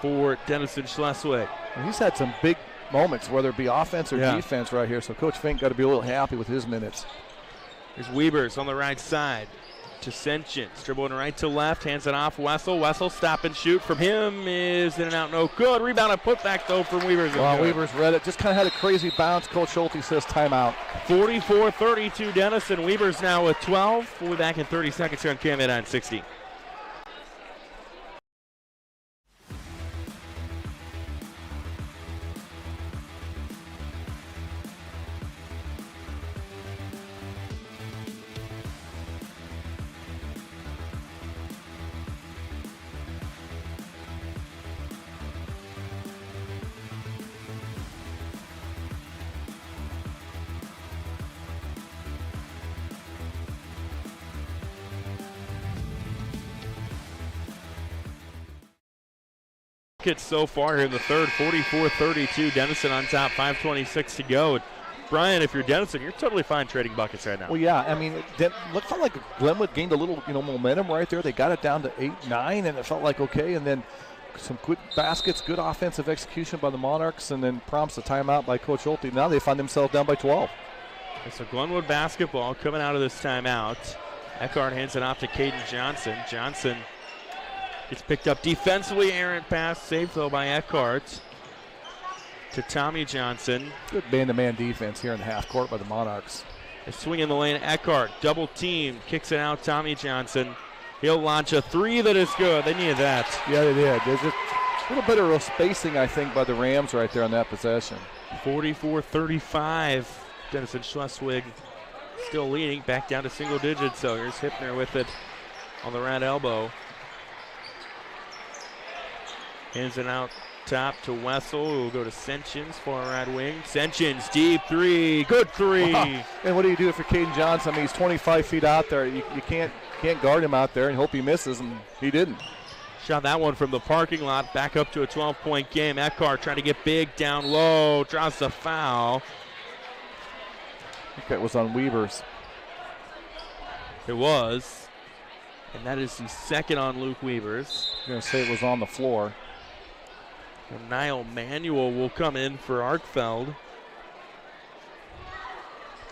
for Denison-Schleswig. He's had some big moments, whether it be offense or defense right here. So Coach Fink got to be a little happy with his minutes. There's Weavers on the right side to Senchins. Dribbling right to left, hands it off Wessel. Wessel stop and shoot from him is in and out, no good. Rebound and put back though from Weavers. Well, Weavers read it, just kind of had a crazy bounce. Coach Schulte says timeout. 44-32 Denison. Weavers now with 12. We'll be back in 30 seconds here on KMA 960. So far here in the third, 44-32, Denison on top, 5:26 to go. Brian, if you're Denison, you're totally fine trading buckets right now. Well, yeah, I mean, it felt like Glenwood gained a little, momentum right there. They got it down to 8-9, and it felt like okay. And then some good baskets, good offensive execution by the Monarchs, and then prompts a timeout by Coach Schulte. Now they find themselves down by 12. Okay, so Glenwood basketball coming out of this timeout. Eckhart hands it off to Caden Johnson. Johnson gets picked up defensively. Errant pass, saved though by Eckhart to Tommy Johnson. Good man-to-man defense here in the half court by the Monarchs. A swing in the lane. Eckhart double team, kicks it out. Tommy Johnson. He'll launch a 3 that is good. They needed that. Yeah, they did. There's a little bit of spacing, I think, by the Rams right there on that possession. 44-35. Denison-Schleswig still leading, back down to single digits. So here's Hipner with it on the right elbow. Hands it out top to Wessel, who will go to Senchins, far right wing. Senchins, deep 3, good 3. Wow. And what do you do for Caden Johnson? I mean, he's 25 feet out there. You can't guard him out there and hope he misses, and he didn't. Shot that one from the parking lot, back up to a 12-point game. Eckhart trying to get big down low, draws the foul. I think that was on Weavers. It was. And that is the second on Luke Weavers. I'm going to say it was on the floor. And Niall Manuel will come in for Arkfeld.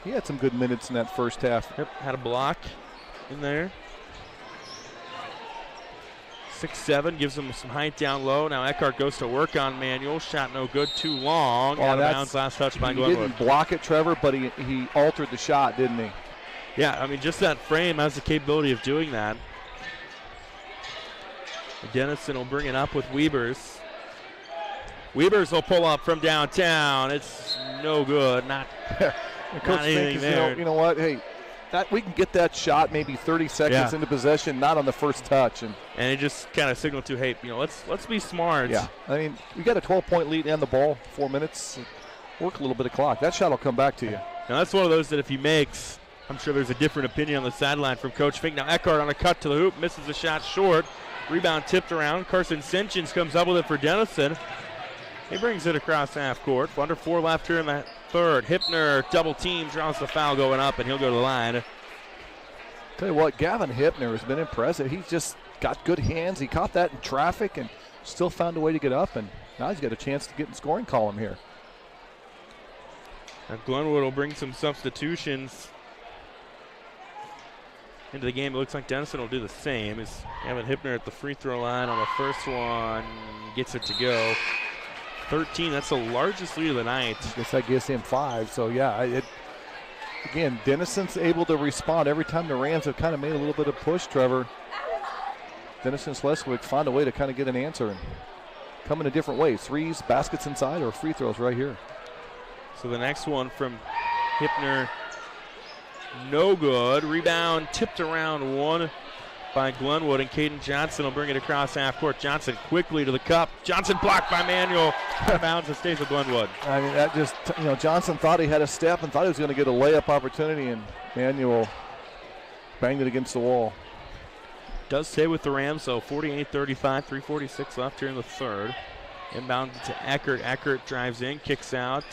He had some good minutes in that first half. Yep, had a block in there. 6'7", gives him some height down low. Now Eckhart goes to work on Manuel. Shot no good, too long. Out of bounds, last touch by Glenwood. He didn't block it, Trevor, but he altered the shot, didn't he? Yeah, I mean, just that frame has the capability of doing that. Denison will bring it up with Weavers. Weavers will pull up from downtown. It's no good. Not anything there. You know what? Hey, we can get that shot maybe 30 seconds into possession, not on the first touch. And it just kind of signaled to, hey, let's be smart. Yeah, I mean, we got a 12-point lead and the ball, 4 minutes. Work a little bit of clock. That shot will come back to you. Now, that's one of those that if he makes, I'm sure there's a different opinion on the sideline from Coach Fink. Now, Eckhart on a cut to the hoop, misses the shot short. Rebound tipped around. Carson Senchins comes up with it for Denison. He brings it across half court. Under 4 left here in the third. Hipner double team, draws the foul going up, and he'll go to the line. Tell you what, Gavin Hipner has been impressive. He's just got good hands. He caught that in traffic and still found a way to get up, and now he's got a chance to get in the scoring column here. And Glenwood will bring some substitutions into the game. It looks like Denison will do the same. As Gavin Hipner at the free throw line on the first one, gets it to go. 13, that's the largest lead of the night. I guess that gives him 5. So, yeah, again, Denison's able to respond every time the Rams have kind of made a little bit of push, Trevor. Denison-Schleswig find a way to kind of get an answer and come in a different way. Threes, baskets inside, or free throws right here. So the next one from Hipner, no good. Rebound tipped around one by Glenwood, and Caden Johnson will bring it across half court. Johnson quickly to the cup. Johnson blocked by Manuel. Out of bounds and stays with Glenwood. I mean, that just, Johnson thought he had a step and thought he was going to get a layup opportunity, and Manuel banged it against the wall. Does stay with the Rams, so 48-35, 3:46 left here in the third. Inbound to Eckert. Eckert drives in, kicks out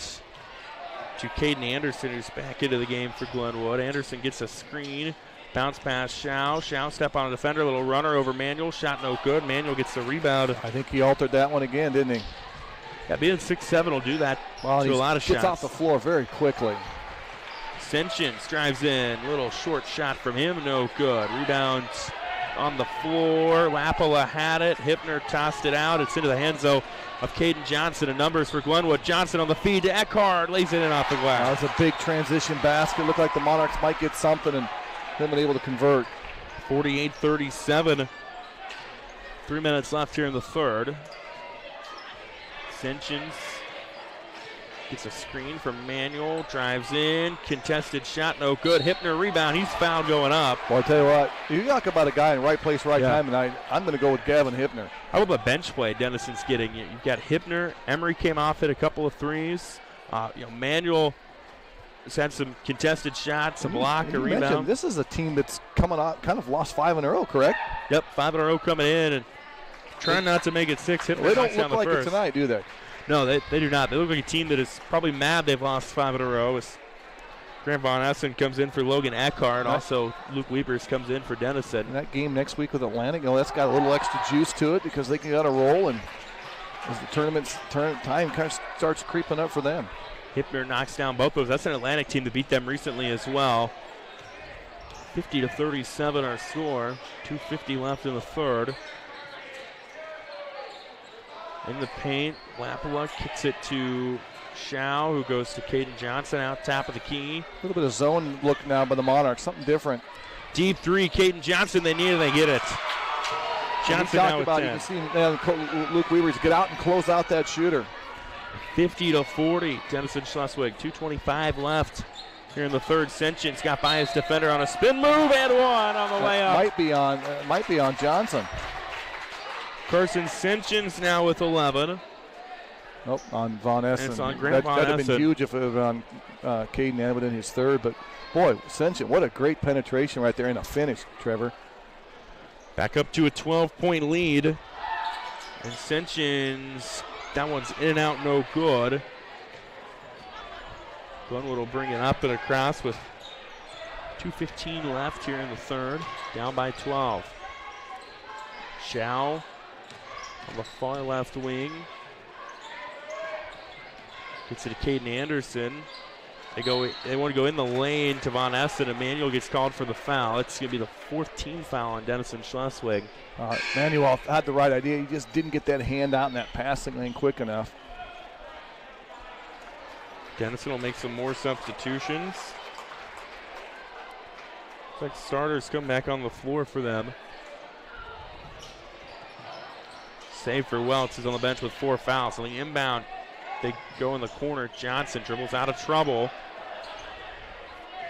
to Caden Anderson, who's back into the game for Glenwood. Anderson gets a screen. Bounce pass, Shao. Shao step on a defender, little runner over Manuel. Shot no good. Manuel gets the rebound. I think he altered that one again, didn't he? Yeah, being 6'7" will do that to a lot of shots. Gets off the floor very quickly. Sentience drives in. Little short shot from him, no good. Rebound on the floor. Lapala had it. Hipner tossed it out. It's into the hands, though, of Caden Johnson. And numbers for Glenwood. Johnson on the feed to Eckhart. Lays it in off the glass. That was a big transition basket. Looked like the Monarchs might get something, and they've been able to convert. 48-37. 3 minutes left here in the third. Sentience gets a screen from Manuel. Drives in. Contested shot. No good. Hipner rebound. He's fouled going up. Well, I tell you what, you talk about a guy in right place, right time tonight. I'm going to go with Gavin Hipner. How about the bench play Denison's getting? You've got Hipner. Emery came off, hit a couple of threes. Manuel has had some contested shots, a block, a rebound. This is a team that's coming out, kind of lost 5 in a row, correct? Yep, 5 in a row coming in and trying not to make it 6. Hipner they don't look like first. it tonight, do they? No, they do not. They look like a team that is probably mad they've lost 5 in a row. As Grant Von Essen comes in for Logan Eckhart. Also, Luke Weepers comes in for Denison. And that game next week with Atlantic, that's got a little extra juice to it because they can get a roll, and as the tournament time kind of starts creeping up for them. Hipner knocks down both those. That's an Atlantic team that beat them recently as well. 50-37 our score. 2:50 left in the third. In the paint, Lapala kicks it to Shao, who goes to Caden Johnson out top of the key. A little bit of zone look now by the Monarchs, something different. Deep three, Caden Johnson, they need it, they get it. Johnson now with 10. You can see Luke Weavers get out and close out that shooter. 50-40, Denison-Schleswig, 2:25 left here in the third. Sentience got by his defender on a spin move and one on the layup. Might be on Johnson. Carson Sentience now with 11. Nope, on Von Essen. It's on Grant Von Essen. That'd have been huge if it was on Caden Abbott in his third. But, boy, Sentience, what a great penetration right there and a finish, Trevor. Back up to a 12-point lead. And Sentience, that one's in and out, no good. Glenwood will bring it up and across with 2:15 left here in the third. Down by 12. Shao on the far left wing. Gets it to Caden Anderson. They want to go in the lane to Von Essen. Emmanuel gets called for the foul. It's going to be the 4th team foul on Denison-Schleswig. Manuel had the right idea. He just didn't get that hand out in that passing lane quick enough. Denison will make some more substitutions. Looks like starters come back on the floor for them. Save for Welch, who's on the bench with 4 fouls. On the inbound, they go in the corner. Johnson dribbles out of trouble.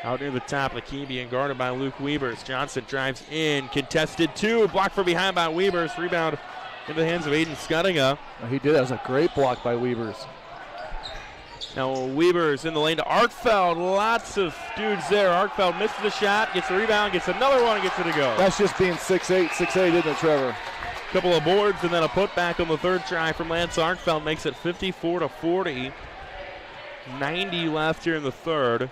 Out near the top of the key, being guarded by Luke Weavers. Johnson drives in, contested 2, blocked from behind by Weavers. Rebound into the hands of Aiden Scudinga. He did. That was a great block by Weavers. Now Weavers in the lane to Arkfeld. Lots of dudes there. Arkfeld misses the shot, gets the rebound, gets another one, and gets it to go. That's just being 6'8", isn't it, Trevor? Couple of boards and then a putback on the third try from Lance Arkfeld makes it 54-40. 90 left here in the third.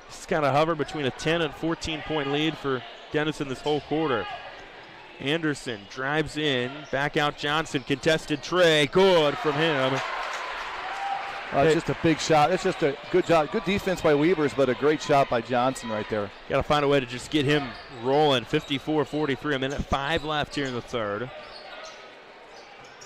Just kind of hovered between a 10 and 14-point lead for Denison this whole quarter. Anderson drives in, back out Johnson, contested tray, good from him. It's just a big shot. It's just a good job. Good defense by Weavers, but a great shot by Johnson right there. Got to find a way to just get him rolling. 54-43, a minute 5 left here in the third.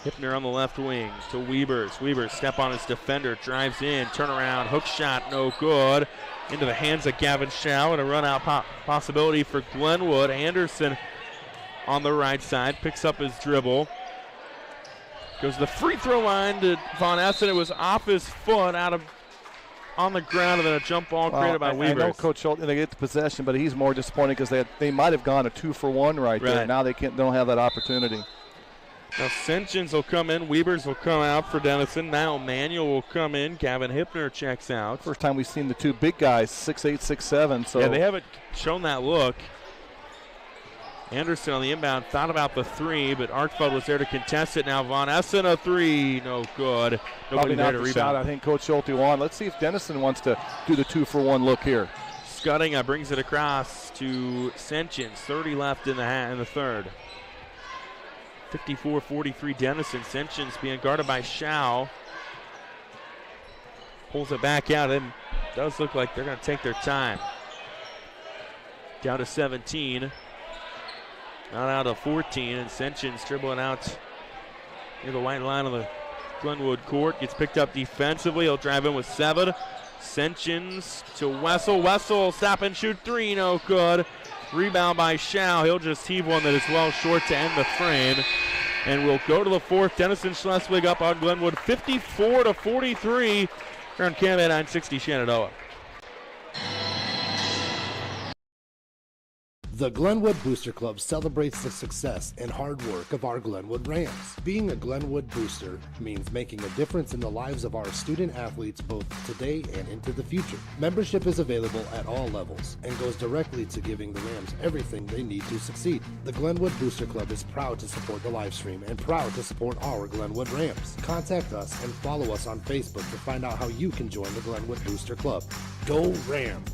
Hippner on the left wing to Weavers. Weavers step on his defender, drives in, turnaround, hook shot, no good. Into the hands of Gavin Schau, and a run-out possibility for Glenwood. Anderson on the right side picks up his dribble. Goes to the free throw line to Von Essen. It was off his foot, on the ground, and then a jump ball created by Weavers. I know Coach Schultz, they get the possession, but he's more disappointed because they might have gone a 2-for-1 right there. Now they don't have that opportunity. Now Senchins will come in. Weavers will come out for Denison. Now Manuel will come in. Gavin Hippner checks out. First time we've seen the two big guys, 6'8", 6'7". So yeah, they haven't shown that look. Anderson on the inbound thought about the three, but Arkfeld was there to contest it. Now Von Essen a three, no good. Nobody there to rebound. Shot I think Coach Schulte won. Let's see if Denison wants to do the 2-for-1 look here. Scudding brings it across to Senchins. 30 left in the third. 54-43 Denison. Senchins being guarded by Schau. Pulls it back out. It does look like they're going to take their time. Down to 17. Not out of 14, and Senchins dribbling out near the white line of the Glenwood court. Gets picked up defensively. He'll drive in with 7. Senchins to Wessel. Wessel, stop and shoot 3, no good. Rebound by Schau. He'll just heave one that is well short to end the frame. And we'll go to the fourth. Denison-Schleswig up on Glenwood 54-43. Here on KMA 960 Shenandoah. The Glenwood Booster Club celebrates the success and hard work of our Glenwood Rams. Being a Glenwood booster means making a difference in the lives of our student athletes both today and into the future. Membership is available at all levels and goes directly to giving the Rams everything they need to succeed. The Glenwood Booster Club is proud to support the live stream and proud to support our Glenwood Rams. Contact us and follow us on Facebook to find out how you can join the Glenwood Booster Club. Go Rams!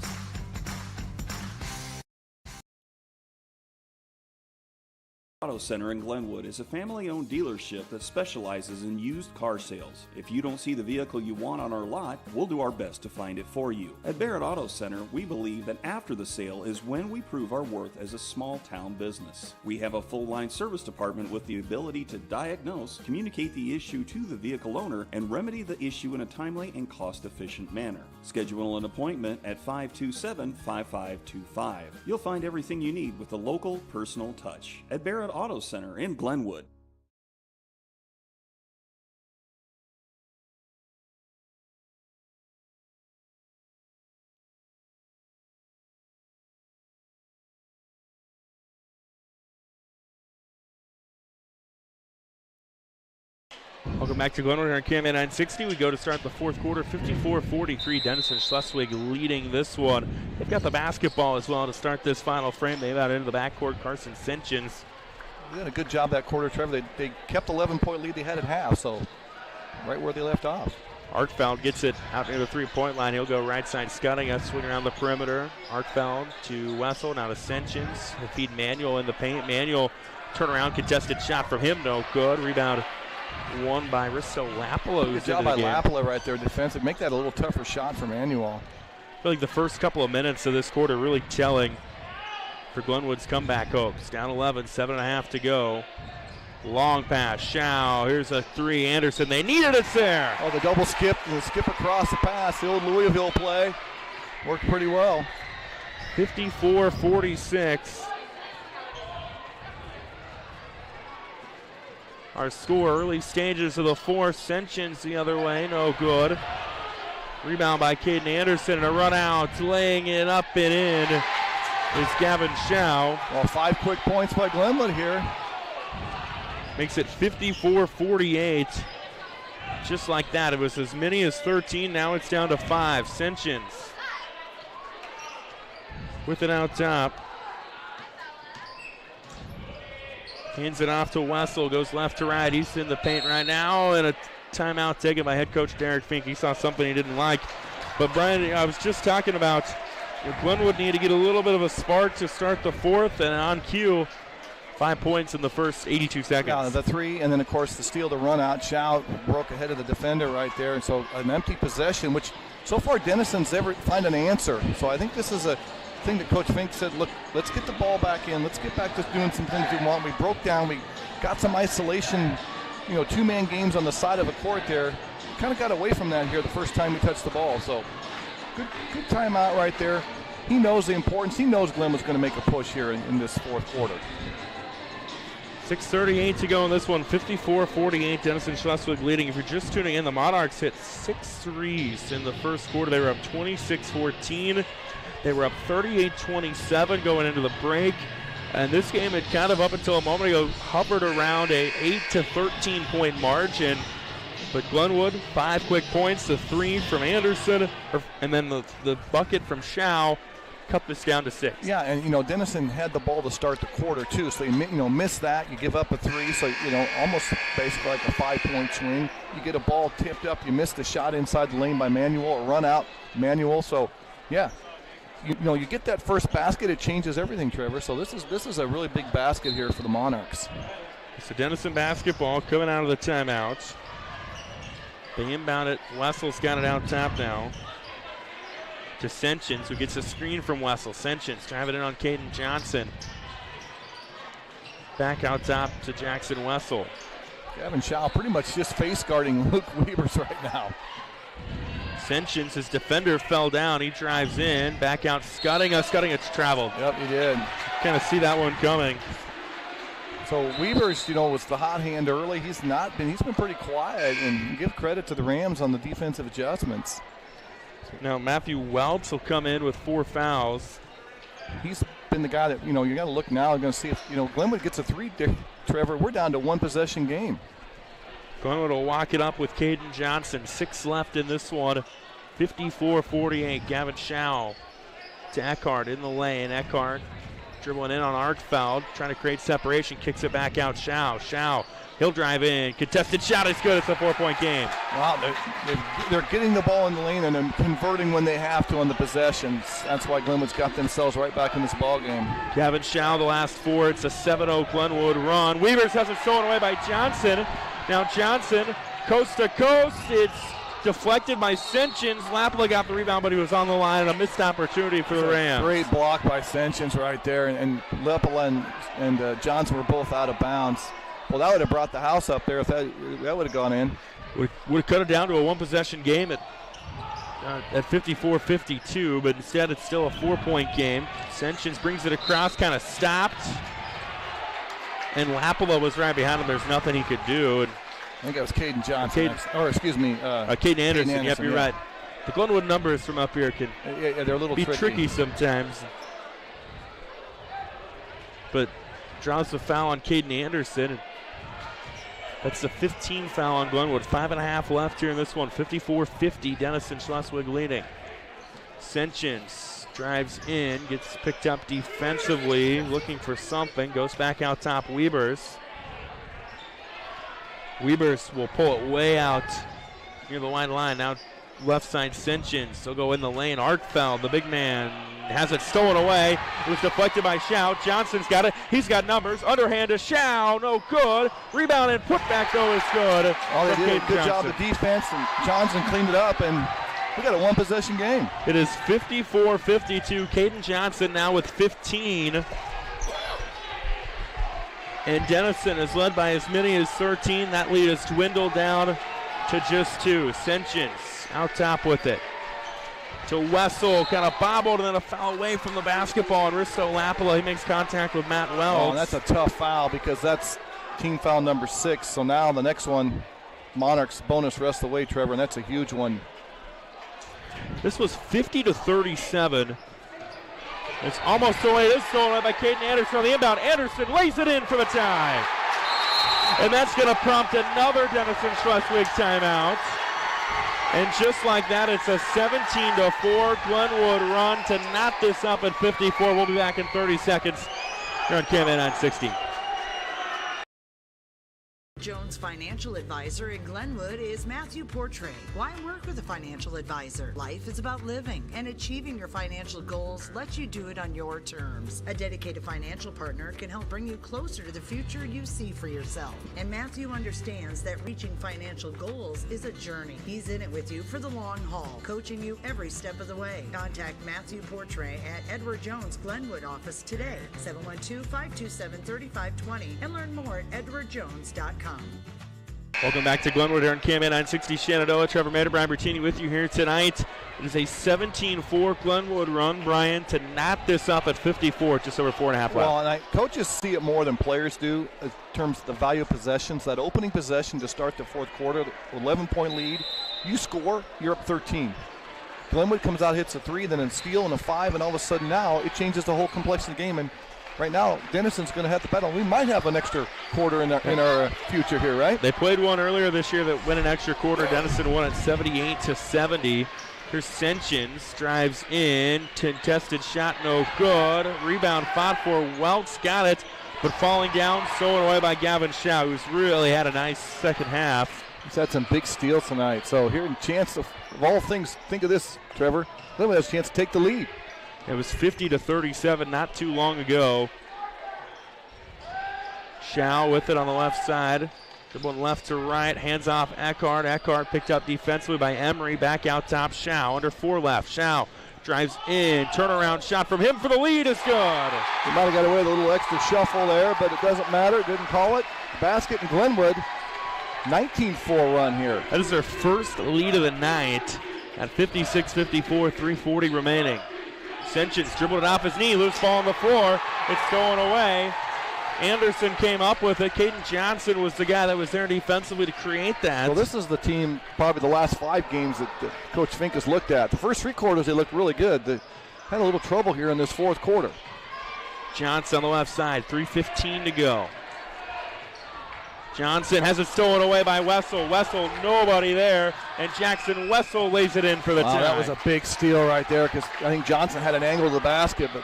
Auto Center in Glenwood is a family-owned dealership that specializes in used car sales. If you don't see the vehicle you want on our lot, we'll do our best to find it for you. At Barrett Auto Center, we believe that after the sale is when we prove our worth as a small-town business. We have a full-line service department with the ability to diagnose, communicate the issue to the vehicle owner, and remedy the issue in a timely and cost-efficient manner. Schedule an appointment at 527-5525. You'll find everything you need with a local, personal touch. At Barrett Auto Center in Glenwood. Welcome back to Glenwood here on KMA 960. We go to start the fourth quarter, 54-43. Denison-Schleswig leading this one. They've got the basketball as well to start this final frame. They've out into the backcourt. Carson Senchins. They did a good job that quarter, Trevor. They kept 11-point lead they had at half, so right where they left off. Arkfeld gets it out near the three-point line. He'll go right side scutting, swing around the perimeter. Arkfeld to Wessel, now to Senchins. He'll feed Manuel in the paint. Manuel turnaround, contested shot from him, no good. Rebound won by Risto Lapala. Good job by Lapala right there, defensive. Make that a little tougher shot for Manuel. I feel like the first couple of minutes of this quarter really telling for Glenwood's comeback hopes. Down 11, 7.5 to go. Long pass, Schau. Here's a three, Anderson. They needed it there. Oh, the double skip, the skip across the pass. The old Louisville play worked pretty well. 54-46. Our score, early stages of the fourth. Senchins the other way, no good. Rebound by Caden Anderson and a run out, laying it up and in is Gavin Schau. Well, 5 quick points by Glenwood here. Makes it 54-48. Just like that, it was as many as 13, now it's down to 5. Senchins with it out top. Hands it off to Wessel, goes left to right. He's in the paint right now, and a timeout taken by head coach Derek Fink. He saw something he didn't like. But Brian, I was just talking about Glenwood need to get a little bit of a spark to start the fourth, and on cue, 5 points in the first 82 seconds. Yeah, the three, and then, of course, the steal, the run out. Chow broke ahead of the defender right there. And so an empty possession, which so far Denison's never find an answer. So I think this is a thing that Coach Fink said, look, let's get the ball back in. Let's get back to doing some things we want. We broke down. We got some isolation, two-man games on the side of the court there. We kind of got away from that here the first time we touched the ball. So good timeout right there. He knows the importance. He knows Glenwood's going to make a push here in this fourth quarter. 6:38 to go in this one. 54-48, Denison-Schleswig leading. If you're just tuning in, the Monarchs hit 6 threes in the first quarter. They were up 26-14. They were up 38-27 going into the break. And this game had kind of up until a moment ago hovered around a 8 to 13 point margin. But Glenwood, 5 quick points, the 3 from Anderson, and then the bucket from Schau cut this down to 6. Yeah, and Denison had the ball to start the quarter too, so you miss that, you give up a 3, so almost basically like a 5-point swing. You get a ball tipped up, you miss the shot inside the lane by Manuel, or run out Manuel. So yeah, you get that first basket, it changes everything, Trevor. So this is a really big basket here for the Monarchs. It's a Denison basketball coming out of the timeout. They inbound it. Wessel's got it out top now to Senchins, who gets a screen from Wessel. Senchins driving it on Caden Johnson. Back out top to Jackson Wessel. Gavin Schau pretty much just face guarding Luke Weavers right now. Senchins, his defender fell down. He drives in. Back out Scudding. It's traveled. Yep, he did. Kind of see that one coming. So Weavers, was the hot hand early. He's been pretty quiet, and give credit to the Rams on the defensive adjustments. Now Matthew Welts will come in with 4 fouls. He's been the guy that, you got to look now. You're going to see if, Glenwood gets a 3, Trevor. We're down to 1 possession game. Glenwood will walk it up with Caden Johnson. 6 left in this one. 54-48. Gavin Schau to Eckhart in the lane. Eckhart dribbling in on Arkfeld, trying to create separation, kicks it back out. Schau, he'll drive in. Contested shot is good. It's a 4-point game. Wow, they're getting the ball in the lane and then converting when they have to on the possessions. That's why Glenwood's got themselves right back in this ball game. Gavin Schau, the last 4. It's a 7-0 Glenwood run. Weavers has it stolen away by Johnson. Now Johnson, coast to coast. It's deflected by Senchins. Lapala got the rebound, but he was on the line, and a missed opportunity for the Rams. Great block by Senchins right there, and Lapala and Johnson were both out of bounds. Well, that would have brought the house up there if that would have gone in. Would have cut it down to a 1-possession game at 54-52, but instead it's still a 4-point game. Senchins brings it across, kind of stopped, and Lapala was right behind him. There's nothing he could do. I think that was Caden Johnson. Caden Anderson. Yep, you're right. The Glenwood numbers from up here can they're a little tricky sometimes. But draws the foul on Caden Anderson. That's the 15th foul on Glenwood. 5.5 left here in this one. 54-50, Denison-Schleswig leading. Senchins drives in, gets picked up defensively, looking for something, goes back out top. Weavers will pull it way out near the wide line. Now left side Senchins. He'll go in the lane. Arkfeld, the big man, has it stolen away. It was deflected by Schau. Johnson's got it. He's got numbers. Underhand to Schau. No good. Rebound and putback though is good. Oh, they did a good job of defense, and Johnson cleaned it up, and we got a 1-possession game. It is 54-52. Caden Johnson now with 15. And Denison is led by as many as 13. That lead has dwindled down to just 2. Senchins out top with it. To Wessel, kind of bobbled, and then a foul away from the basketball. And Risto Lapala, he makes contact with Matt Wells. Oh, that's a tough foul because that's team foul number 6. So now the next one, Monarchs bonus rest away, Trevor, and that's a huge one. This was 50-37. It's almost away. It is stolen by Caden Anderson on the inbound. Anderson lays it in for the tie. And that's going to prompt another Denison-Schleswig timeout. And just like that, it's a 17-4 Glenwood run to knot this up at 54. We'll be back in 30 seconds here on KMN 960. Jones Financial Advisor in Glenwood is Matthew Portray. Why work with a financial advisor? Life is about living, and achieving your financial goals lets you do it on your terms. A dedicated financial partner can help bring you closer to the future you see for yourself. And Matthew understands that reaching financial goals is a journey. He's in it with you for the long haul, coaching you every step of the way. Contact Matthew Portray at Edward Jones Glenwood office today, 712-527-3520, and learn more at edwardjones.com. Welcome back to Glenwood here on KMA 960 Shenandoah. Trevor Mader, Brian Bertini with you here tonight. It is a 17-4 Glenwood run, Brian, to knot this up at 54, just over 4.5 left. Well, and coaches see it more than players do in terms of the value of possessions. That opening possession to start the fourth quarter, 11-point lead. You score, you're up 13. Glenwood comes out, hits a 3, then a steal and a 5, and all of a sudden now it changes the whole complexity of the game. And right now, Denison's going to have the battle. We might have an extra quarter in our future here, right? They played one earlier this year that went an extra quarter. Denison won at 78-70. Here's Senchins, drives in, contested shot, no good. Rebound fought for. Welks got it, but falling down, stolen away by Gavin Shaw, who's really had a nice second half. He's had some big steals tonight. So here, a chance of all things, think of this, Trevor. Glenwood has a chance to take the lead. It was 50-37 not too long ago. Shaw with it on the left side. Dribbling left to right, hands off Eckhart. Eckhart picked up defensively by Emery. Back out top, Shaw under 4 left. Shaw drives in, turnaround shot from him for the lead is good. He might have got away with a little extra shuffle there, but it doesn't matter. Didn't call it. Basket in Glenwood. 19-4 run here. That is their first lead of the night at 56-54, 3:40 remaining. Senchins dribbled it off his knee, loose ball on the floor. It's stolen away. Anderson came up with it. Caden Johnson was the guy that was there defensively to create that. Well, this is the team, probably the last 5 games that Coach Fink has looked at. The first 3 quarters, they looked really good. They had a little trouble here in this fourth quarter. Johnson on the left side, 3:15 to go. Johnson has it stolen away by Wessel. Wessel, nobody there, and Jackson Wessel lays it in for the tie. That was a big steal right there because I think Johnson had an angle to the basket, but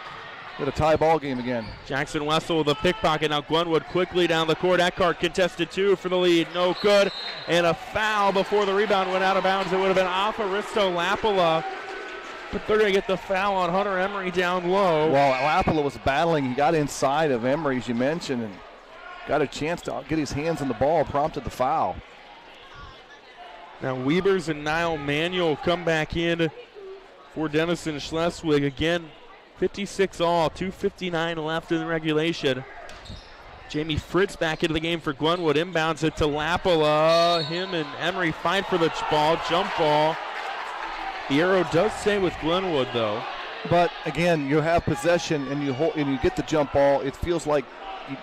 with a tie ball game again. Jackson Wessel with a pickpocket. Now Glenwood quickly down the court. Eckhart contested 2 for the lead. No good, and a foul before the rebound went out of bounds. It would have been off Aristo Lapala, but they're going to get the foul on Hunter Emery down low. Well, Lapala was battling. He got inside of Emery, as you mentioned, and got a chance to get his hands on the ball, prompted the foul. Now Weavers and Niall Manuel come back in for Denison-Schleswig. Again, 56 all, 2:59 left in the regulation. Jamie Fritz back into the game for Glenwood. Inbounds it to Lapala. Him and Emery fight for the ball, jump ball. The arrow does stay with Glenwood, though. But again, you have possession and you hold, and you get the jump ball. It feels like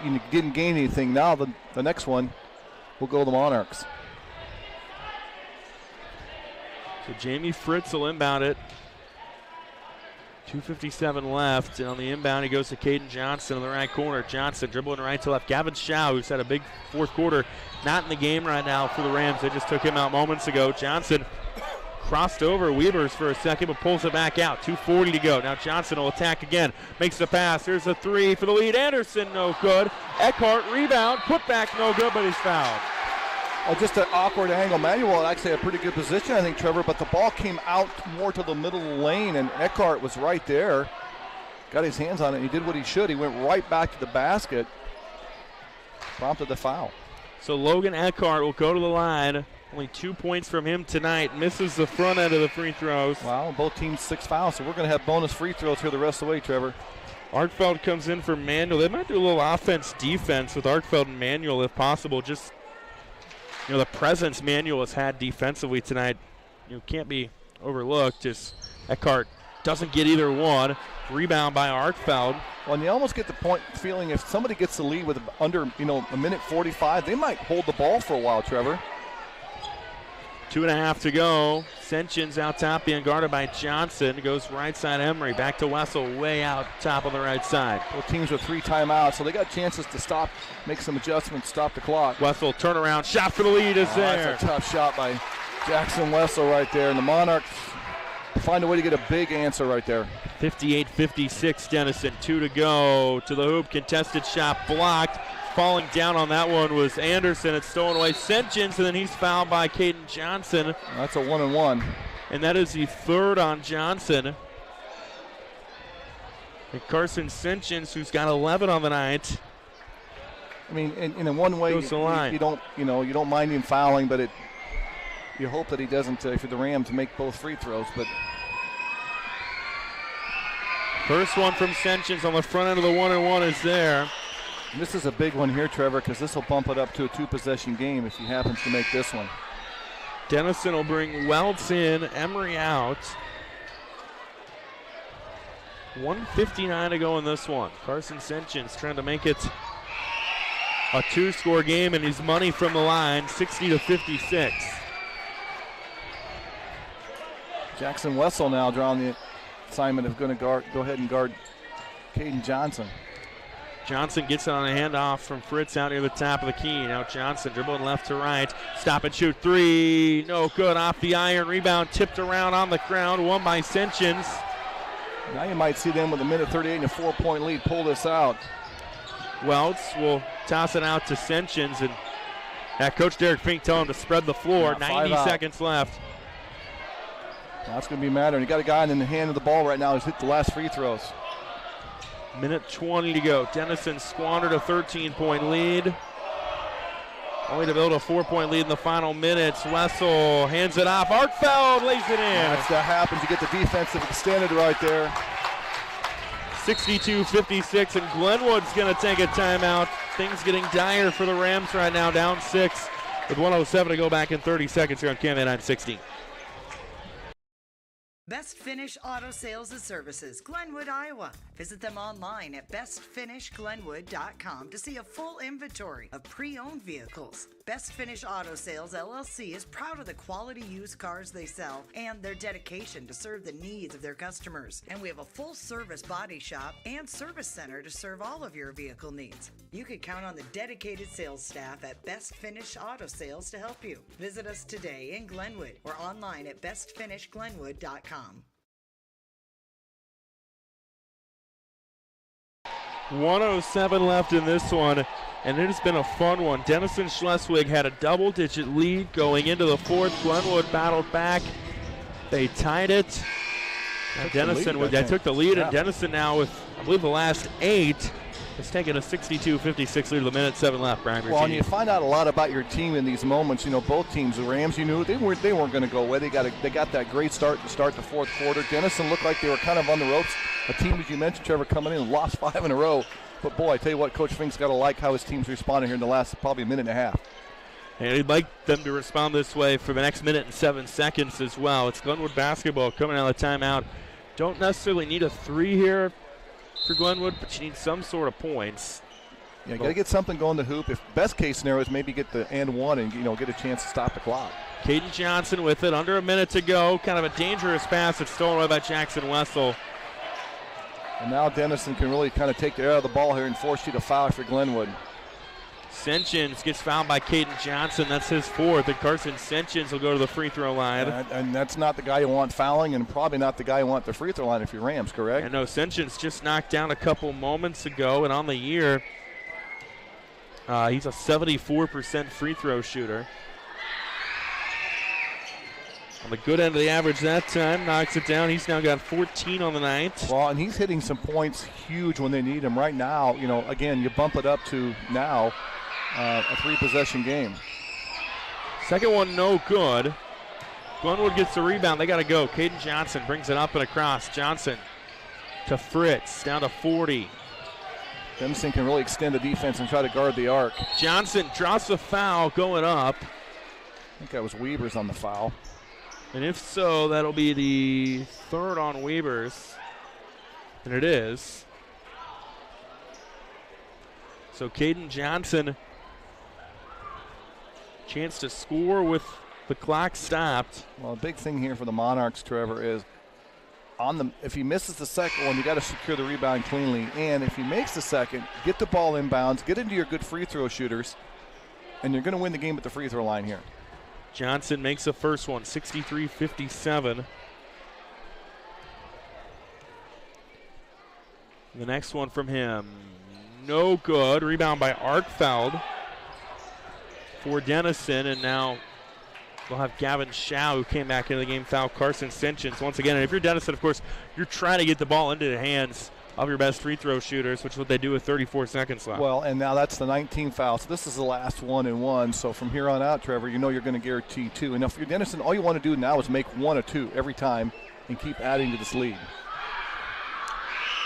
you didn't gain anything. Now the next one will go to the Monarchs. So Jamie Fritz will inbound it. 2:57 left, and on the inbound he goes to Caden Johnson in the right corner. Johnson dribbling right to left. Gavin Shaw, who's had a big fourth quarter, not in the game right now for the Rams. They just took him out moments ago. Johnson crossed over Weavers for a second, but pulls it back out. 2:40 to go. Now Johnson will attack again. Makes the pass. Here's a 3 for the lead. Anderson, no good. Eckhart, rebound. Put back, no good, but he's fouled. Just an awkward angle. Manuel actually had a pretty good position, I think, Trevor, but the ball came out more to the middle of the lane, and Eckhart was right there. Got his hands on it. He did what he should. He went right back to the basket. Prompted the foul. So Logan Eckhart will go to the line. Only 2 points from him tonight. Misses the front end of the free throws. Wow, both teams 6 fouls, so we're going to have bonus free throws here the rest of the way, Trevor. Artfeld comes in for Manuel. They might do a little offense-defense with Artfeld and Manuel if possible. Just, the presence Manuel has had defensively tonight, can't be overlooked. Just Eckhart doesn't get either one. Rebound by Artfeld. Well, and you almost get the point feeling if somebody gets the lead with under, a minute 45, they might hold the ball for a while, Trevor. 2.5 to go. Senchins out top being guarded by Johnson. Goes right side Emery. Back to Wessel, way out top on the right side. Both teams with 3 timeouts, so they got chances to stop, make some adjustments, stop the clock. Wessel turnaround shot for the lead is there. That's a tough shot by Jackson Wessel right there. And the Monarchs find a way to get a big answer right there. 58-56 Denison. 2 to go. To the hoop. Contested shot blocked. falling down on that one was Anderson. It's stolen away. St. John's, and then he's fouled by Caden Johnson. That's a 1-and-1. And that is the third on Johnson. And Carson St. John's, who's got 11 on the night. I mean, in one way, you don't mind him fouling, but you hope that he doesn't, for the Rams, make both free throws. But first one from St. John's on the front end of the 1-and-1 is there. And this is a big one here, Trevor, because this will bump it up to a 2-possession game if he happens to make this one. Denison will bring Welts in, Emery out. 1:59 to go in this one. Carson St. John's trying to make it a 2-score game, and he's money from the line, 60-56. Jackson Wessel now drawing the assignment of going to go ahead and guard Caden Johnson. Johnson gets it on a handoff from Fritz out near the top of the key. Now Johnson dribbling left to right. Stop and shoot three. No good. Off the iron. Rebound tipped around on the ground. Won by St. John's. Now you might see them with a minute 38 and a 4-point lead pull this out. Welts will toss it out to St. John's, and Coach Derek Fink telling him to spread the floor. 90 seconds left. That's going to be mattering. You got a guy in the hand of the ball right now who's hit the last free throws. Minute 20 to go. Denison squandered a 13-point lead. Only to build a 4-point lead in the final minutes. Wessel hands it off. Arkfeld lays it in. That happens. You get the defensive extended right there. 62-56, and Glenwood's going to take a timeout. Things getting dire for the Rams right now, down 6 with 1:07 to go back in 30 seconds here on KMA 960. Best Finish Auto Sales and Services, Glenwood, Iowa. Visit them online at bestfinishglenwood.com to see a full inventory of pre-owned vehicles. Best Finish Auto Sales LLC is proud of the quality used cars they sell and their dedication to serve the needs of their customers. And we have a full-service body shop and service center to serve all of your vehicle needs. You can count on the dedicated sales staff at Best Finish Auto Sales to help you. Visit us today in Glenwood or online at bestfinishglenwood.com. 1:07 left in this one, and it has been a fun one. Denison-Schleswig had a double-digit lead going into the fourth. Glenwood battled back. They tied it. Denison took the lead, and Denison now with, I believe, the last 8 has taken a 62-56 lead with a minute 7 left. Brian, well, and you find out a lot about your team in these moments. You know, both teams, the Rams, you knew they weren't going to go away. They got that great start to start the fourth quarter. Denison looked like they were kind of on the ropes. A team, as you mentioned, Trevor, coming in and lost 5 in a row. But boy, I tell you what, Coach Fink's got to like how his team's responding here in the last probably a minute and a half. And he'd like them to respond this way for the next minute and 7 seconds as well. It's Glenwood basketball coming out of the timeout. Don't necessarily need a 3 here for Glenwood, but you need some sort of points. Yeah, you got to get something going to hoop. If best case scenario is maybe get the and 1 and get a chance to stop the clock. Caden Johnson with it, under a minute to go. Kind of a dangerous pass. It's stolen away by Jackson Wessel. And now Denison can really kind of take the air out of the ball here and force you to foul for Glenwood. St. John's gets fouled by Caden Johnson. That's his 4th, and Carson St. John's will go to the free throw line. And that's not the guy you want fouling, and probably not the guy you want the free throw line if you're Rams, correct? I know St. John's just knocked down a couple moments ago, and on the year, he's a 74% free throw shooter. On the good end of the average that time, knocks it down. He's now got 14 on the night. Well, and he's hitting some points huge when they need him. Right now, again, you bump it up to now a 3-possession game. Second one, no good. Glenwood gets the rebound. They got to go. Caden Johnson brings it up and across. Johnson to Fritz, down to 40. Denison can really extend the defense and try to guard the arc. Johnson draws the foul going up. I think that was Weavers on the foul. And if so, that'll be the 3rd on Weavers. And it is. So Caden Johnson, chance to score with the clock stopped. Well, the big thing here for the Monarchs, Trevor, is if he misses the second one, you got to secure the rebound cleanly. And if he makes the second, get the ball inbounds, get into your good free throw shooters, and you're going to win the game at the free throw line here. Johnson makes the first one, 63-57. The next one from him, No good. Rebound by Arkfeld for Denison, and now we'll have Gavin Shaw, who came back into the game, foul Carson Sinchins once again. And if you're Denison, of course, you're trying to get the ball into the hands of your best free throw shooters, which is what they do with 34 seconds left. Well, and now that's the 19th foul. So this is the last 1-and-1. So from here on out, Trevor, you know you're going to guarantee 2. And if you're Denison, all you want to do now is make 1 or 2 every time and keep adding to this lead.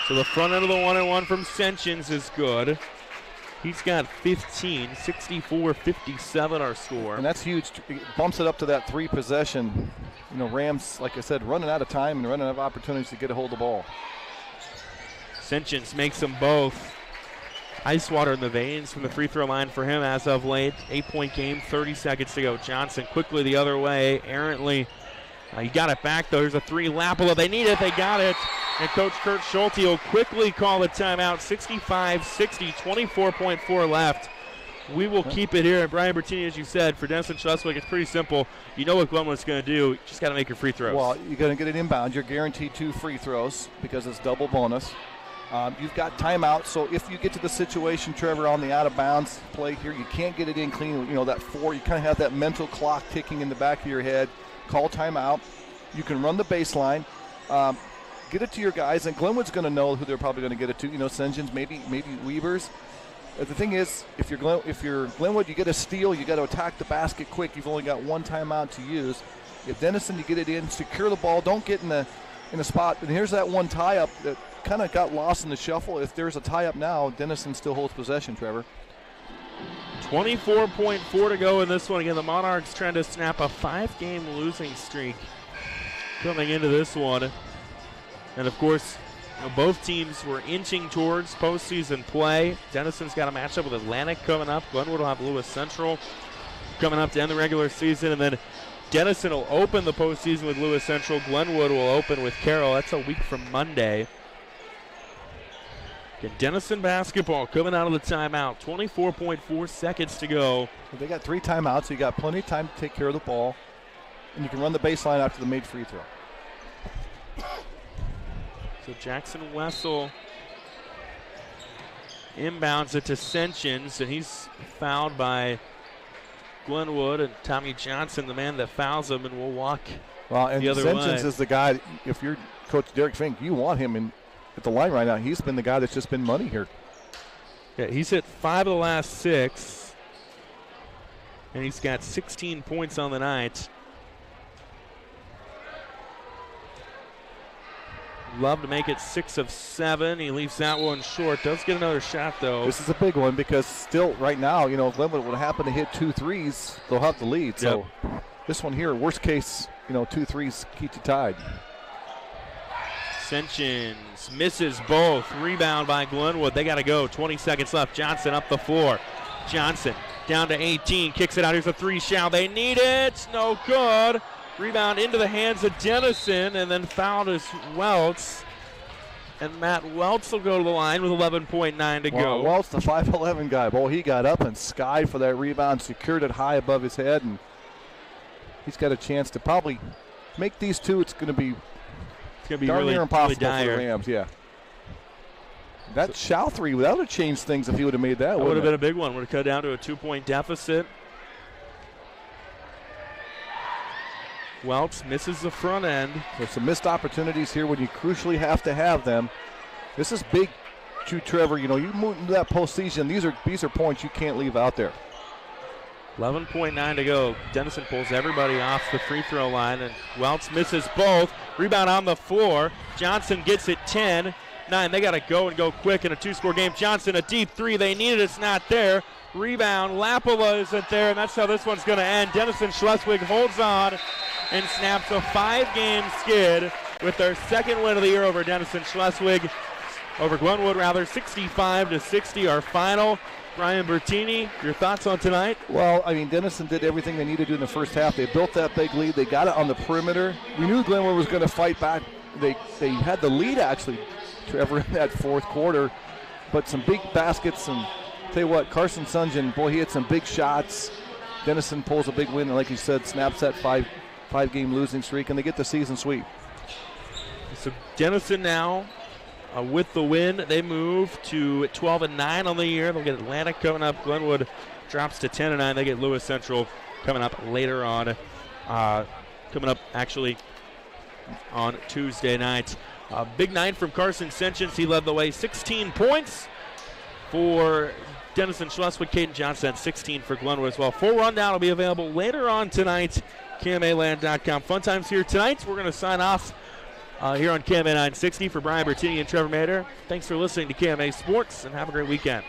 So the front end of the 1-and-1 from Sinchins is good. He's got 15, 64-57 our score. And that's huge. It bumps it up to that 3 possession. You know, Rams, like I said, running out of time and running out of opportunities to get a hold of the ball. Sinchins makes them both. Ice water in the veins from the free throw line for him as of late. 8-point game, 30 seconds to go. Johnson quickly the other way, errantly. He got it back, though. Here's a 3. Lapala, they need it, they got it. And Coach Kurt Schulte will quickly call the timeout. 65-60, 24.4 left. We will keep it here. And Brian Bertini, as you said, for Denison-Schleswig, it's pretty simple. You know what Glenwood's going to do. You just got to make your free throws. Well, you're going to get it inbound. You're guaranteed 2 free throws because it's double bonus. You've got timeout, so if you get to the situation, Trevor, on the out-of-bounds play here, you can't get it in clean. You know, that 4, you kind of have that mental clock ticking in the back of your head. Call timeout. You can run the baseline. Get it to your guys, and Glenwood's going to know who they're probably going to get it to. You know, Sinjins, maybe Weavers. The thing is, if you're Glenwood, you get a steal, you got to attack the basket quick. You've only got 1 timeout to use. If Denison, you get it in, secure the ball, don't get in a spot. And here's that 1 tie-up that kind of got lost in the shuffle. If there's a tie-up now, Denison still holds possession, Trevor. 24.4 to go in this one. Again, the Monarchs trying to snap a 5-game losing streak coming into this one. And, of course, you know, both teams were inching towards postseason play. Denison's got a matchup with Atlantic coming up. Glenwood will have Lewis Central coming up to end the regular season. And then Denison will open the postseason with Lewis Central. Glenwood will open with Carroll. That's a week from Monday. Again, Denison basketball coming out of the timeout. 24.4 seconds to go. They got 3 timeouts, so you got plenty of time to take care of the ball. And you can run the baseline after the made free throw. So Jackson Wessel inbounds it to Sinchins, and he's fouled by Glenwood, and Tommy Johnson, the man that fouls him, and will walk the other way. Sinchins is the guy, if you're Coach Derek Fink, you want him at the line right now. He's been the guy that's just been money here. Yeah, he's hit 5 of the last 6, and he's got 16 points on the night. Love to make it 6 of 7. He leaves that one short. Does get another shot, though. This is a big one because still right now, you know, if Glenwood would happen to hit 2 threes, they'll have the lead. Yep. So this one here, worst case, you know, 2 threes keep you tied. Sinchins misses both. Rebound by Glenwood. They got to go. 20 seconds left. Johnson up the floor. Johnson down to 18. Kicks it out. Here's a 3 shot. They need it. No good. Rebound into the hands of Denison, and then fouled is Welts. And Matt Welts will go to the line with 11.9 to go. Welts, the 5'11 guy. Boy, he got up and skied for that rebound, secured it high above his head, and he's got a chance to probably make these 2. It's going to be darn near impossible for the Rams. Yeah. That Shaw 3, that would have changed things if he would have made that. That would have been a big one. Would have cut down to a 2-point deficit. Welts misses the front end. There's some missed opportunities here when you crucially have to have them. This is big to Trevor. You know, you move into that postseason, these are points you can't leave out there. 11.9 to go. Denison pulls everybody off the free throw line, and Welts misses both. Rebound on the floor. Johnson gets it 10-9. They got to go and go quick in a 2-score game. Johnson, a deep 3. They need it. It's not there. Rebound. Lapala isn't there, and that's how this one's going to end. Denison-Schleswig holds on and snaps a 5-game skid with their 2nd win of the year over Denison-Schleswig. Over Glenwood, rather, 65-60, our final. Brian Bertini, your thoughts on tonight? Well, I mean, Denison did everything they needed to do in the first half. They built that big lead. They got it on the perimeter. We knew Glenwood was going to fight back. They had the lead, actually, Trevor, in that 4th quarter. But some big baskets, and tell you what, Carson Sunjan, boy, he had some big shots. Denison pulls a big win, and like you said, snaps that 5-game losing streak, and they get the season sweep. So Denison now with the win, they move to 12-9 on the year. They'll get Atlantic coming up. Glenwood drops to 10-9. They get Lewis Central coming up later on. Actually on Tuesday night. Big night from Carson Senchins. He led the way, 16 points for Denison-Schleswig. Caden Johnson, 16 for Glenwood as well. Full rundown will be available later on tonight. KMAland.com. Fun times here tonight. We're going to sign off here on KMA 960 for Brian Bertini and Trevor Mader. Thanks for listening to KMA Sports, and have a great weekend.